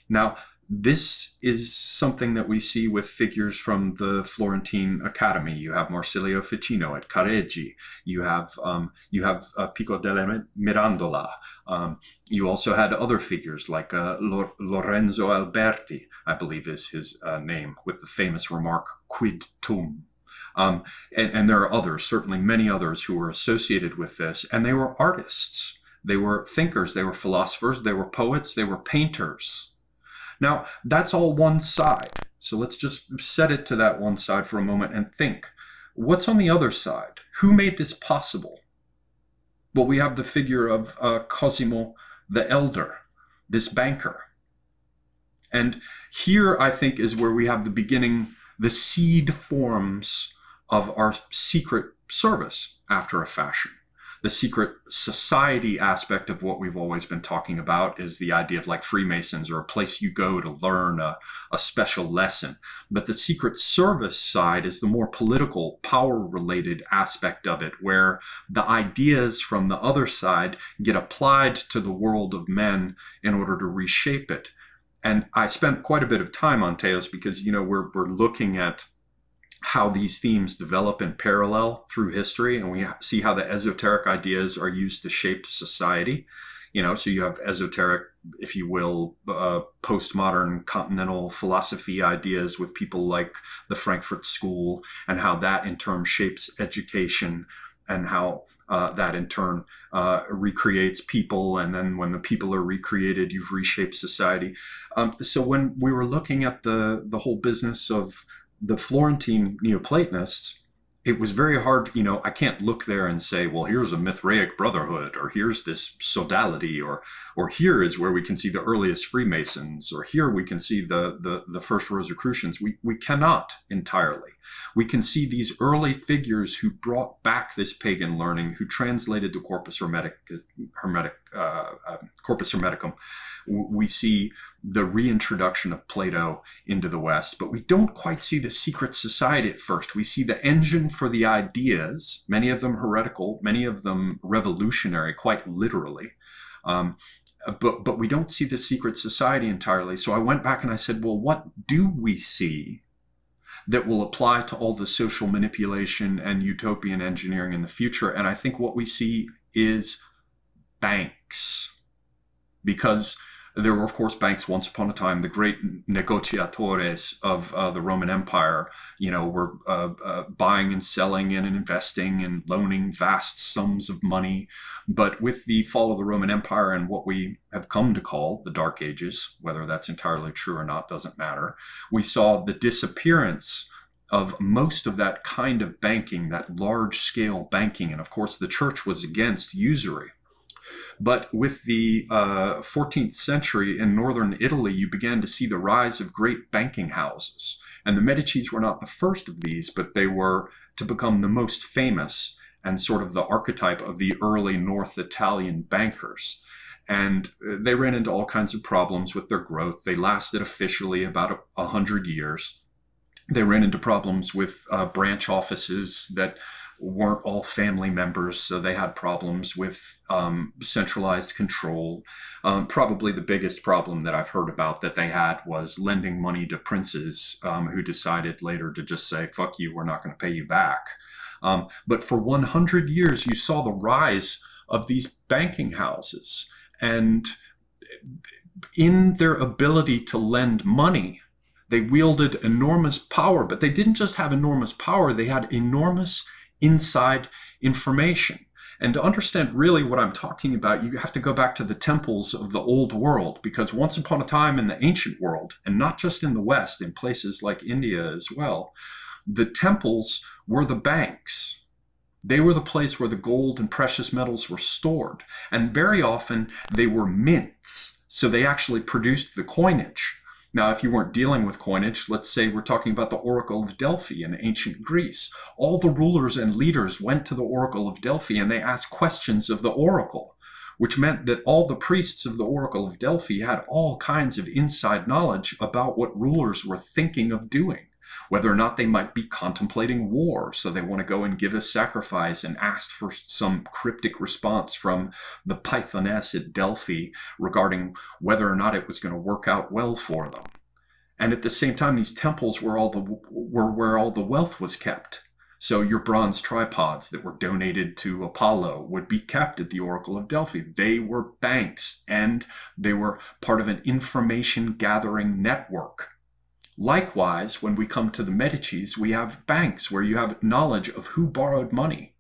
Now, this is something that we see with figures from the Florentine Academy. You have Marsilio Ficino at Careggi. You have Pico De La Mirandola. You also had other figures like Lorenzo Alberti, I believe is his name, with the famous remark, "Quid tum?" And there are others, certainly many others, who were associated with this. And they were artists. They were thinkers. They were philosophers. They were poets. They were painters. Now, that's all one side. So let's just set it to that one side for a moment and think, what's on the other side? Who made this possible? Well, we have the figure of Cosimo the Elder, this banker. And here, I think, is where we have the beginning, the seed forms of our secret service after a fashion. The secret society aspect of what we've always been talking about is the idea of like Freemasons, or a place you go to learn a special lesson. But the secret service side is the more political, power-related aspect of it, where the ideas from the other side get applied to the world of men in order to reshape it. And I spent quite a bit of time on Antaios because, you know, we're looking at how these themes develop in parallel through history, and we see how the esoteric ideas are used to shape society. You know, so you have esoteric, if you will, postmodern continental philosophy ideas with people like the Frankfurt School, and how that in turn shapes education, and how that in turn recreates people, and then when the people are recreated, you've reshaped society. So when we were looking at the whole business of the Florentine Neoplatonists, it was very hard, you know, I can't look there and say, well, here's a Mithraic brotherhood, or here's this sodality, or here is where we can see the earliest Freemasons, or here we can see the first Rosicrucians. We cannot entirely. We can see these early figures who brought back this pagan learning, who translated the Corpus Hermeticum. We see the reintroduction of Plato into the West, but we don't quite see the secret society at first. We see the engine for the ideas, many of them heretical, many of them revolutionary, quite literally. But we don't see the secret society entirely. So I went back and I said, well, what do we see that will apply to all the social manipulation and utopian engineering in the future? And I think what we see is banks. Because There were, of course, banks once upon a time. The great negociatores of the Roman Empire, were buying and selling and investing and loaning vast sums of money. But with the fall of the Roman Empire and what we have come to call the Dark Ages, whether that's entirely true or not doesn't matter, we saw the disappearance of most of that kind of banking, that large-scale banking. And of course, the church was against usury. But with the 14th century in northern Italy, you began to see the rise of great banking houses. And the Medicis were not the first of these, but they were to become the most famous and sort of the archetype of the early North Italian bankers. And they ran into all kinds of problems with their growth. They lasted officially about 100 years. They ran into problems with branch offices that weren't all family members, so they had problems with centralized control. Probably the biggest problem that I've heard about that they had was lending money to princes who decided later to just say, fuck you, we're not going to pay you back. But for 100 years, you saw the rise of these banking houses. And in their ability to lend money, they wielded enormous power. But they didn't just have enormous power, they had enormous inside information. And to understand really what I'm talking about, you have to go back to the temples of the old world, because once upon a time in the ancient world, and not just in the West, in places like India as well, the temples were the banks. They were the place where the gold and precious metals were stored. And very often they were mints. So they actually produced the coinage. Now, if you weren't dealing with coinage, let's say we're talking about the Oracle of Delphi in ancient Greece. All the rulers and leaders went to the Oracle of Delphi and they asked questions of the oracle, which meant that all the priests of the Oracle of Delphi had all kinds of inside knowledge about what rulers were thinking of doing, whether or not they might be contemplating war, so they want to go and give a sacrifice and ask for some cryptic response from the Pythoness at Delphi regarding whether or not it was going to work out well for them. And at the same time, these temples were where all the wealth was kept. So your bronze tripods that were donated to Apollo would be kept at the Oracle of Delphi. They were banks, and they were part of an information gathering network. Likewise, when we come to the Medicis, we have banks where you have knowledge of who borrowed money.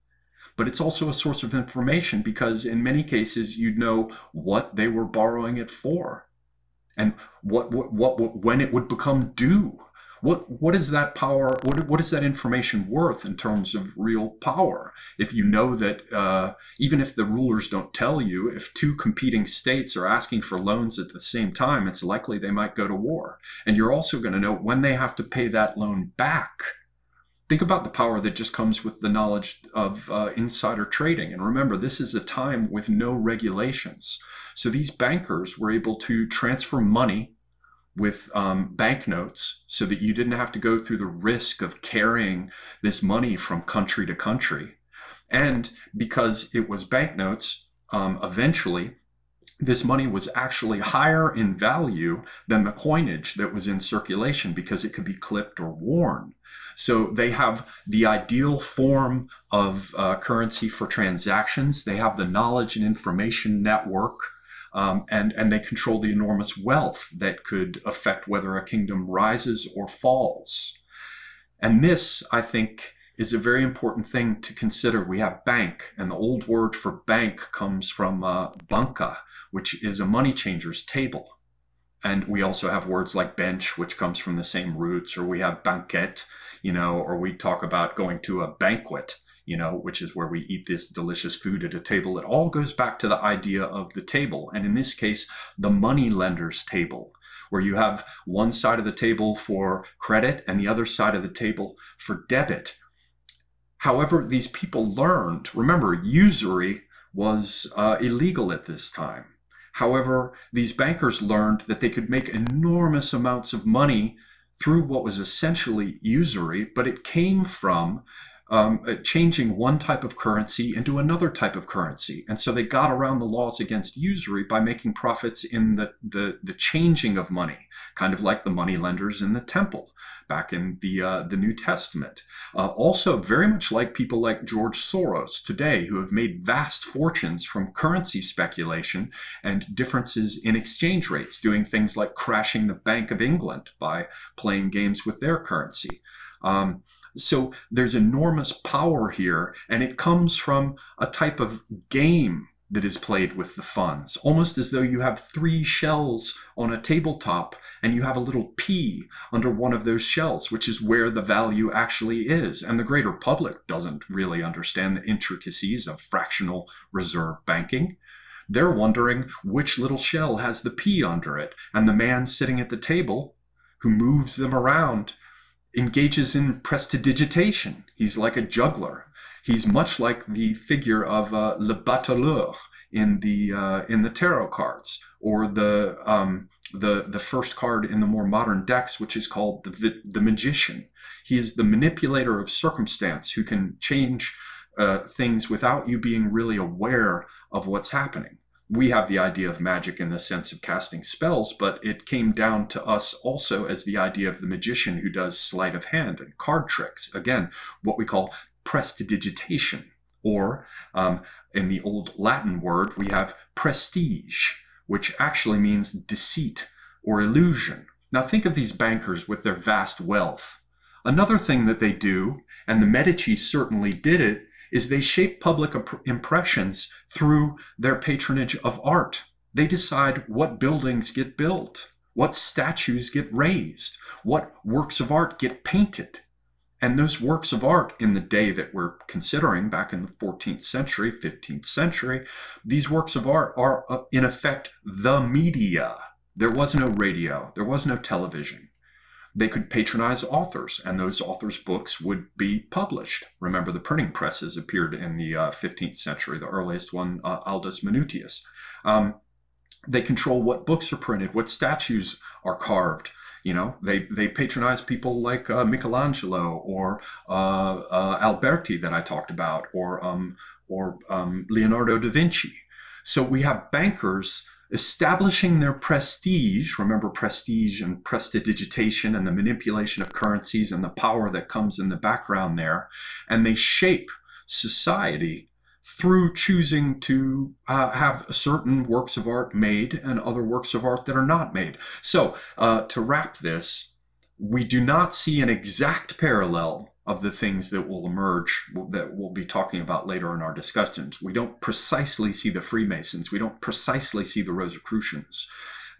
But it's also a source of information because in many cases you'd know what they were borrowing it for and when it would become due. What is that power? What is that information worth in terms of real power? If you know that even if the rulers don't tell you, if two competing states are asking for loans at the same time, it's likely they might go to war. And you're also going to know when they have to pay that loan back. Think about the power that just comes with the knowledge of insider trading. And remember, this is a time with no regulations. So these bankers were able to transfer money with banknotes so that you didn't have to go through the risk of carrying this money from country to country. And because it was banknotes, eventually, this money was actually higher in value than the coinage that was in circulation because it could be clipped or worn. So they have the ideal form of currency for transactions. They have the knowledge and information network. And they control the enormous wealth that could affect whether a kingdom rises or falls. And this, I think, is a very important thing to consider. We have bank, and the old word for bank comes from banca, which is a money changer's table. And we also have words like bench, which comes from the same roots, or we have banquet, or we talk about going to a banquet, which is where we eat this delicious food at a table. It all goes back to the idea of the table. And in this case, the money lender's table, where you have one side of the table for credit and the other side of the table for debit. However, these people learned, remember, usury was illegal at this time. However, these bankers learned that they could make enormous amounts of money through what was essentially usury, but it came from changing one type of currency into another type of currency. And so they got around the laws against usury by making profits in the changing of money, kind of like the money lenders in the temple back in the New Testament. Also very much like people like George Soros today, who have made vast fortunes from currency speculation and differences in exchange rates, doing things like crashing the Bank of England by playing games with their currency. So there's enormous power here, and it comes from a type of game that is played with the funds, almost as though you have 3 shells on a tabletop and you have a little P under one of those shells, which is where the value actually is. And the greater public doesn't really understand the intricacies of fractional reserve banking. They're wondering which little shell has the P under it, and the man sitting at the table who moves them around engages in prestidigitation. He's like a juggler. He's much like the figure of Le Bateleur in the tarot cards, or the first card in the more modern decks, which is called the Magician. He is the manipulator of circumstance who can change things without you being really aware of what's happening. We have the idea of magic in the sense of casting spells, but it came down to us also as the idea of the magician who does sleight of hand and card tricks. Again, what we call prestidigitation, or in the old Latin word, we have prestige, which actually means deceit or illusion. Now think of these bankers with their vast wealth. Another thing that they do, and the Medici certainly did it, is they shape public impressions through their patronage of art. They decide what buildings get built, what statues get raised, what works of art get painted. And those works of art in the day that we're considering, back in the 14th century, 15th century, these works of art are in effect the media. There was no radio, there was no television. They could patronize authors, and those authors' books would be published. Remember, the printing presses appeared in the 15th century, the earliest one, Aldus Manutius. They control what books are printed, what statues are carved. You know, they patronize people like Michelangelo or Alberti that I talked about, or Leonardo da Vinci. So we have bankers establishing their prestige. Remember, prestige and prestidigitation and the manipulation of currencies and the power that comes in the background there. And they shape society through choosing to have certain works of art made and other works of art that are not made. So to wrap this, we do not see an exact parallel of the things that will emerge that we'll be talking about later in our discussions. We don't precisely see the Freemasons. We don't precisely see the Rosicrucians,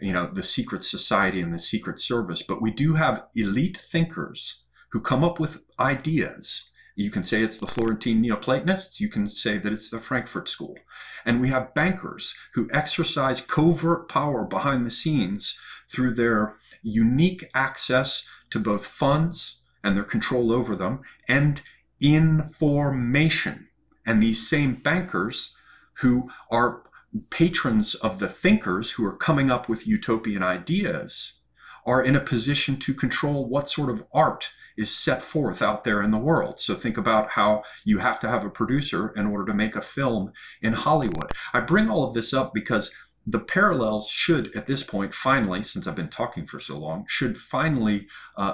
you know, the secret society and the secret service, but we do have elite thinkers who come up with ideas. You can say it's the Florentine Neoplatonists. You can say that it's the Frankfurt School. And we have bankers who exercise covert power behind the scenes through their unique access to both funds and their control over them, and information. And these same bankers who are patrons of the thinkers who are coming up with utopian ideas are in a position to control what sort of art is set forth out there in the world. So think about how you have to have a producer in order to make a film in Hollywood. I bring all of this up because the parallels should, at this point, finally, since I've been talking for so long, should finally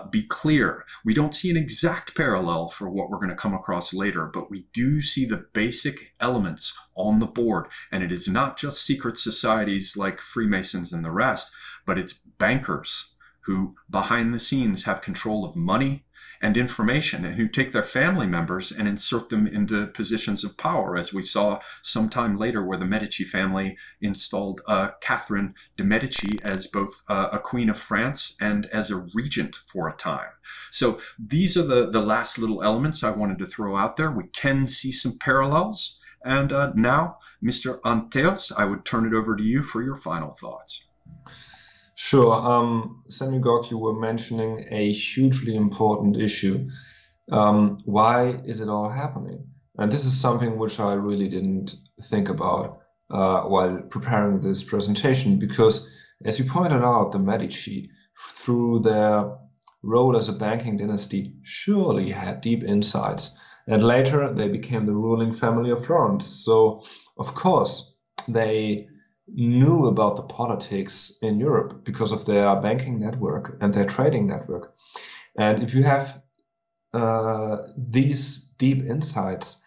be clear. We don't see an exact parallel for what we're going to come across later, but we do see the basic elements on the board. And it is not just secret societies like Freemasons and the rest, but it's bankers who, behind the scenes, have control of money and information, and who take their family members and insert them into positions of power, as we saw sometime later where the Medici family installed Catherine de' Medici as both a queen of France and as a regent for a time. So these are the last little elements I wanted to throw out there. We can see some parallels. And now, Mr. Antaios, I would turn it over to you for your final thoughts. Sure. Semiogogue, you were mentioning a hugely important issue. Why is it all happening? And this is something which I really didn't think about while preparing this presentation, because, as you pointed out, the Medici, through their role as a banking dynasty, surely had deep insights And later they became the ruling family of Florence. So, of course, they knew about the politics in Europe because of their banking network and their trading network. And if you have these deep insights,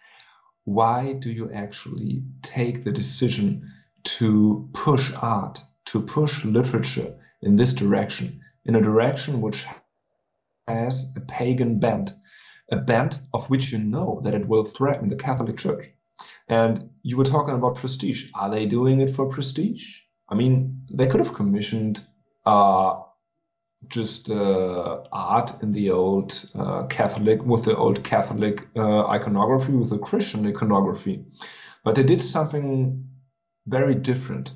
why do you actually take the decision to push art, to push literature in this direction, in a direction which has a pagan bent, a bent of which you know that it will threaten the Catholic Church? And you were talking about prestige. Are they doing it for prestige? I mean, they could have commissioned just art in the old Catholic, with the old Catholic iconography, with the Christian iconography, but they did something very different.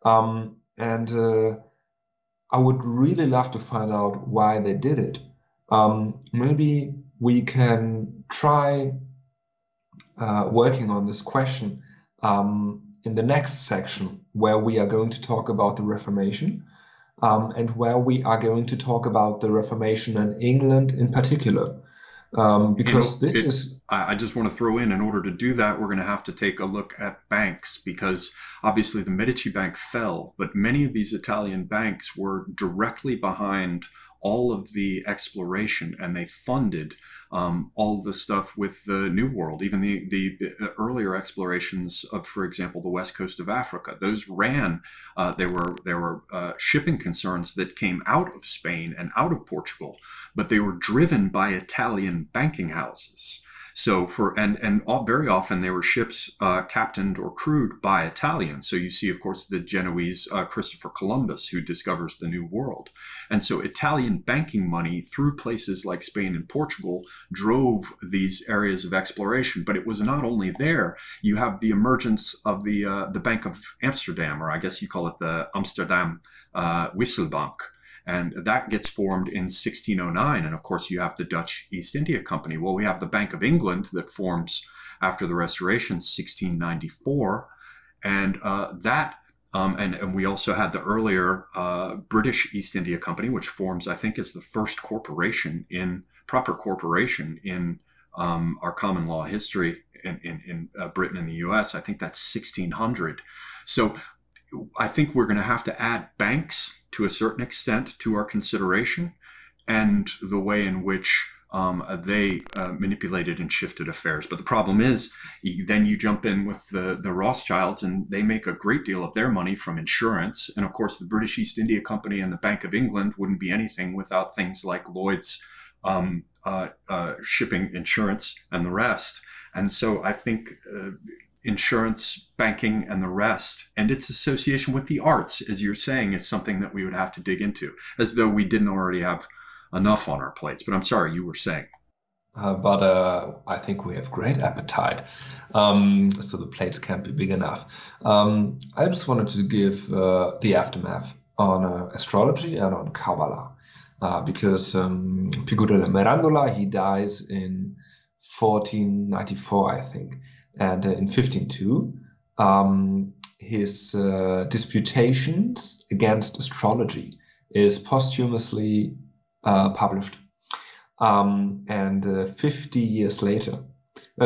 And I would really love to find out why they did it. Maybe we can try working on this question in the next section, where we are going to talk about the Reformation, and where we are going to talk about the Reformation in England in particular. Because I just want to throw in order to do that, we're going to have to take a look at banks, because obviously the Medici Bank fell, but many of these Italian banks were directly behind all of the exploration, and they funded all the stuff with the New World, even the earlier explorations of, for example, the west coast of Africa. Those ran, there were shipping concerns that came out of Spain and out of Portugal, but they were driven by Italian banking houses. So very often they were ships captained or crewed by Italians. So you see, of course, the Genoese Christopher Columbus, who discovers the New World. And so Italian banking money through places like Spain and Portugal drove these areas of exploration. But it was not only there. You have the emergence of the Bank of Amsterdam, or I guess you call it the Amsterdam Wisselbank. And that gets formed in 1609. And of course, you have the Dutch East India Company. Well, we have the Bank of England that forms after the Restoration, 1694. And and we also had the earlier British East India Company, which forms, I think, is the first proper corporation in our common law history in Britain and the US. I think that's 1600. So I think we're going to have to add banks to a certain extent to our consideration, and the way in which they manipulated and shifted affairs. But the problem is, then you jump in with the Rothschilds, and they make a great deal of their money from insurance. And of course, the British East India Company and the Bank of England wouldn't be anything without things like Lloyd's shipping insurance and the rest. And so I think insurance, banking, and the rest, and its association with the arts, as you're saying, is something that we would have to dig into, as though we didn't already have enough on our plates. But I'm sorry, you were saying. But I think we have great appetite, so the plates can't be big enough. I just wanted to give the aftermath on astrology and on Kabbalah, because Pico De La Mirandola, he dies in 1494, I think. And in 1502, his disputations against astrology is posthumously published. And 50 years later.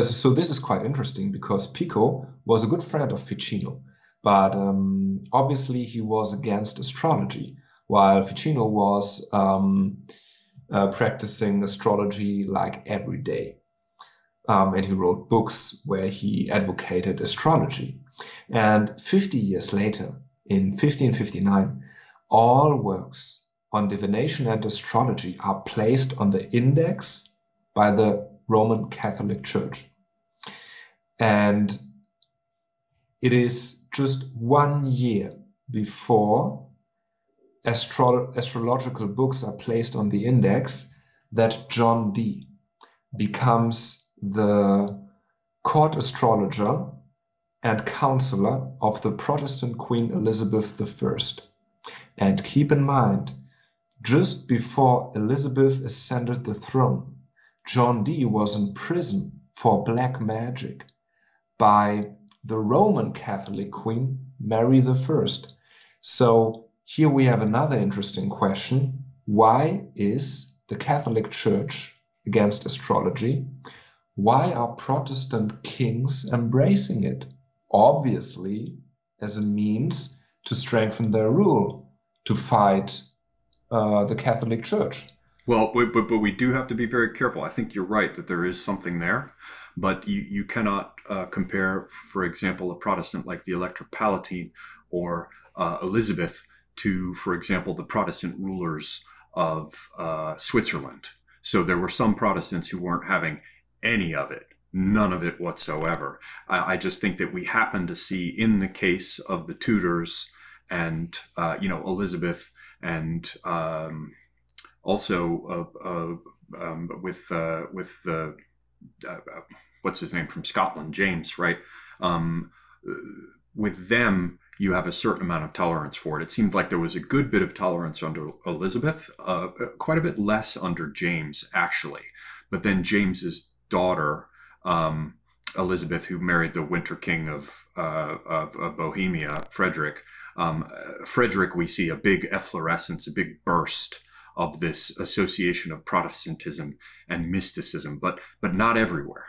So this is quite interesting, because Pico was a good friend of Ficino, but obviously he was against astrology, while Ficino was practicing astrology like every day. And he wrote books where he advocated astrology. And 50 years later, in 1559, all works on divination and astrology are placed on the index by the Roman Catholic Church. And it is just 1 year before astrological books are placed on the index that John Dee becomes the court astrologer and counselor of the Protestant Queen Elizabeth I. And keep in mind, just before Elizabeth ascended the throne, John Dee was in prison for black magic by the Roman Catholic Queen Mary I. So here we have another interesting question. Why is the Catholic Church against astrology? why are Protestant kings embracing it? Obviously, as a means to strengthen their rule, to fight the Catholic Church. Well, but we do have to be very careful. I think you're right that there is something there, but you cannot compare, for example, a Protestant like the Elector Palatine or Elizabeth to, for example, the Protestant rulers of Switzerland. So there were some Protestants who weren't having any of it, none of it whatsoever. I just think that we happen to see in the case of the Tudors and, Elizabeth and also with the what's his name from Scotland, James, right? With them, you have a certain amount of tolerance for it. It seemed like there was a good bit of tolerance under Elizabeth, quite a bit less under James, actually. But then James's daughter, Elizabeth, who married the Winter King of Bohemia, Frederick. Frederick, we see a big efflorescence, a big burst of this association of Protestantism and mysticism, but not everywhere.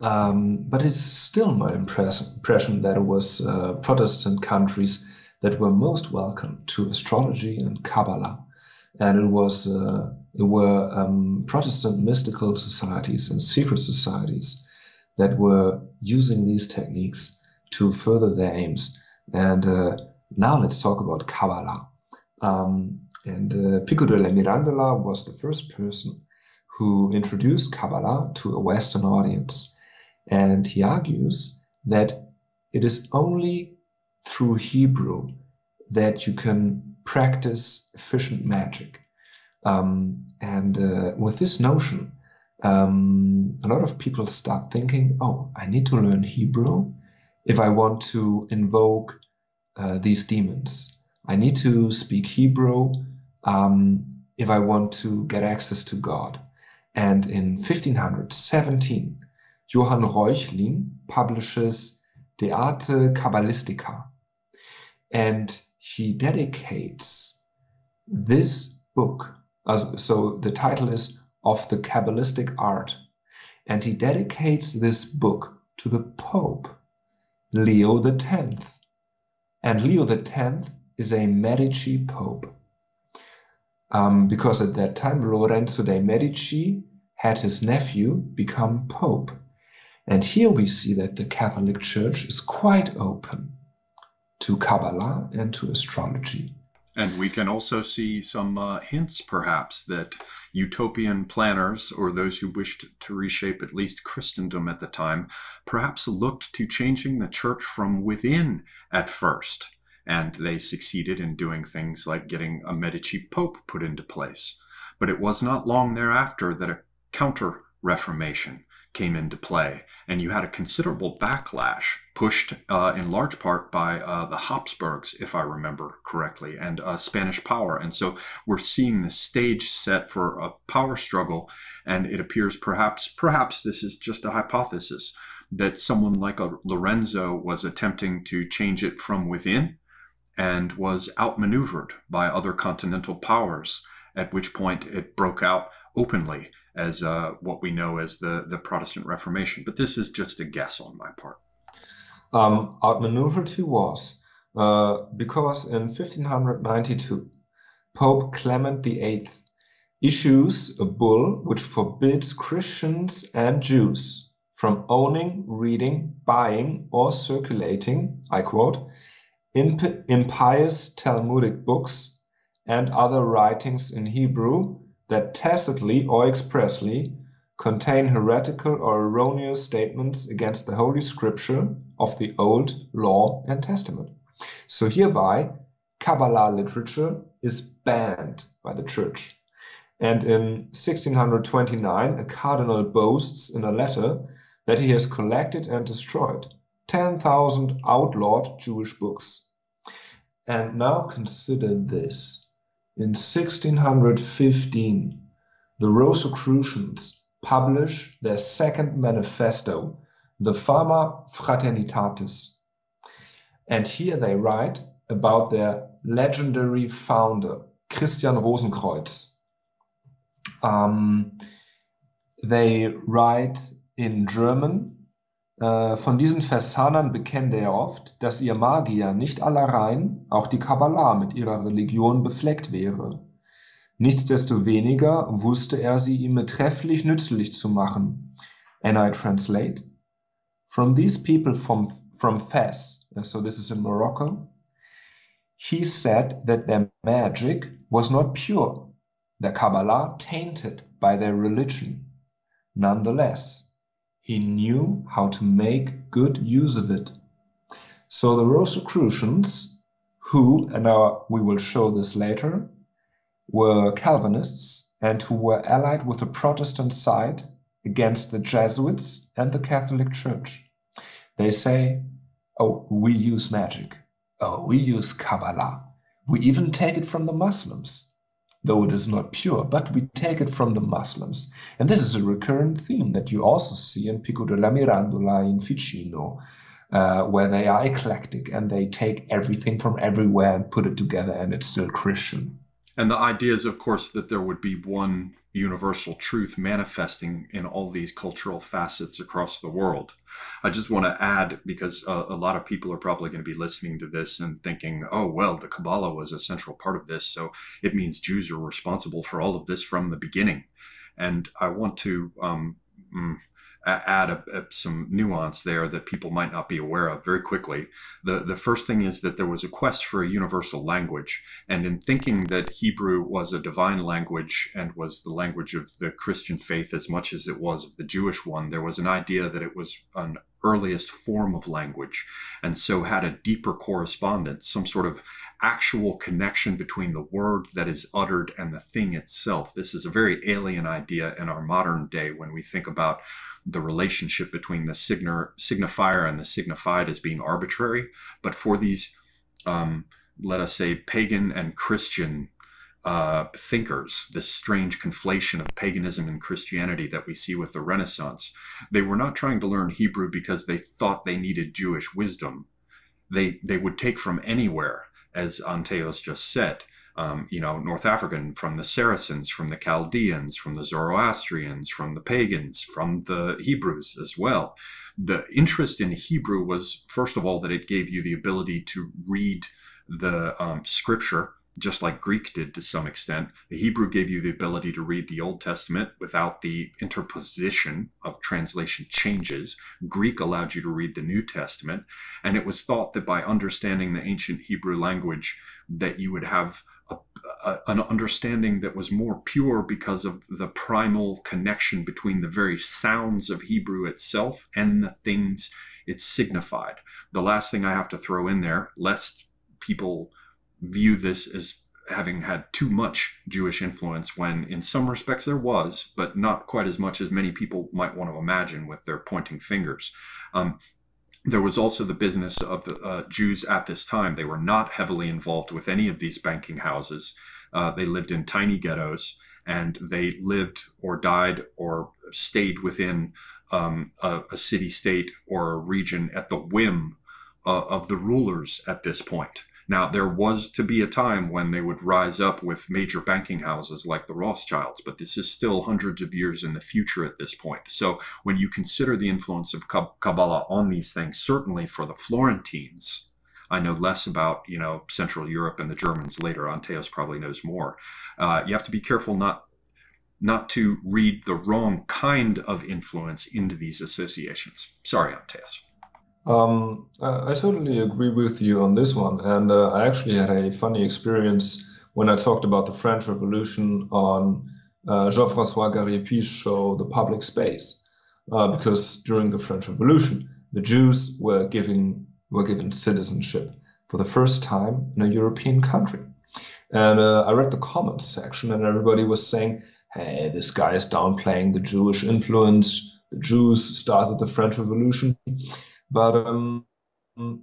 But it's still my impression that it was Protestant countries that were most welcome to astrology and Kabbalah, and it were Protestant mystical societies and secret societies that were using these techniques to further their aims. And now let's talk about Kabbalah. Pico De La Mirandola was the first person who introduced Kabbalah to a Western audience. And he argues that it is only through Hebrew that you can practice efficient magic. With this notion, a lot of people start thinking, oh, I need to learn Hebrew if I want to invoke these demons. I need to speak Hebrew if I want to get access to God. And in 1517, Johann Reuchlin publishes De Arte Kabbalistica, and he dedicates this book, so the title is Of the Kabbalistic Art, and he dedicates this book to the Pope, Leo X. And Leo X is a Medici Pope, because at that time Lorenzo de' Medici had his nephew become Pope. And here we see that the Catholic Church is quite open to Kabbalah and to astrology. And we can also see some hints, perhaps, that utopian planners, or those who wished to reshape at least Christendom at the time, perhaps looked to changing the church from within at first. And they succeeded in doing things like getting a Medici Pope put into place. But it was not long thereafter that a counter-reformation came into play, and you had a considerable backlash pushed in large part by the Habsburgs, if I remember correctly, and Spanish power. And so we're seeing the stage set for a power struggle, and it appears perhaps this is just a hypothesis, that someone like a Lorenzo was attempting to change it from within and was outmaneuvered by other continental powers, at which point it broke out openly as what we know as the Protestant Reformation. But this is just a guess on my part. Outmaneuvered he was, because in 1592, Pope Clement VIII issues a bull which forbids Christians and Jews from owning, reading, buying, or circulating, I quote, impious Talmudic books and other writings in Hebrew that tacitly or expressly contain heretical or erroneous statements against the Holy Scripture of the Old Law and Testament. So hereby, Kabbalah literature is banned by the Church. And in 1629, a cardinal boasts in a letter that he has collected and destroyed 10,000 outlawed Jewish books. And now consider this. In 1615, the Rosicrucians publish their second manifesto, the Fama Fraternitatis. And here they write about their legendary founder, Christian Rosenkreuz. they write in German, von diesen Versahnern bekennte er oft, dass ihr Magier nicht allein, auch die Kabbalah mit ihrer Religion befleckt wäre. Nichtsdestoweniger wusste er sie ihm trefflich nützlich zu machen. And I translate, from these people from Fez, so this is in Morocco, he said that their magic was not pure, their Kabbalah tainted by their religion. Nonetheless, he knew how to make good use of it. So the Rosicrucians, who, and we will show this later, were Calvinists and who were allied with the Protestant side against the Jesuits and the Catholic Church. They say, oh, we use magic. Oh, we use Kabbalah. We even take it from the Muslims, though it is not pure, but we take it from the Muslims. And this is a recurrent theme that you also see in Pico De La Mirandola, in Ficino, where they are eclectic and they take everything from everywhere and put it together, and it's still Christian. And the idea is, of course, that there would be one universal truth manifesting in all these cultural facets across the world. I just want to add, because a lot of people are probably going to be listening to this and thinking, oh, well, the Kabbalah was a central part of this, so it means Jews are responsible for all of this from the beginning. And I want to add some nuance there that people might not be aware of very quickly. The first thing is that there was a quest for a universal language. And in thinking that Hebrew was a divine language and was the language of the Christian faith as much as it was of the Jewish one, there was an idea that it was an earliest form of language, and so had a deeper correspondence, some sort of actual connection between the word that is uttered and the thing itself. This is a very alien idea in our modern day when we think about the relationship between the signifier and the signified as being arbitrary. But for these, let us say, pagan and Christian thinkers, this strange conflation of paganism and Christianity that we see with the Renaissance, they were not trying to learn Hebrew because they thought they needed Jewish wisdom. They would take from anywhere, as Antaios just said, North African, from the Saracens, from the Chaldeans, from the Zoroastrians, from the pagans, from the Hebrews as well. The interest in Hebrew was, first of all, that it gave you the ability to read the scripture, just like Greek did to some extent. The Hebrew gave you the ability to read the Old Testament without the interposition of translation changes. Greek allowed you to read the New Testament. And it was thought that by understanding the ancient Hebrew language, that you would have an understanding that was more pure because of the primal connection between the very sounds of Hebrew itself and the things it signified. The last thing I have to throw in there, lest people view this as having had too much Jewish influence, when in some respects there was, but not quite as much as many people might want to imagine with their pointing fingers. There was also the business of the Jews at this time. They were not heavily involved with any of these banking houses. They lived in tiny ghettos, and they lived or died or stayed within a city-state or a region at the whim of the rulers at this point. Now, there was to be a time when they would rise up with major banking houses like the Rothschilds, but this is still hundreds of years in the future at this point. So when you consider the influence of Kabbalah on these things, certainly for the Florentines, I know less about, Central Europe and the Germans later. Antaios probably knows more. You have to be careful not to read the wrong kind of influence into these associations. Sorry, Antaios. I totally agree with you on this one, and I actually had a funny experience when I talked about the French Revolution on Jean-François Gariépy's show, The Public Space, because during the French Revolution, the Jews were given citizenship for the first time in a European country. And I read the comments section, and everybody was saying, hey, this guy is downplaying the Jewish influence. The Jews started the French Revolution. But when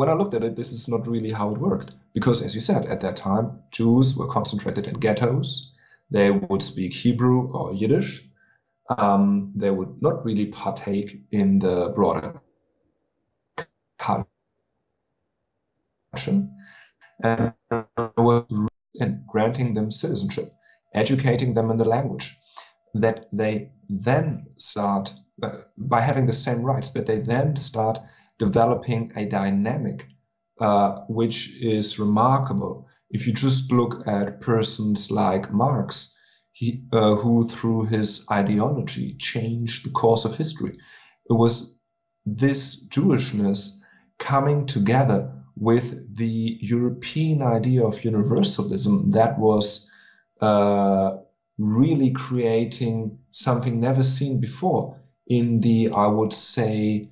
I looked at it, this is not really how it worked. Because, as you said, at that time, Jews were concentrated in ghettos. They would speak Hebrew or Yiddish. They would not really partake in the broader culture. And was in granting them citizenship, educating them in the language. that they then start, by having the same rights, that they then start developing a dynamic which is remarkable. If you just look at persons like Marx, who through his ideology changed the course of history. It was this Jewishness coming together with the European idea of universalism that was really creating something never seen before in the, I would say,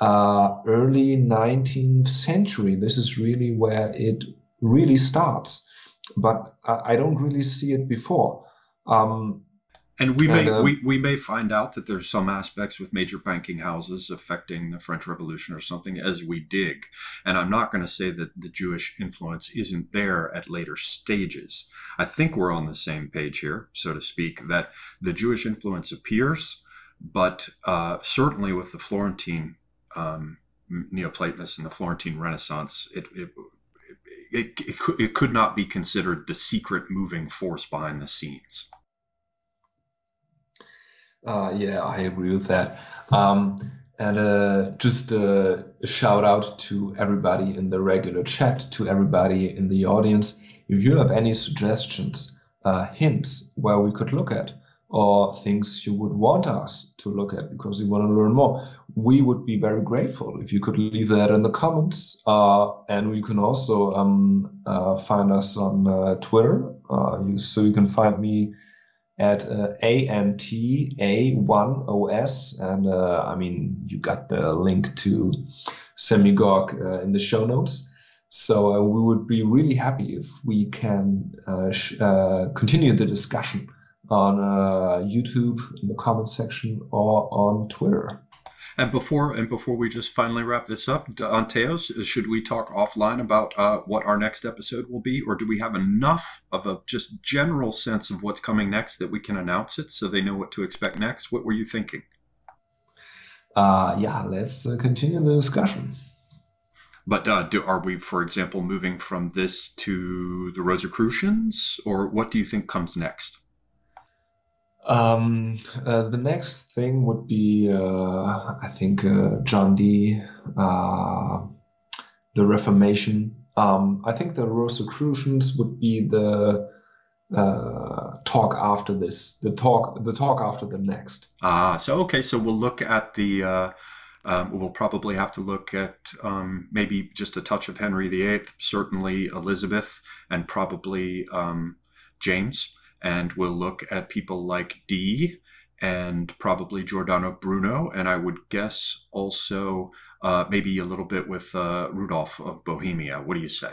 early 19th century. This is really where it really starts, but I don't really see it before. And we may find out that there's some aspects with major banking houses affecting the French Revolution or something as we dig. And I'm not going to say that the Jewish influence isn't there at later stages. I think we're on the same page here, so to speak, that the Jewish influence appears, but certainly with the Florentine Neoplatonists and the Florentine Renaissance, it could not be considered the secret moving force behind the scenes. Yeah, I agree with that. And just a shout out to everybody in the regular chat, to everybody in the audience. If you have any suggestions, hints where we could look at, or things you would want us to look at because you want to learn more, we would be very grateful if you could leave that in the comments. And you can also find us on Twitter. So you can find me at ANTA1OS, and I mean, you got the link to Semiogogue in the show notes. So we would be really happy if we can continue the discussion on YouTube in the comment section or on Twitter. And before we just finally wrap this up, Antaios, should we talk offline about what our next episode will be, or do we have enough of a just general sense of what's coming next that we can announce it so they know what to expect next? What were you thinking? Yeah, let's continue the discussion. But are we, for example, moving from this to the Rosicrucians, or what do you think comes next? The next thing would be, I think, John Dee, the Reformation. I think the Rosicrucians would be the talk after this, the talk after the next. So we'll look at the. We'll probably have to look at maybe just a touch of Henry VIII, certainly Elizabeth, and probably James. And we'll look at people like Dee and probably Giordano Bruno. And I would guess also maybe a little bit with Rudolph of Bohemia. What do you say?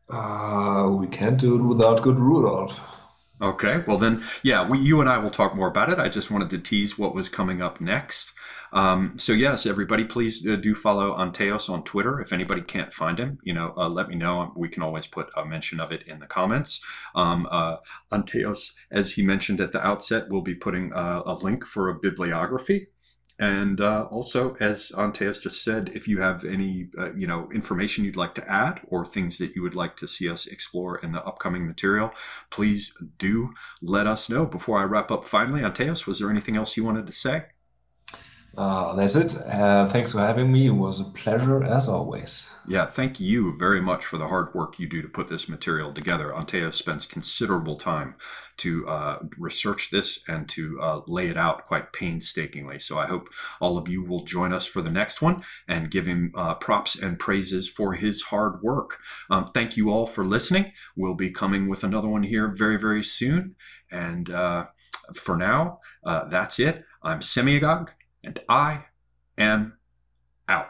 We can't do it without good Rudolph. Okay, well then, yeah, you and I will talk more about it. I just wanted to tease what was coming up next. So yes, everybody, please do follow Antaios on Twitter. If anybody can't find him, let me know. We can always put a mention of it in the comments. Antaios, as he mentioned at the outset, will be putting a link for a bibliography. And also, as Antaios just said, if you have any, information you'd like to add or things that you would like to see us explore in the upcoming material, please do let us know. Before I wrap up finally, Antaios, was there anything else you wanted to say? That's it. Thanks for having me. It was a pleasure as always. Yeah, thank you very much for the hard work you do to put this material together. Antaios spends considerable time to research this and to lay it out quite painstakingly. So I hope all of you will join us for the next one and give him props and praises for his hard work. Thank you all for listening. We'll be coming with another one here very, very soon. And for now, that's it. I'm Semiogogue, and I am out.